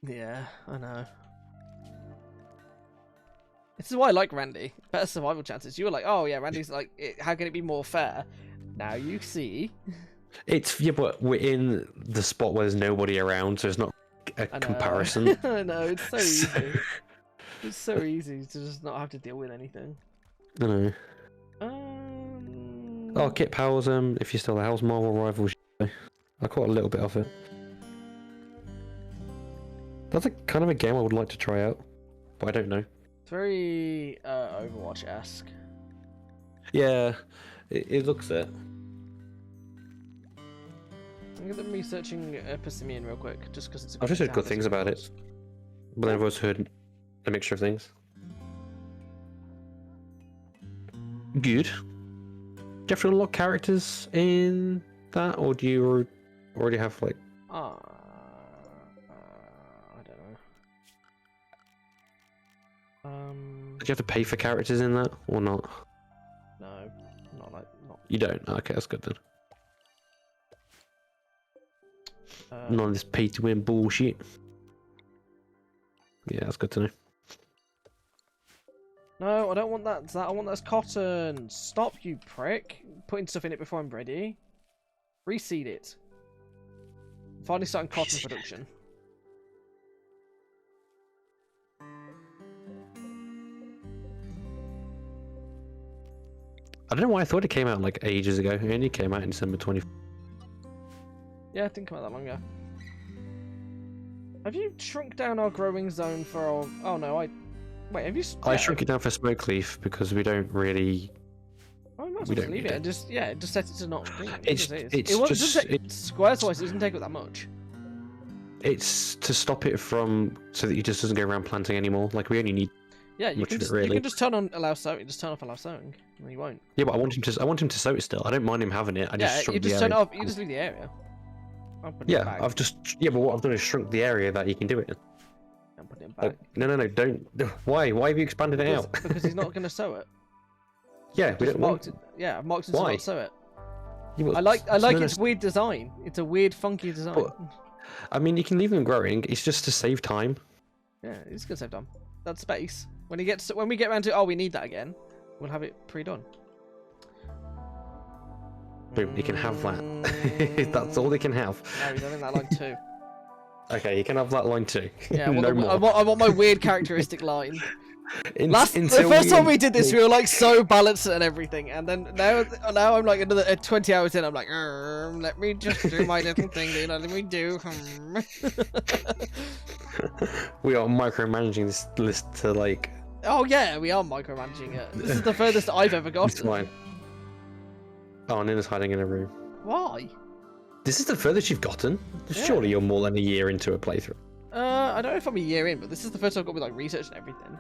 Yeah, I know. This is why I like Randy. Better survival chances. You were like, oh yeah, Randy's like, how can it be more fair? Now you see. It's yeah, but we're in the spot where there's nobody around, so it's not a I know. comparison. I know, it's so easy. It's so easy to just not have to deal with anything. I know. Um... Oh, Kit Powers, if you're still there, how's Marvel Rivals? I caught a little bit of it. That's a kind of a game I would like to try out, but I don't know. It's very Overwatch-esque. Yeah, it looks it. I'm gonna be researching Persimmon real quick, just because it's. I've just heard good things about it, but then I've also heard a mixture of things. Good. Do you have to unlock characters in that, or do you already have like? I don't know. Do you have to pay for characters in that, or not? No, not. You don't. Okay, that's good then. None of this pay to win bullshit. Yeah, that's good to know. No, I don't want that. I want that as cotton. Stop, you prick! Putting stuff in it before I'm ready. Reseed it. Finally starting cotton production. I don't know why I thought it came out like ages ago. It only came out in December 20. Yeah, it didn't come out that long ago. Have you shrunk down our growing zone for our... Oh no, Wait, have you... I shrunk it down for Smoke Leaf because we don't really... Oh, you might as we well don't leave need it. it. Just set it to not green. It's Squares-wise, it doesn't take up that much. It's to stop it from... so that it just doesn't go around planting anymore. Like, we only need... Yeah, you much can of it, just really. you can just turn on allow sowing. Just turn off allow sowing, and you won't. Yeah, but I want him to sow it still. I don't mind him having it. I just Yeah, shrunk you the just turn it area. off. You just leave the area. I'll put it Yeah, back. but what I've done is shrunk the area that he can do it in. I'm putting it back. No, don't. Why? Why have you expanded it out? Because he's not going to sow it. Yeah, we don't want. Yeah, I've marked it to Why? not sow it. Yeah, but I like no, its weird design. It's a weird, funky design. But, I mean, you can leave them growing. It's just to save time. Yeah, it's gonna save time. That's space. When we get around to we need that again, we'll have it pre-done. Boom, you can have that. That's all they can have. No, he's having that line too. Okay, you can have that line too. Yeah, no more. I want my weird characteristic line. Until the first time we did this, we were like so balanced and everything, and then now I'm like another 20 hours in. I'm like, let me just do my little thing. Let me do. We are micromanaging this list to like. Oh yeah, we are micromanaging it. This is the furthest I've ever got. It's fine. Oh, Nina's hiding in a room. Why? This is the furthest you've gotten. Yeah. Surely you're more than a year into a playthrough. I don't know if I'm a year in, but this is the first time I've got with like research and everything.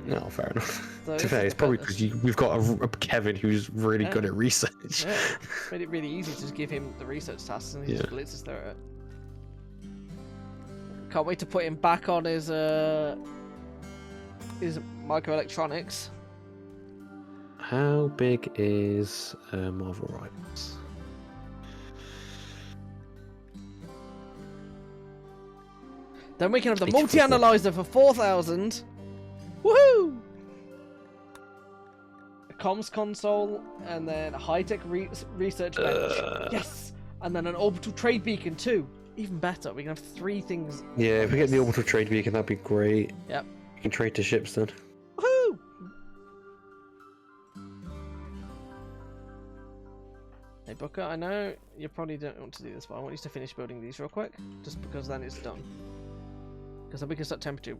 No, fair enough. So to be fair, it's probably because we've got a Kevin who's really good at research. Yeah, made it really easy to just give him the research tasks and he just blitzes through it. Can't wait to put him back on his microelectronics. How big is Marvel Rivals? Then we can have the multi-analyzer for 4,000. Woohoo! A comms console, and then a high-tech research bench. Yes! And then an orbital trade beacon too. Even better, we can have 3 things. Yeah, if we get the orbital trade beacon, that'd be great. Yep. We can trade to ships then. Woohoo! Hey Booker, I know you probably don't want to do this, but I want you to finish building these real quick, just because then it's done. Because then we can start temperature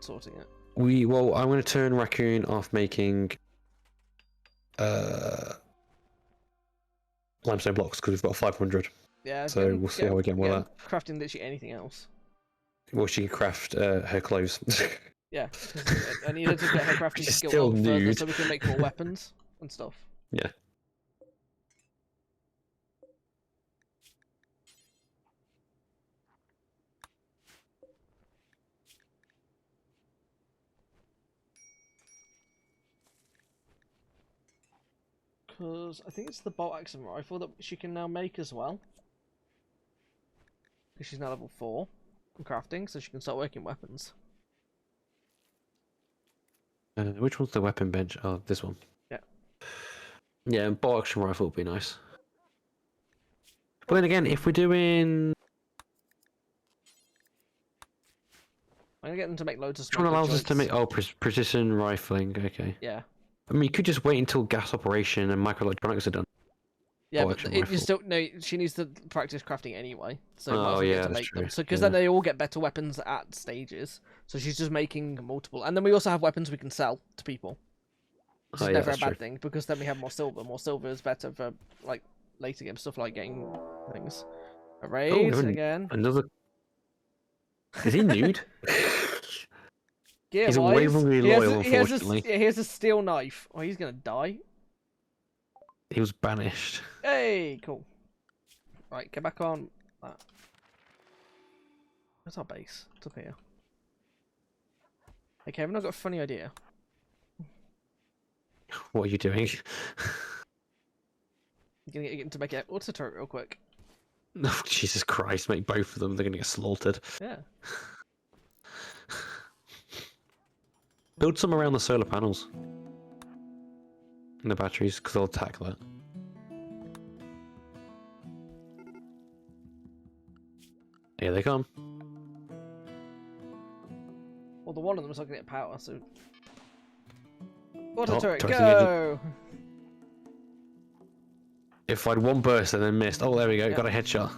sorting it. Well, I'm going to turn Raccoon off making limestone blocks because we've got 500. Yeah. So we'll see how we get with that. Crafting literally anything else. Well, she can craft her clothes. Yeah. I need her to get her crafting skill still up further nude. so we can make more weapons and stuff. Yeah. Because I think it's the bolt action rifle that she can now make as well. Because she's now level 4. and crafting, so she can start working weapons. Which one's the weapon bench? Oh, this one. Yeah. Yeah, and bolt action rifle would be nice. But then again, if we're doing... I'm gonna get them to make loads of Which one smoke allows us to joints. make... Oh, precision rifling, okay. Yeah. I mean, you could just wait until gas operation and microelectronics are done. Yeah, Bolt but action you rifle. still no. She needs to practice crafting anyway, so might as Oh, well yeah, get to that's make them. true. So because Yeah. then they all get better weapons at stages. So she's just making multiple, and then we also have weapons we can sell to people. Which Oh, is yeah, never a that's bad true. thing because then we have more silver. More silver is better for like later game stuff like getting things. A raid again. Another... Is he nude? Gear He's wise, waveringly loyal, unfortunately. Here's a steel knife. Oh, he's gonna die. He was banished. Hey, cool. Right, get back on that. Where's our base? It's up here. Okay, I've not got a funny idea. What are you doing? I'm gonna get to make it auto turret real quick. Oh, Jesus Christ, make both of them. They're going to get slaughtered. Yeah. Build some around the solar panels. And the batteries, because they'll attack that. Here they come. Well, the one of them is not gonna get power, so. Auto turret, turret's go! If I'd one burst and then missed. Oh, there we go. Yeah. Got a headshot.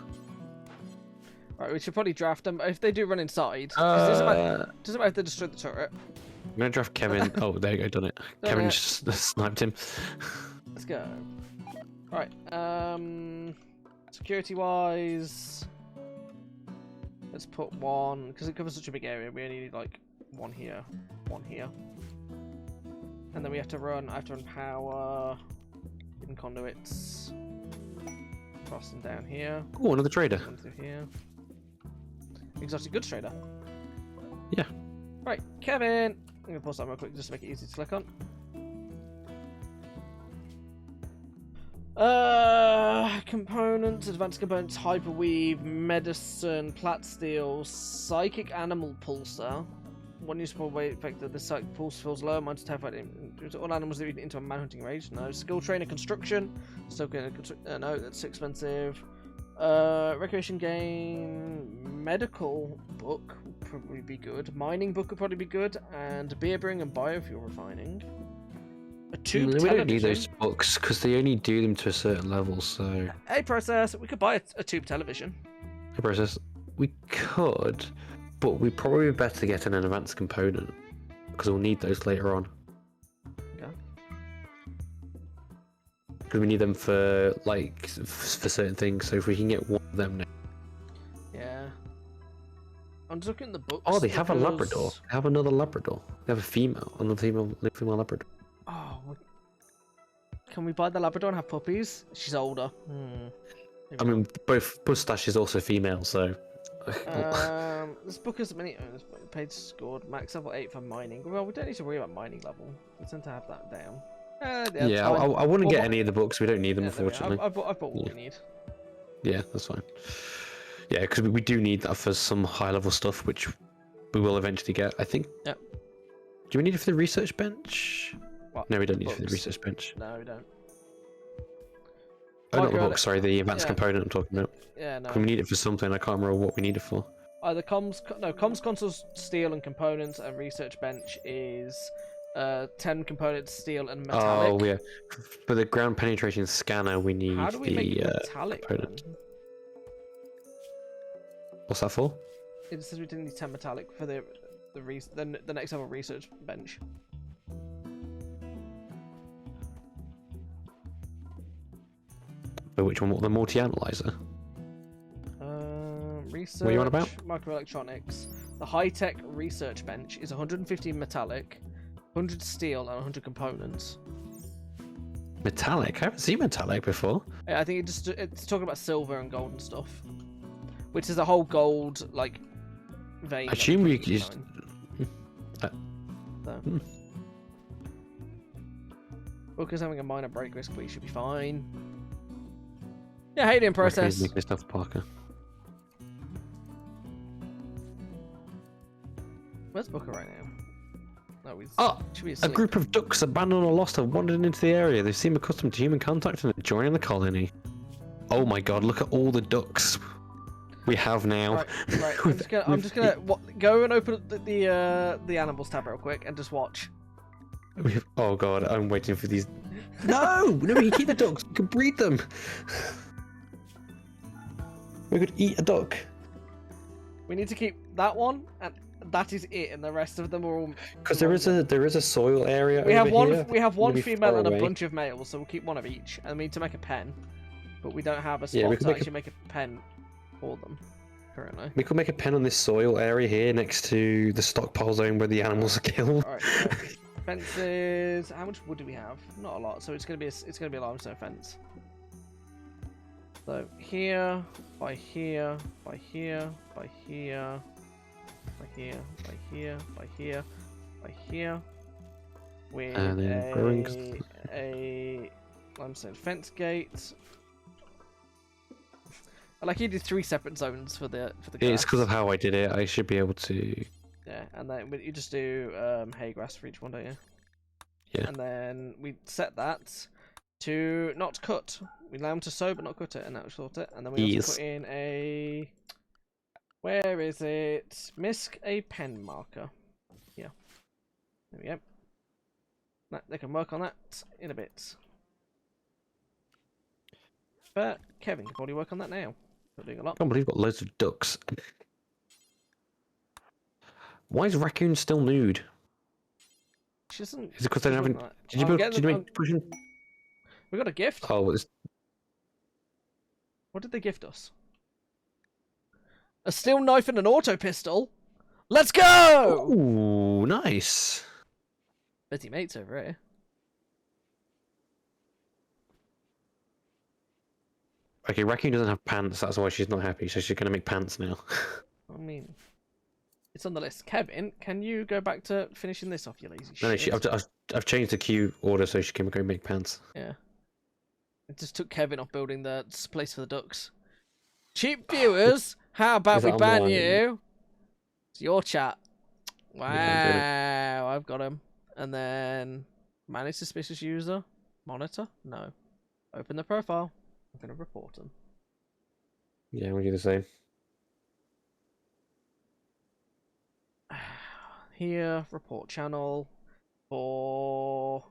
Right, we should probably draft them. If they do run inside, 'cause it I'm doesn't matter if they destroy the turret. going to draft Kevin. Oh, there you go. Done it. Kevin just sniped him. Let's go. Right, security wise, let's put one, because it covers such a big area, we only need like one here, and then we have to run, I have to run power, hidden conduits, crossing down here, Oh, another trader. one through here, exotic goods trader. Yeah. Right, Kevin, I'm going to pause that real quick just to make it easy to click on. Components, advanced components, hyperweave, medicine, plat steel, psychic animal pulsar. One useful way effect that the psychic pulse feels low, mine's terrified. All animals that into a manhunting range. No. Skill trainer construction. Still gonna no, that's expensive. Recreation game, medical book would probably be good. Mining book would probably be good, and beer brewing and biofuel refining. A tube We television. don't need those books because they only do them to a certain level. So, Hey, process. We could buy a tube television. hey, process. We could, but we probably better get an advanced component because we'll need those later on. Okay. Because we need them for like for certain things. So if we can get one of them now. Yeah. I'm just looking at the books. Oh, they have a because- Labrador. They have another Labrador. They have another female Labrador. Oh, can we buy the Labrador and have puppies? She's older. Maybe I mean, both Mustache is also female, so. not. This book has many. This page scored max level 8 for mining. Well, we don't need to worry about mining level. We tend to have that down. Yeah, I wouldn't Well, get any of the books. We don't need them, Yeah, there we are. unfortunately. I've bought what we need. Yeah, that's fine. Yeah, because we do need that for some high-level stuff, which we will eventually get, I think. Yep. Do we need it for the research bench? What? No, we don't need it for the Books? research bench. No, we don't. Oh, not the Micro- book, sorry, the advanced yeah. component I'm talking about. Yeah, no. We need it for something, I can't remember what we need it for. Either comms consoles, steel and components, and research bench is 10 components, steel and metallic. Oh, yeah. For the ground penetration scanner, we need How do we make the metallic? component. Then? What's that for? It says we didn't need 10 metallic for the next level research bench. For which one? What, the multi-analyzer? Research. What are you on about? Microelectronics. The high-tech research bench is 150 metallic, 100 steel, and 100 components. Metallic? I haven't seen metallic before. Yeah, I think it's talking about silver and gold and stuff, which is a whole gold like vein. I assume we could just... Book is having a minor break risk, but you should be fine. Yeah, how you doing, process? Making stuff, Parker. Where's Booker right now? No, he's should be A asleep. group of ducks abandoned or lost have wandered into the area. They seem accustomed to human contact and are joining the colony. Oh my god, look at all the ducks we have now. Right. I'm just gonna go and open the animals tab real quick and just watch. Oh god, I'm waiting for these. No, you keep the ducks. We could breed them. We could eat a duck. We need to keep that one, and that is it, and the rest of them are all. Because there is a soil area. We have here. We have one Maybe female far and a away. bunch of males, so we'll keep one of each. And we need to make a pen, but we don't have a Yeah, we spot can to make actually make a pen for them currently. We could make a pen on this soil area here next to the stockpile zone where the animals are killed. All right. So fences. How much wood do we have? Not a lot. So it's gonna be a limestone fence. So here, by here, by here, by here, by here, by here, by here, by here, with And then a limestone fence gate. I like you did 3 separate zones for the grass. It's because of how I did it. I should be able to. Yeah, and then you just do hay grass for each one, don't you? Yeah. And then we set that to not cut. We allow them to sow but not cut it, and that will sort it. And then we also put in a. Where is it? Misc a pen marker. Yeah. There we go. They can work on that in a bit. But Kevin can probably work on that now. We're doing a lot. I can't believe we've got loads of ducks. Why is Raccoon still nude? She isn't. Is it because they haven't? Like... Did you make pushing? We got a gift. Oh, it's... What did they gift us? A steel knife and an auto pistol. Let's go! Ooh, nice. Betty mates over here. Okay, Raccoon doesn't have pants. That's why she's not happy. So she's gonna make pants now. I mean, it's on the list. Kevin, can you go back to finishing this off, you lazy No, shit? I've changed the queue order so she can go make pants. Yeah. It just took Kevin off building the place for the ducks. Cheap viewers, how about we ban you? It's your chat. Wow, Yeah, I've got him. And then manage suspicious user. Monitor? No. Open the profile. I'm gonna report him. Yeah, we'll do the same. Here, report channel for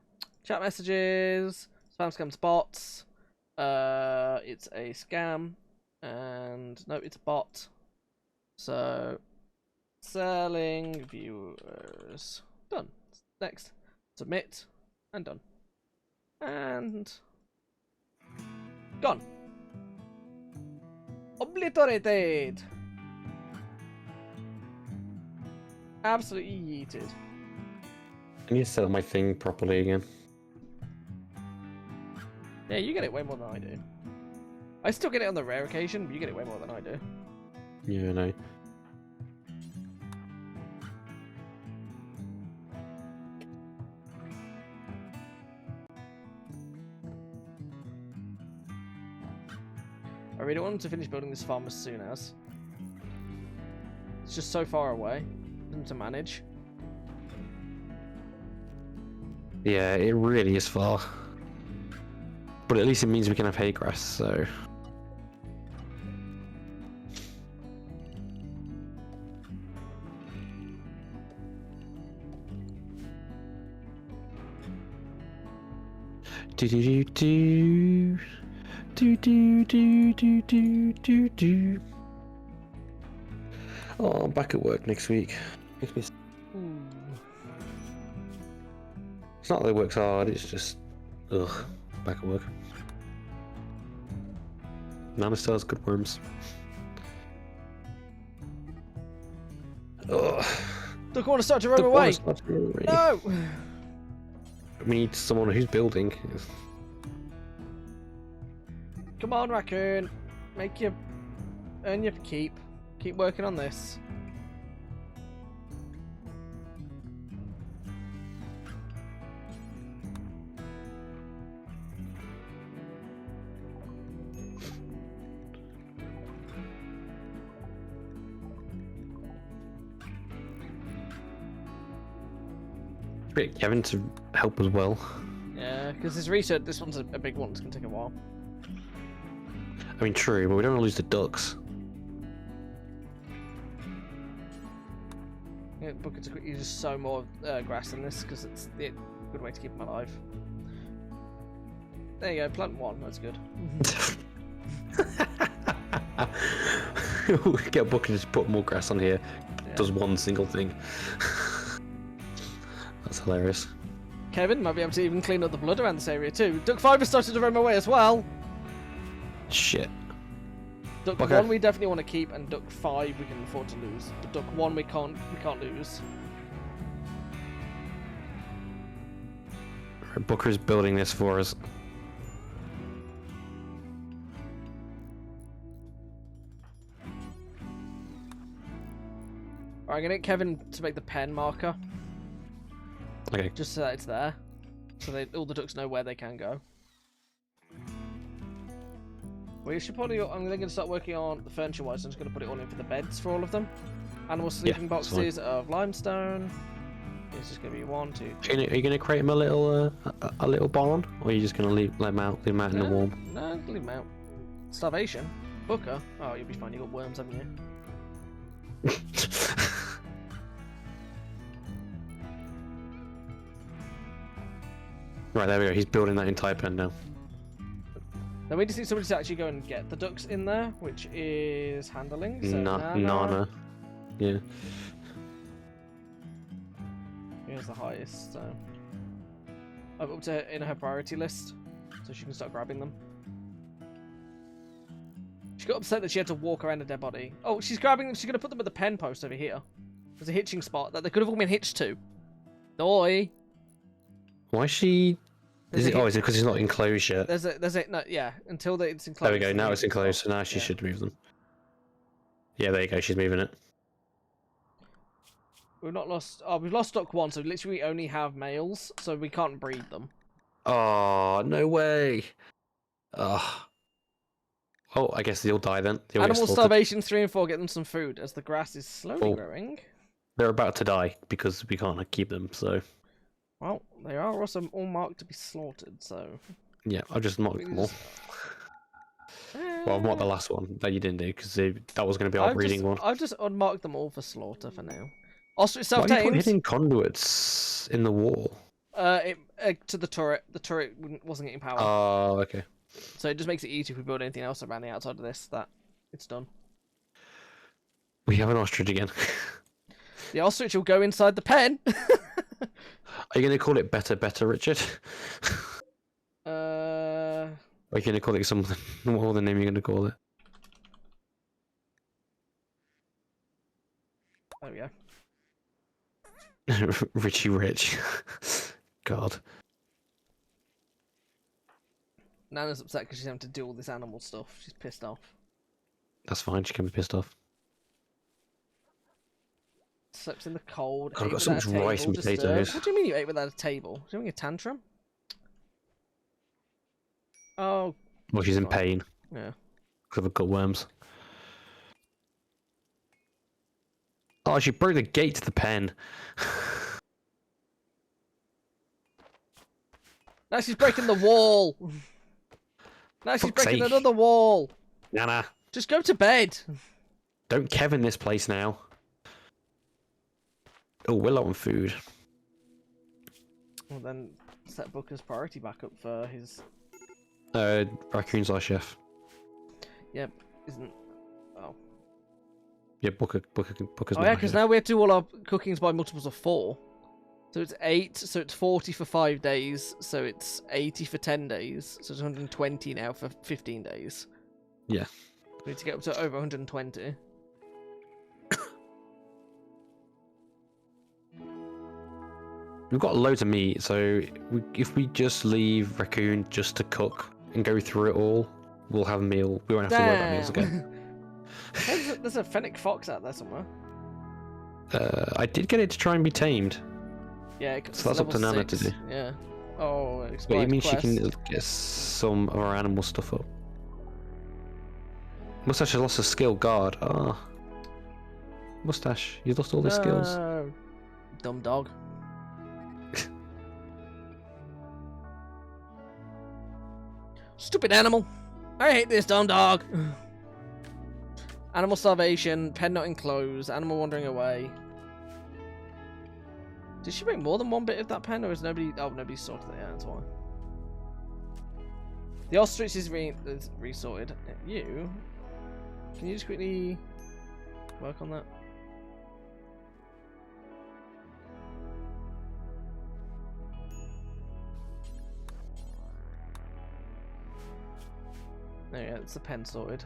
chat messages, spam scam bots. It's a scam, and no, it's a bot. So, selling viewers. Done. Next, submit, and done. And gone. Obliterated. Absolutely yeeted. I need to set up my thing properly again. Yeah, you get it way more than I do. I still get it on the rare occasion, but you get it way more than I do. Yeah, I know. I really want them to finish building this farm as soon as. It's just so far away for them to manage. Yeah, it really is far. But at least it means we can have hay grass, so... Do-do-do-do. Do-do-do-do-do-do-do. Oh, I'm back at work next week. Makes me... It's not that it works hard, it's just... Ugh, back at work. Nana still has good worms. Ugh. Look, I want to start to roam away! No! We need someone who's building. Come on, Raccoon. Earn your keep. Keep working on this. Get Kevin to help as well. Yeah, because this research, this one's a big one. It's gonna take a while. I mean, true, but we don't want to lose the ducks. Yeah, Booker uses so more grass in this because it's a good way to keep them alive. There you go, plant one. That's good. Get Booker to just put more grass on here. Yeah. Does one single thing. That's hilarious. Kevin might be able to even clean up the blood around this area too. Duck 5 has started to roam away as well. Shit. Duck Okay. 1 we definitely want to keep, and Duck 5 we can afford to lose. But Duck 1 we can't lose. Right, Booker's building this for us. Alright, I'm gonna get Kevin to make the pen marker. Okay. Just so that it's there. So all the ducks know where they can go. We should probably, I'm then going to start working on the furniture wise. I'm just going to put it all in for the beds for all of them. Animal sleeping boxes of limestone. It's just going to be 1, 2, 3. Are you going to create him a little barn, or are you just going to leave him out in the warm? No, leave him out. Starvation. Booker. Oh, you'll be fine. You got worms, haven't you? Right, there we go. He's building that entire pen now. Then we just need somebody to actually go and get the ducks in there, which is handling. So Nana. Yeah. Here's the highest. So I've upped her in her priority list, so she can start grabbing them. She got upset that she had to walk around a dead body. Oh, she's grabbing them. She's gonna put them at the pen post over here. There's a hitching spot that they could have all been hitched to. Doi. Why is she? Is it because it's not enclosed yet? There's a no, yeah. Until it's enclosed. There we go. Now it's enclosed, so now she should move them. Yeah, there you go. She's moving it. We've not lost. Oh, we've lost stock 1, so literally we only have males, so we can't breed them. Oh, no way. Oh, I guess they'll die then. Animal starvation 3 and 4. Get them some food as the grass is slowly growing. They're about to die because we can't keep them. So. Well, they are also all marked to be slaughtered, so... Yeah, I've just marked them all. Well, I've marked the last one that you didn't do, because that was going to be our breeding one. I've just unmarked them all for slaughter for now. Ostrich self-tamed. Why are you hitting conduits in the wall? To the turret. The turret wasn't getting power. Oh, okay. So it just makes it easier if we build anything else around the outside of this, that it's done. We have an ostrich again. The ostrich will go inside the pen! Are you going to call it Better, Richard? Or are you going to call it something? What other name are you going to call it? There we go. Richie Rich. God. Nana's upset because she's having to do all this animal stuff. She's pissed off. That's fine, she can be pissed off. Slept in the cold. God, I've got so much rice and potatoes. What do you mean you ate without a table? Is you having a tantrum? Oh. Well, she's in pain. Yeah. Because of the gutworms. Oh, she broke the gate to the pen. Now she's breaking the wall. Now she's breaking another wall. Nana. Just go to bed. Don't Kevin this place now. Oh, we're low on food. Well, then set Booker's priority back up for his... Raccoon's our chef. Yep, isn't... Oh. Yeah, Booker's Oh yeah, because now we have to do all our cookings by multiples of 4. So it's 8, so it's 40 for 5 days, so it's 80 for 10 days, so it's 120 now for 15 days. Yeah. We need to get up to over 120. We've got loads of meat, so if we just leave Raccoon just to cook and go through it all, we'll have a meal. We won't have to worry about meals again. There's a fennec fox out there somewhere. I did get it to try and be tamed. Yeah, so that's up to Nana to do. Yeah. Oh, but you mean she can get some of our animal stuff up? Mustache has lost a skill. Guard. Ah. Mustache, you've lost all the skills. Dumb dog. Stupid animal. I hate this dumb dog. Animal starvation, pen not enclosed, animal wandering away. Did she bring more than one bit of that pen, or is nobody... Oh, nobody sorted it out, that's why. The ostrich is resorted. You? Can you just quickly work on that? There you go, it's the pen sorted.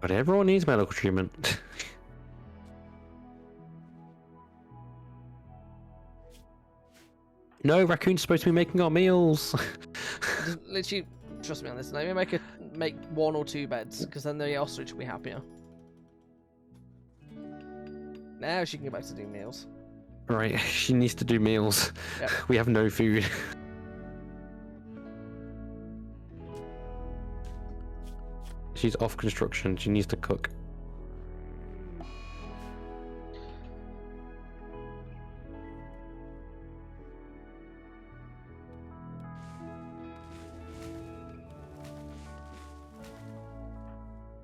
But everyone needs medical treatment. No, raccoon's supposed to be making our meals. Just literally, trust me on this. Let me make 1 or 2 beds, because then the ostrich will be happier. Now she can go back to doing meals. Right, she needs to do meals. Yep. We have no food. She's off construction. She needs to cook.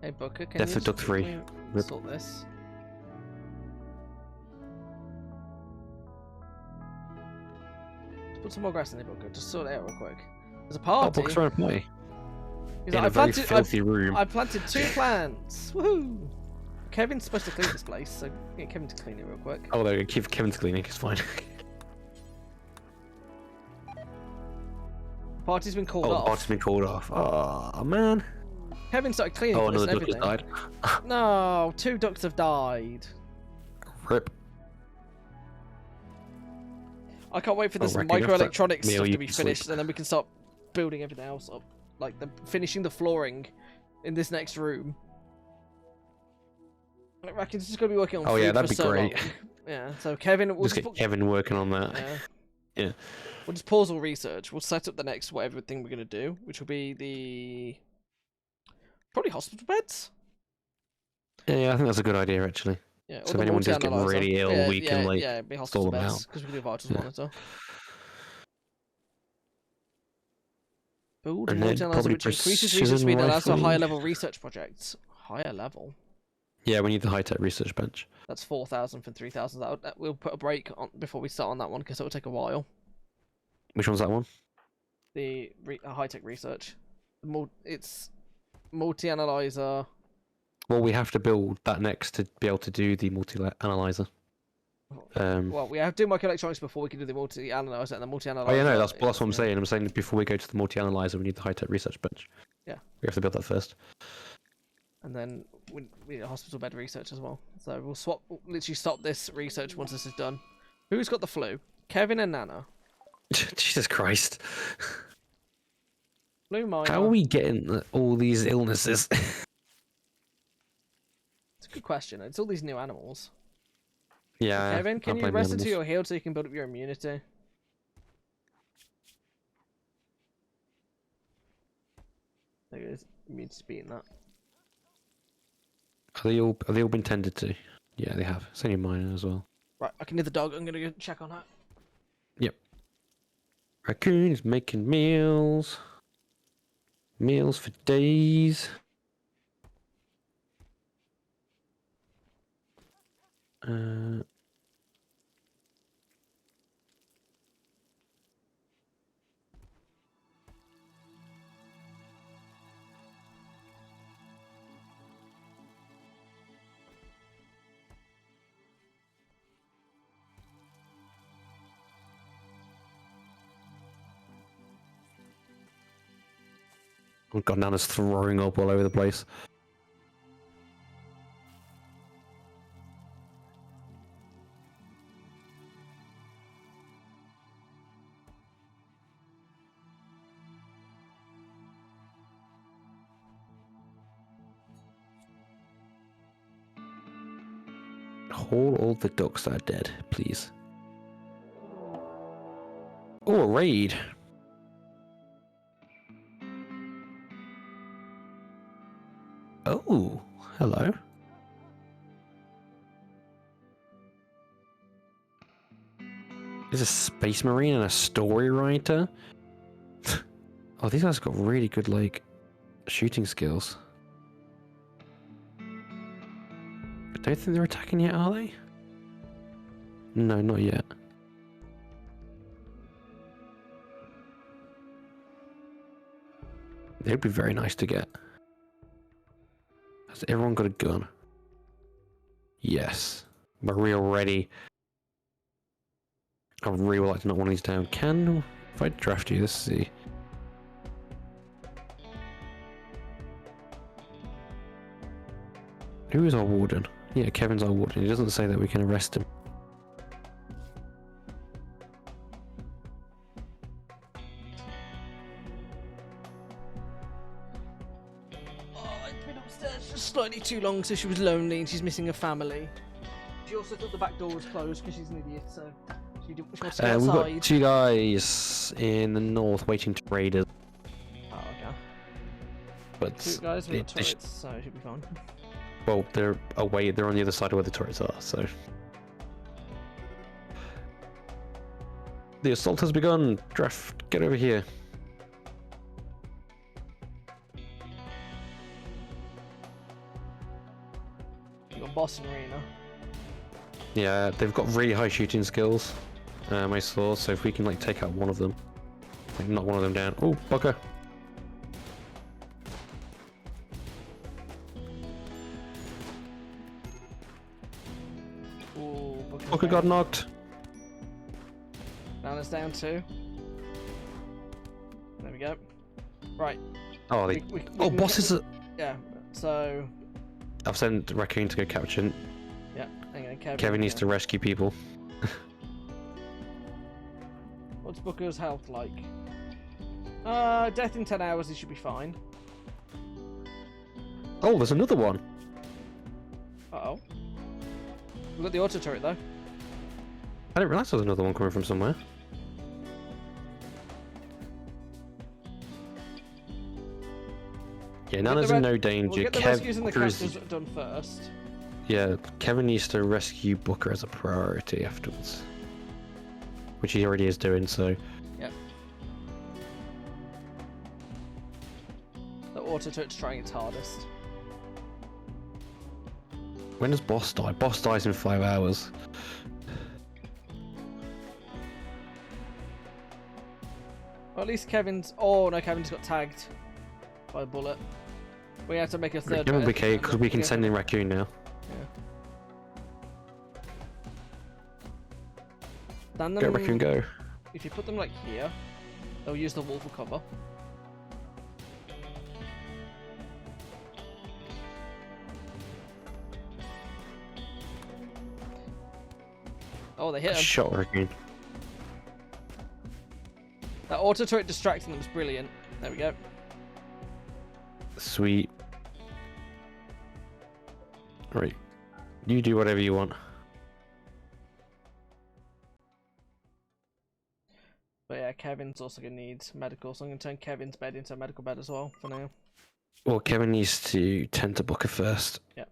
Hey Booker, can Death you of Duck 3. sort this? Just put some more grass in there, Booker. Just sort it out real quick. There's a Oh, party. Booker's trying to play. He's In like, a very filthy room. I planted 2 plants. Woohoo! Kevin's supposed to clean this place, so get Kevin to clean it real quick. Oh, there, keep Kevin's cleaning. It's fine. Party's been called Oh, the off. party's been called off. Oh, man. Kevin started cleaning Oh, this another and duck has everything. died. No, 2 ducks have died. Rip. I can't wait for this Raccoon, microelectronics meal stuff to you be can finished, sleep. and then we can start building everything else up. Like finishing the flooring in this next room. Like, Raccoon's just going to be working on Oh, food yeah, that'd for be so great. long. Yeah, so Kevin... We'll Just get Kevin working on that. Yeah. Yeah. We'll just pause all research. We'll set up the next whatever thing we're going to do, which will be the... Probably hospital beds? Yeah, I think that's a good idea, actually. Yeah, or So the if anyone does get multi-analyzer. really ill, Yeah, we can, like, be hospital sort them beds, out. because we can do vitals Yeah. monitor. Build a And then multi-analyzer probably which increases precision research speed and allows for higher rifling. level research projects. Higher level? Yeah, we need the high-tech research bench. That's 4,000 from 3,000. We'll put a break on before we start on that one, because it'll take a while. Which one's that one? The high-tech research. It's multi-analyzer. Well, we have to build that next to be able to do the multi-analyzer. Well, we have to do microelectronics before we can do the multi-analyzer, and the multi-analyzer... Oh yeah, no, that's what I'm is, saying. I'm saying before we go to the multi-analyzer, we need the high-tech research bench. Yeah. We have to build that first. And then we need a hospital bed research as well. So we'll literally stop this research once this is done. Who's got the flu? Kevin and Nana. Jesus Christ. Blue Minor. How are we getting all these illnesses? It's a good question. It's all these new animals. Yeah. Kevin, can I you blame rest the until animals. you're healed so you can build up your immunity? There it is. Immunity beating that. Have they all been tended to? Yeah, they have. It's only mine as well. Right, I can hear the dog. I'm gonna go check on her. Yep. Raccoon is making meals. Meals for days. Oh god, Nana's throwing up all over the place. Haul all the ducks that are dead, please. Oh, a raid. Oh, hello. There's a space marine and a story writer. Oh, these guys got really good, like, shooting skills. I don't think they're attacking yet, are they? No, not yet. It would be very nice to get. Has everyone got a gun? Yes. Maria ready. I really would like to knock one of these down. If I draft you, let's see. Who is our warden? Yeah, Kevin's our warden. He doesn't say that we can arrest him. I've been upstairs just slightly too long, so she was lonely and she's missing her family. She also thought the back door was closed because she's an idiot, so she wants to go We've outside. got 2 guys in the north waiting to raid us. Oh, okay. But 2 guys with turrets, so it should be fine. well, they're away. They're on the other side of where the turrets are. So the assault has begun. Draft, get over here. You got boss and arena. Yeah, they've got really high shooting skills. I saw. So if we can like take out one of them, like knock one of them down. Oh, bugger! Ooh, Booker got knocked. Now it's down 2. There we go. Right. Oh, we boss is. Yeah. So. I've sent Raccoon to go capture him. Yeah. Hang on, Kevin needs to rescue people. What's Booker's health like? Death in 10 hours. He should be fine. Oh, there's another one. Uh-oh. We've got the auto turret, though. I didn't realise there was another one coming from somewhere. Yeah, Nana's in no danger. We'll get the rescues and the captures done first. Yeah, Kevin needs to rescue Booker as a priority afterwards. Which he already is doing, so... Yep. The auto turret's trying its hardest. When does Boss die? Boss dies in 5 hours. Well, at least Kevin's... Oh, no, Kevin's got tagged by a bullet. We have to make a third... Kevin will be okay, because we can send in Raccoon now. Yeah. Go, Raccoon, go. If you put them, like, here, they'll use the wall for cover. Oh, they hit him. Shot Raccoon. That auto turret distracting them is brilliant. There we go. Sweet. Right. You do whatever you want. But yeah, Kevin's also going to need medical, so I'm going to turn Kevin's bed into a medical bed as well for now. Well, Kevin needs to tend to Booker first. Yeah.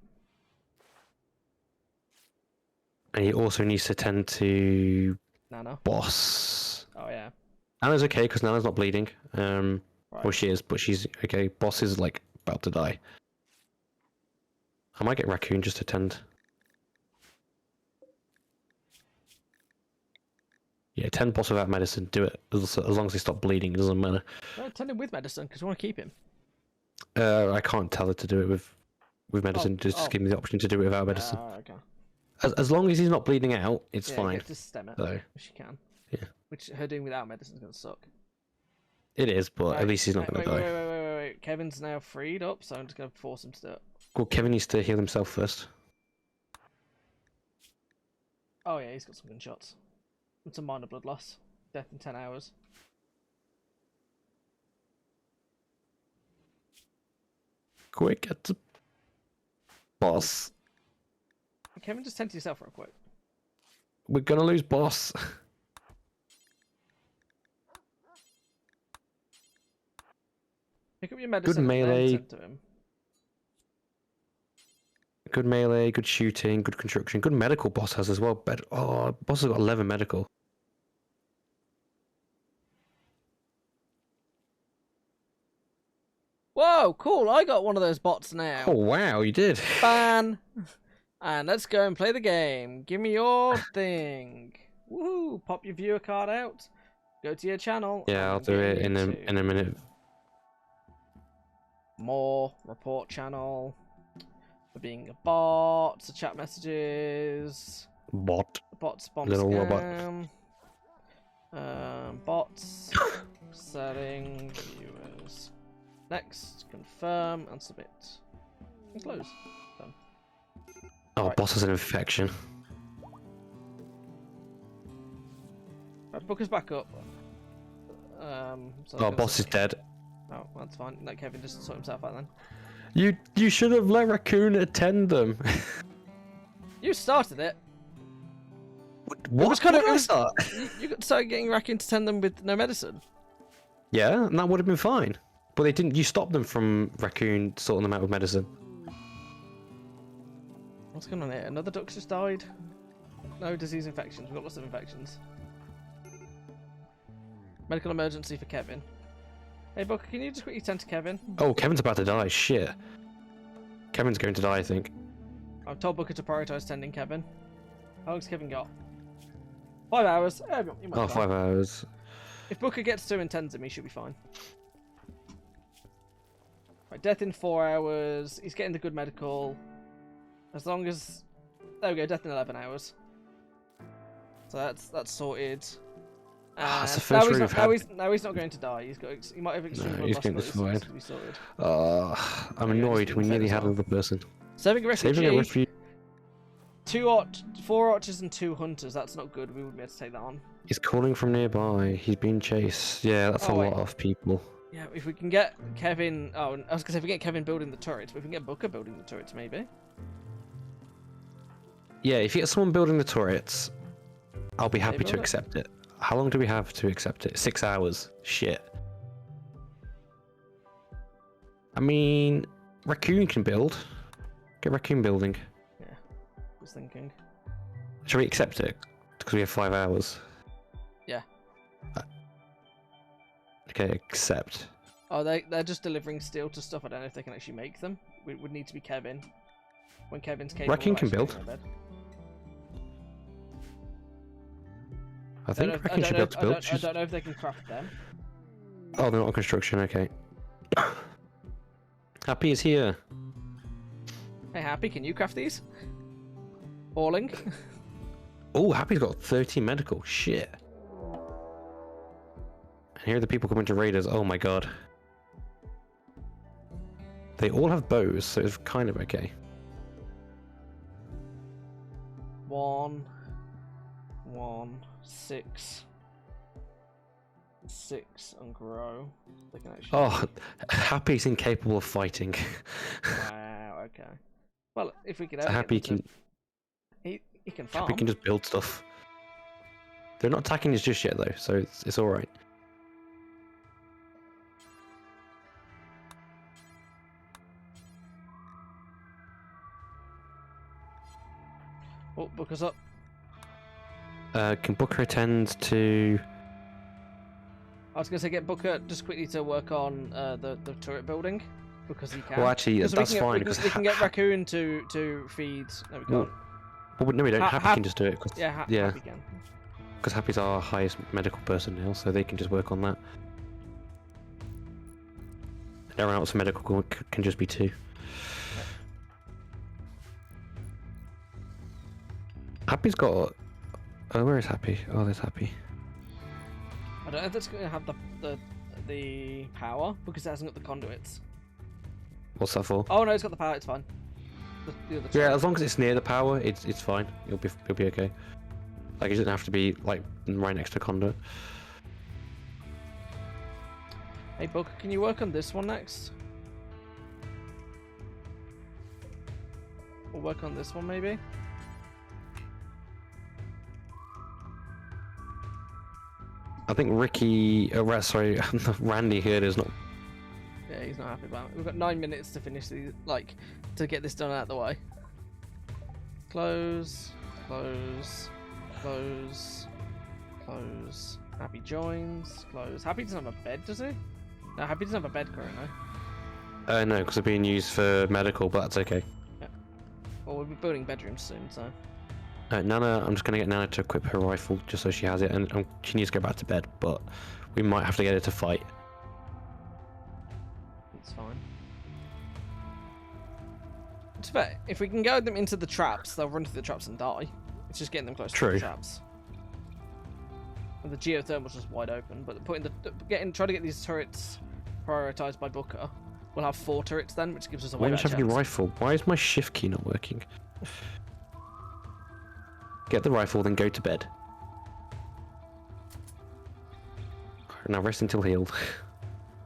And he also needs to tend to... Nana. Boss. Oh, yeah. Nana's okay, because Nana's not bleeding. Right. Well, she is, but she's okay. Boss is, like, about to die. I might get Raccoon just to tend. Yeah, 10 Boss without medicine, do it. As long as they stop bleeding, it doesn't matter. No, tend him with medicine, because we want to keep him. I can't tell her to do it with medicine, just give me the option to do it without medicine. Okay. As long as he's not bleeding out, it's fine. Just stem it, So, if she can. yeah. Which her doing without medicine is going to suck. It is, but at least he's not going to die. Wait. Kevin's now freed up, so I'm just going to force him to do it. Well, Kevin needs to heal himself first. Oh yeah, he's got some gunshots. It's a minor blood loss. Death in 10 hours. Quick, get the Boss. Kevin, just tend to yourself real quick. We're going to lose Boss. Pick up your medicine. Good melee. And then tend to him. Good melee, good shooting, good construction, good medical. Boss has as well. Boss has got 11 medical. Oh, cool! I got one of those bots now. Oh wow, you did. Ban. And let's go and play the game. Give me your thing. Woohoo! Pop your viewer card out. Go to your channel. Yeah, I'll and do get it in a minute. More report channel. For being a bot. So chat messages. Bot. Bots bomb Little scam. robot. Bots. Setting viewers. Next. Confirm and submit. And close. Done. Oh, Right. boss has an infection. Right, book us back up. So Oh, boss is dead. Oh, that's fine. Let Kevin just sort himself out then. You should have let Raccoon attend them. You started it. What? was kind of- What did I it was- start? You got started getting Raccoon to send them with no medicine. Yeah, and that would have been fine. But they didn't. You stopped them from Raccoon sorting them out with medicine. What's going on here? Another duck's just died. No disease infections. We've got lots of infections. Medical emergency for Kevin. Hey, Booker, can you just quickly tend to Kevin? Oh, Kevin's about to die. Shit. Kevin's going to die, I think. I've told Booker to prioritise tending Kevin. How long's Kevin got? 5 hours. He might Oh, die. 5 hours. If Booker gets to and tends him, he should be fine. Right, death in 4 hours. He's getting the good medical. As long as... There we go, death in 11 hours. So that's sorted. That's the now, first he's room not, we've now he's not going to die. He might have extreme blood he's loss, getting but this he's fine. to be sorted. I'm Yeah, annoyed. he's We been nearly fed had as well. another person. Saving a refugee. Saving a refugee. 4 archers and 2 hunters. That's not good. We wouldn't be able to take that on. He's calling from nearby. He's being chased. Yeah, that's Oh, a wait. lot of people. Yeah, if we can get Kevin... Oh, I was going to say if we get Kevin building the turrets, but if we can get Booker building the turrets, maybe. Yeah, if you get someone building the turrets, I'll be happy to build it? accept it. How long do we have to accept it? 6 hours. Shit. I mean, Raccoon can build. Get Raccoon building. Yeah, I was thinking. Shall we accept it? Because we have 5 hours. Yeah. Okay, accept. Oh, they're just delivering steel to stuff. I don't know if they can actually make them. It would need to be Kevin. When Kevin's capable Raccoon of can actually build. making a bed. I think Raccoon should be able to build. I don't know if they can craft them. Oh, they're not on construction, okay. Happy is here. Hey, Happy, can you craft these? Orling? Oh, Happy's got 30 medical. Shit. And here are the people coming to raid us. Oh my god. They all have bows, so it's kind of okay. 1, 6, 6, and grow. They can actually. Oh, Happy's incapable of fighting. Wow. Okay. Well, if we could. So ever Happy get them can to- He can farm. Happy can just build stuff. They're not attacking us just yet though, so it's all right. Oh, book us up. Can Booker attend to? I was gonna say get Booker just quickly to work on the turret building because he can. Well, actually, 'Cause that's we can fine get, because we can get Raccoon to feed. No, we can't. Well, no, we don't. Happy Hap- can just do it. Cause, Yeah, yeah. Happy can. Because Happy's our highest medical person now, so they can just work on that. And everyone else medical can just be 2. Happy's got. Oh, where is Happy? Oh, there's Happy. I don't know if it's gonna have the power because it hasn't got the conduits. What's that for? Oh no, it's got the power. It's fine. The other Yeah, turret. as long as it's near the power, it's fine. You'll be okay. Like it doesn't have to be like right next to conduit. Hey, Booker, can you work on this one next? We'll work on this one maybe. I think Ricky, sorry, Randy here is not. Yeah, he's not happy about it. We've got 9 minutes to finish these, like, to get this done out of the way. Close, close, close, close. Happy joins, close. Happy doesn't have a bed, does he? No, Happy doesn't have a bed currently. No, because they're being used for medical, but that's okay. Yeah. Well, we'll be building bedrooms soon, so. Nana, I'm just gonna get Nana to equip her rifle just so she has it, and she needs to go back to bed. But we might have to get her to fight. It's fine. It's fair. If we can get them into the traps, they'll run through the traps and die. It's just getting them close to the traps. And the geothermal's just wide open, but trying to get these turrets prioritized by Booker. We'll have 4 turrets then, which gives us a way better chance. Why don't you have your rifle? Why is my shift key not working? Get the rifle, then go to bed. Now rest until healed.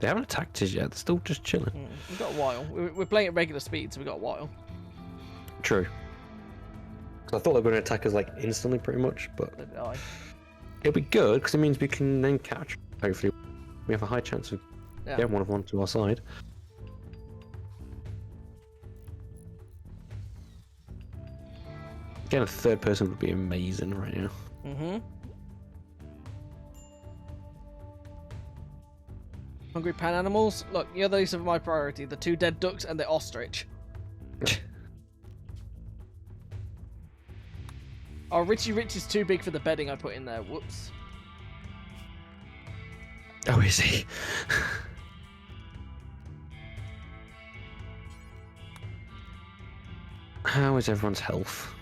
They haven't attacked us yet. They're still just chilling. We've got a while. We're playing at regular speed, so we've got a while. True. I thought they were going to attack us like instantly, pretty much, but it'll be good because it means we can then catch. Hopefully, we have a high chance of getting one of them to our side. Getting a third person would be amazing right now. Hungry pan animals. Look, the other of my priority: the 2 dead ducks and the ostrich. Oh, Richie Rich is too big for the bedding I put in there. Whoops. Oh, is he? How is everyone's health?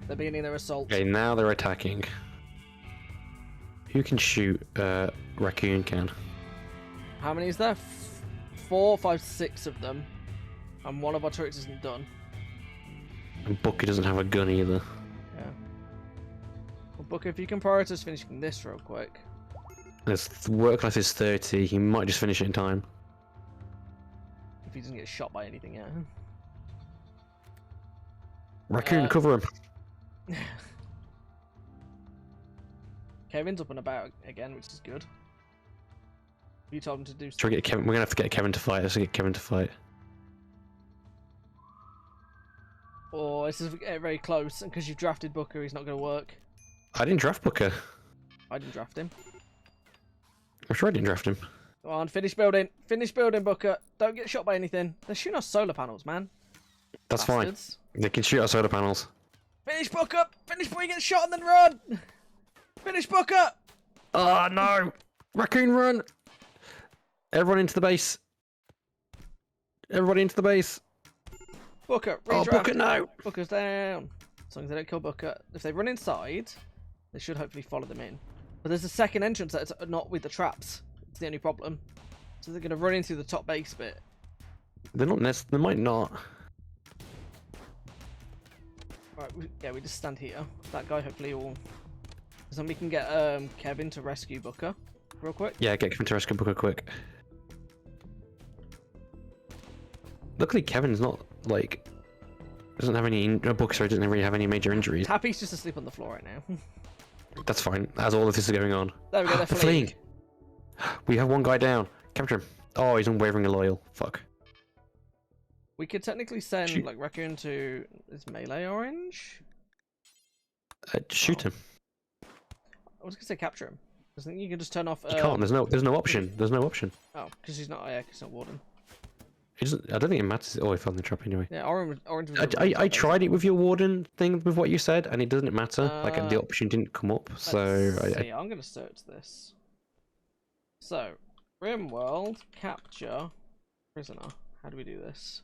They're beginning their assault. Okay, now they're attacking. Who can shoot? Raccoon can. How many is there? 4, 5, 6 of them. And one of our turrets isn't done. And Booker doesn't have a gun either. Yeah. Well, Booker, if you can prioritize finishing this real quick. His work life is 30. He might just finish it in time. If he doesn't get shot by anything, yeah. Raccoon, cover him. Kevin's up and about again, which is good. You told him to do. Try to get Kevin. We're gonna have to get Kevin to fight. Let's get Kevin to fight. Oh, this is very close, and because you've drafted Booker, he's not going to work. I didn't draft Booker. I didn't draft him. I'm sure I didn't draft him. Come on, finish building. Finish building, Booker. Don't get shot by anything. They're shooting our solar panels, man. That's Bastards. fine. They can shoot our solar panels. Finish Booker! Finish before you get shot and then run! Finish Booker! Oh no! Raccoon, run! Everyone into the base. Everybody into the base. Booker, redraft. Oh, Booker, no! Booker's down. As long as they don't kill Booker. If they run inside, they should hopefully follow them in. But there's a second entrance that's not with the traps. It's the only problem. So they're going to run in through the top base bit. They're not they might not. Right, we just stand here. That guy hopefully will... So then we can get Kevin to rescue Booker real quick. Yeah, get Kevin to rescue Booker quick. Luckily, Kevin's not, like... Doesn't have any... Booker, sorry, doesn't really have any major injuries. Happy's just asleep on the floor right now. That's fine, as all of this is going on. There we go, they're fleeing. We have one guy down. Capture him. Oh, he's unwavering loyal. Fuck. We could technically send, like, Raccoon to... Is Melee orange? Shoot him. I was going to say capture him. I think you can just turn off... You can't, there's no option. There's no option. Oh, because he's not... Yeah, he's not Warden. I don't think it matters. Oh, he fell in the trap anyway. Yeah, orange I tried it with your Warden thing with what you said, and it doesn't matter. Like, the option didn't come up, so... I'm going to search this. So, Rimworld, capture, prisoner. How do we do this?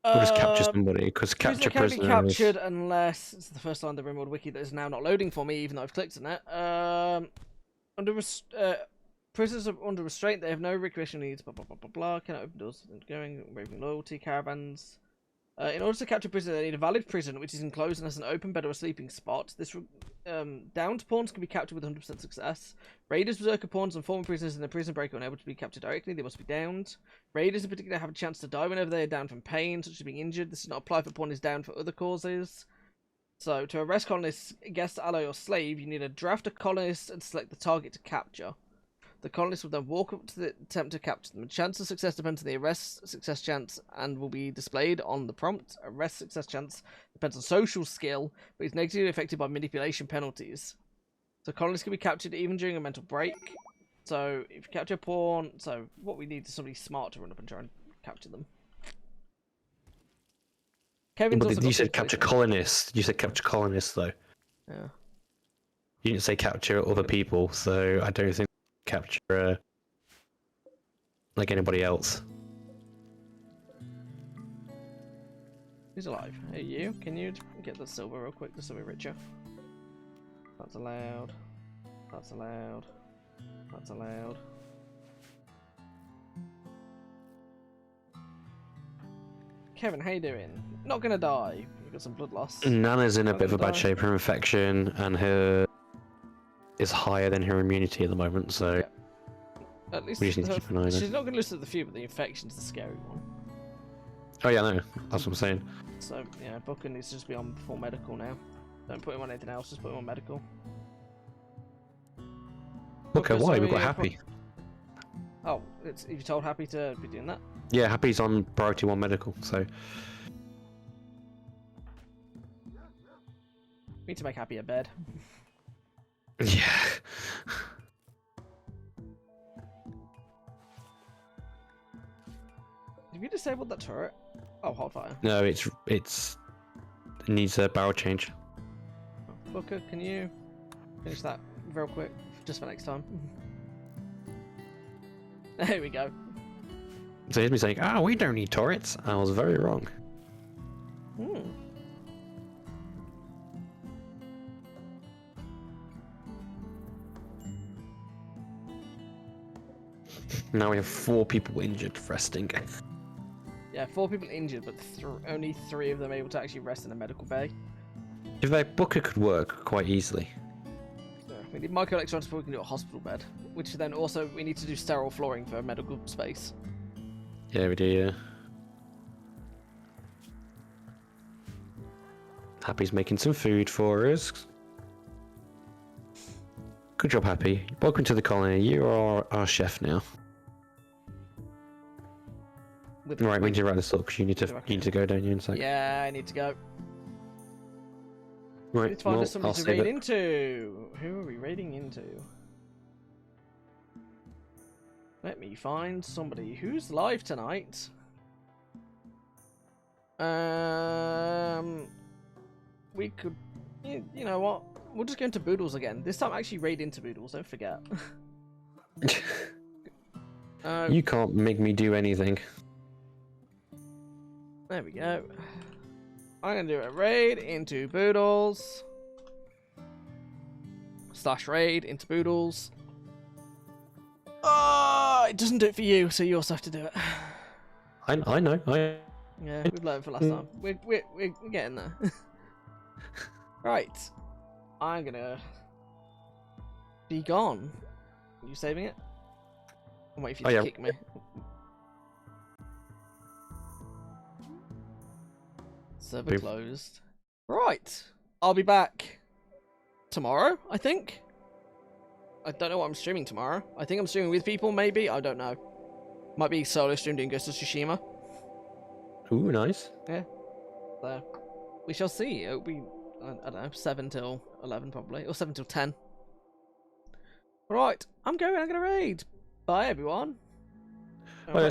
We'll just capture somebody, because capture prisoner can't be captured unless it's the first line of the Rimworld wiki that is now not loading for me, even though I've clicked on it. Prisoners are under restraint. They have no recreational needs. Blah blah blah blah blah. Cannot open doors. Going, raving loyalty caravans. In order to capture a prisoner, they need a valid prison, which is enclosed and has an open bed or a sleeping spot. This downed pawns can be captured with 100% success. Raiders, berserker pawns, and former prisoners in a prison break are unable to be captured directly. They must be downed. Raiders, in particular, have a chance to die whenever they are down from pain, such as being injured. This does not apply if a pawn is down for other causes. So, to arrest colonists, guest, ally, or slave, you need to draft a colonist and select the target to capture. The colonists will then walk up to the attempt to capture them. A chance of success depends on the arrest success chance and will be displayed on the prompt. Arrest success chance depends on social skill, but is negatively affected by manipulation penalties. So colonists can be captured even during a mental break. So if you capture a pawn, so what we need is somebody smart to run up and try and capture them. Kevin's also But you got said people capture waiting. colonists. You said capture colonists, though. Yeah. You didn't say capture other people, so I don't think capture like anybody else. Who's alive? Hey, you? Can you get the silver real quick, just so we're richer? That's allowed. That's allowed. That's allowed. Kevin, how you doing? Not gonna die. You got some blood loss. Nana's in a Not bit of a gonna bad die. shape. Her infection and her is higher than her immunity at the moment, so Yeah. At least we just need to keep an eye on her. she's not gonna lose to the few, but the infection's the scary one. Oh yeah, no, that's what I'm saying. So yeah, Booker needs to just be on full medical now. Don't put him on anything else. Just put him on medical. Okay, why? sorry, We've got Happy. Oh, you told Happy to be doing that? Yeah, Happy's on priority 1 medical, so Need to make Happy a bed. yeah. Have you disabled that turret? Oh, hold fire. No, it needs a barrel change. Booker, can you finish that real quick, just for next time? There we go. So here's me saying, we don't need turrets. I was very wrong. Hmm. Now we have 4 people injured resting. Yeah, 4 people injured, but only 3 of them able to actually rest in a medical bay. If that Booker could work quite easily. Yeah, we need microelectrons before we can do a hospital bed, which then also we need to do sterile flooring for medical space. Yeah, we do, yeah. Happy's making some food for us. Good job, Happy. Welcome to the colony. You are our chef now. Right, we need to wrap this up because you need to go, don't you? In a sec. Yeah, I need to go. Right, Let's find well, us somebody I'll to save raid it. into. Who are we raiding into? Let me find somebody who's live tonight. We could, you know what? We'll just go into Boodles again. This time, actually raid into Boodles. Don't forget. You can't make me do anything. There we go. I'm gonna do a raid into Boodles. / raid into Boodles. Oh, it doesn't do it for you, so you also have to do it. I know. Yeah, we've learned for last time. We're getting there. Right. I'm gonna be gone. Are you saving it? I'm waiting for you to kick me. Server closed. Right. I'll be back tomorrow, I think. I don't know what I'm streaming tomorrow. I think I'm streaming with people, maybe. I don't know. Might be solo stream doing Ghost of Tsushima. Ooh, nice. Yeah. So, we shall see. It'll be, I don't know, 7 till 11 probably. Or 7 till 10. Right. I'm going to raid. Bye, everyone. Bye.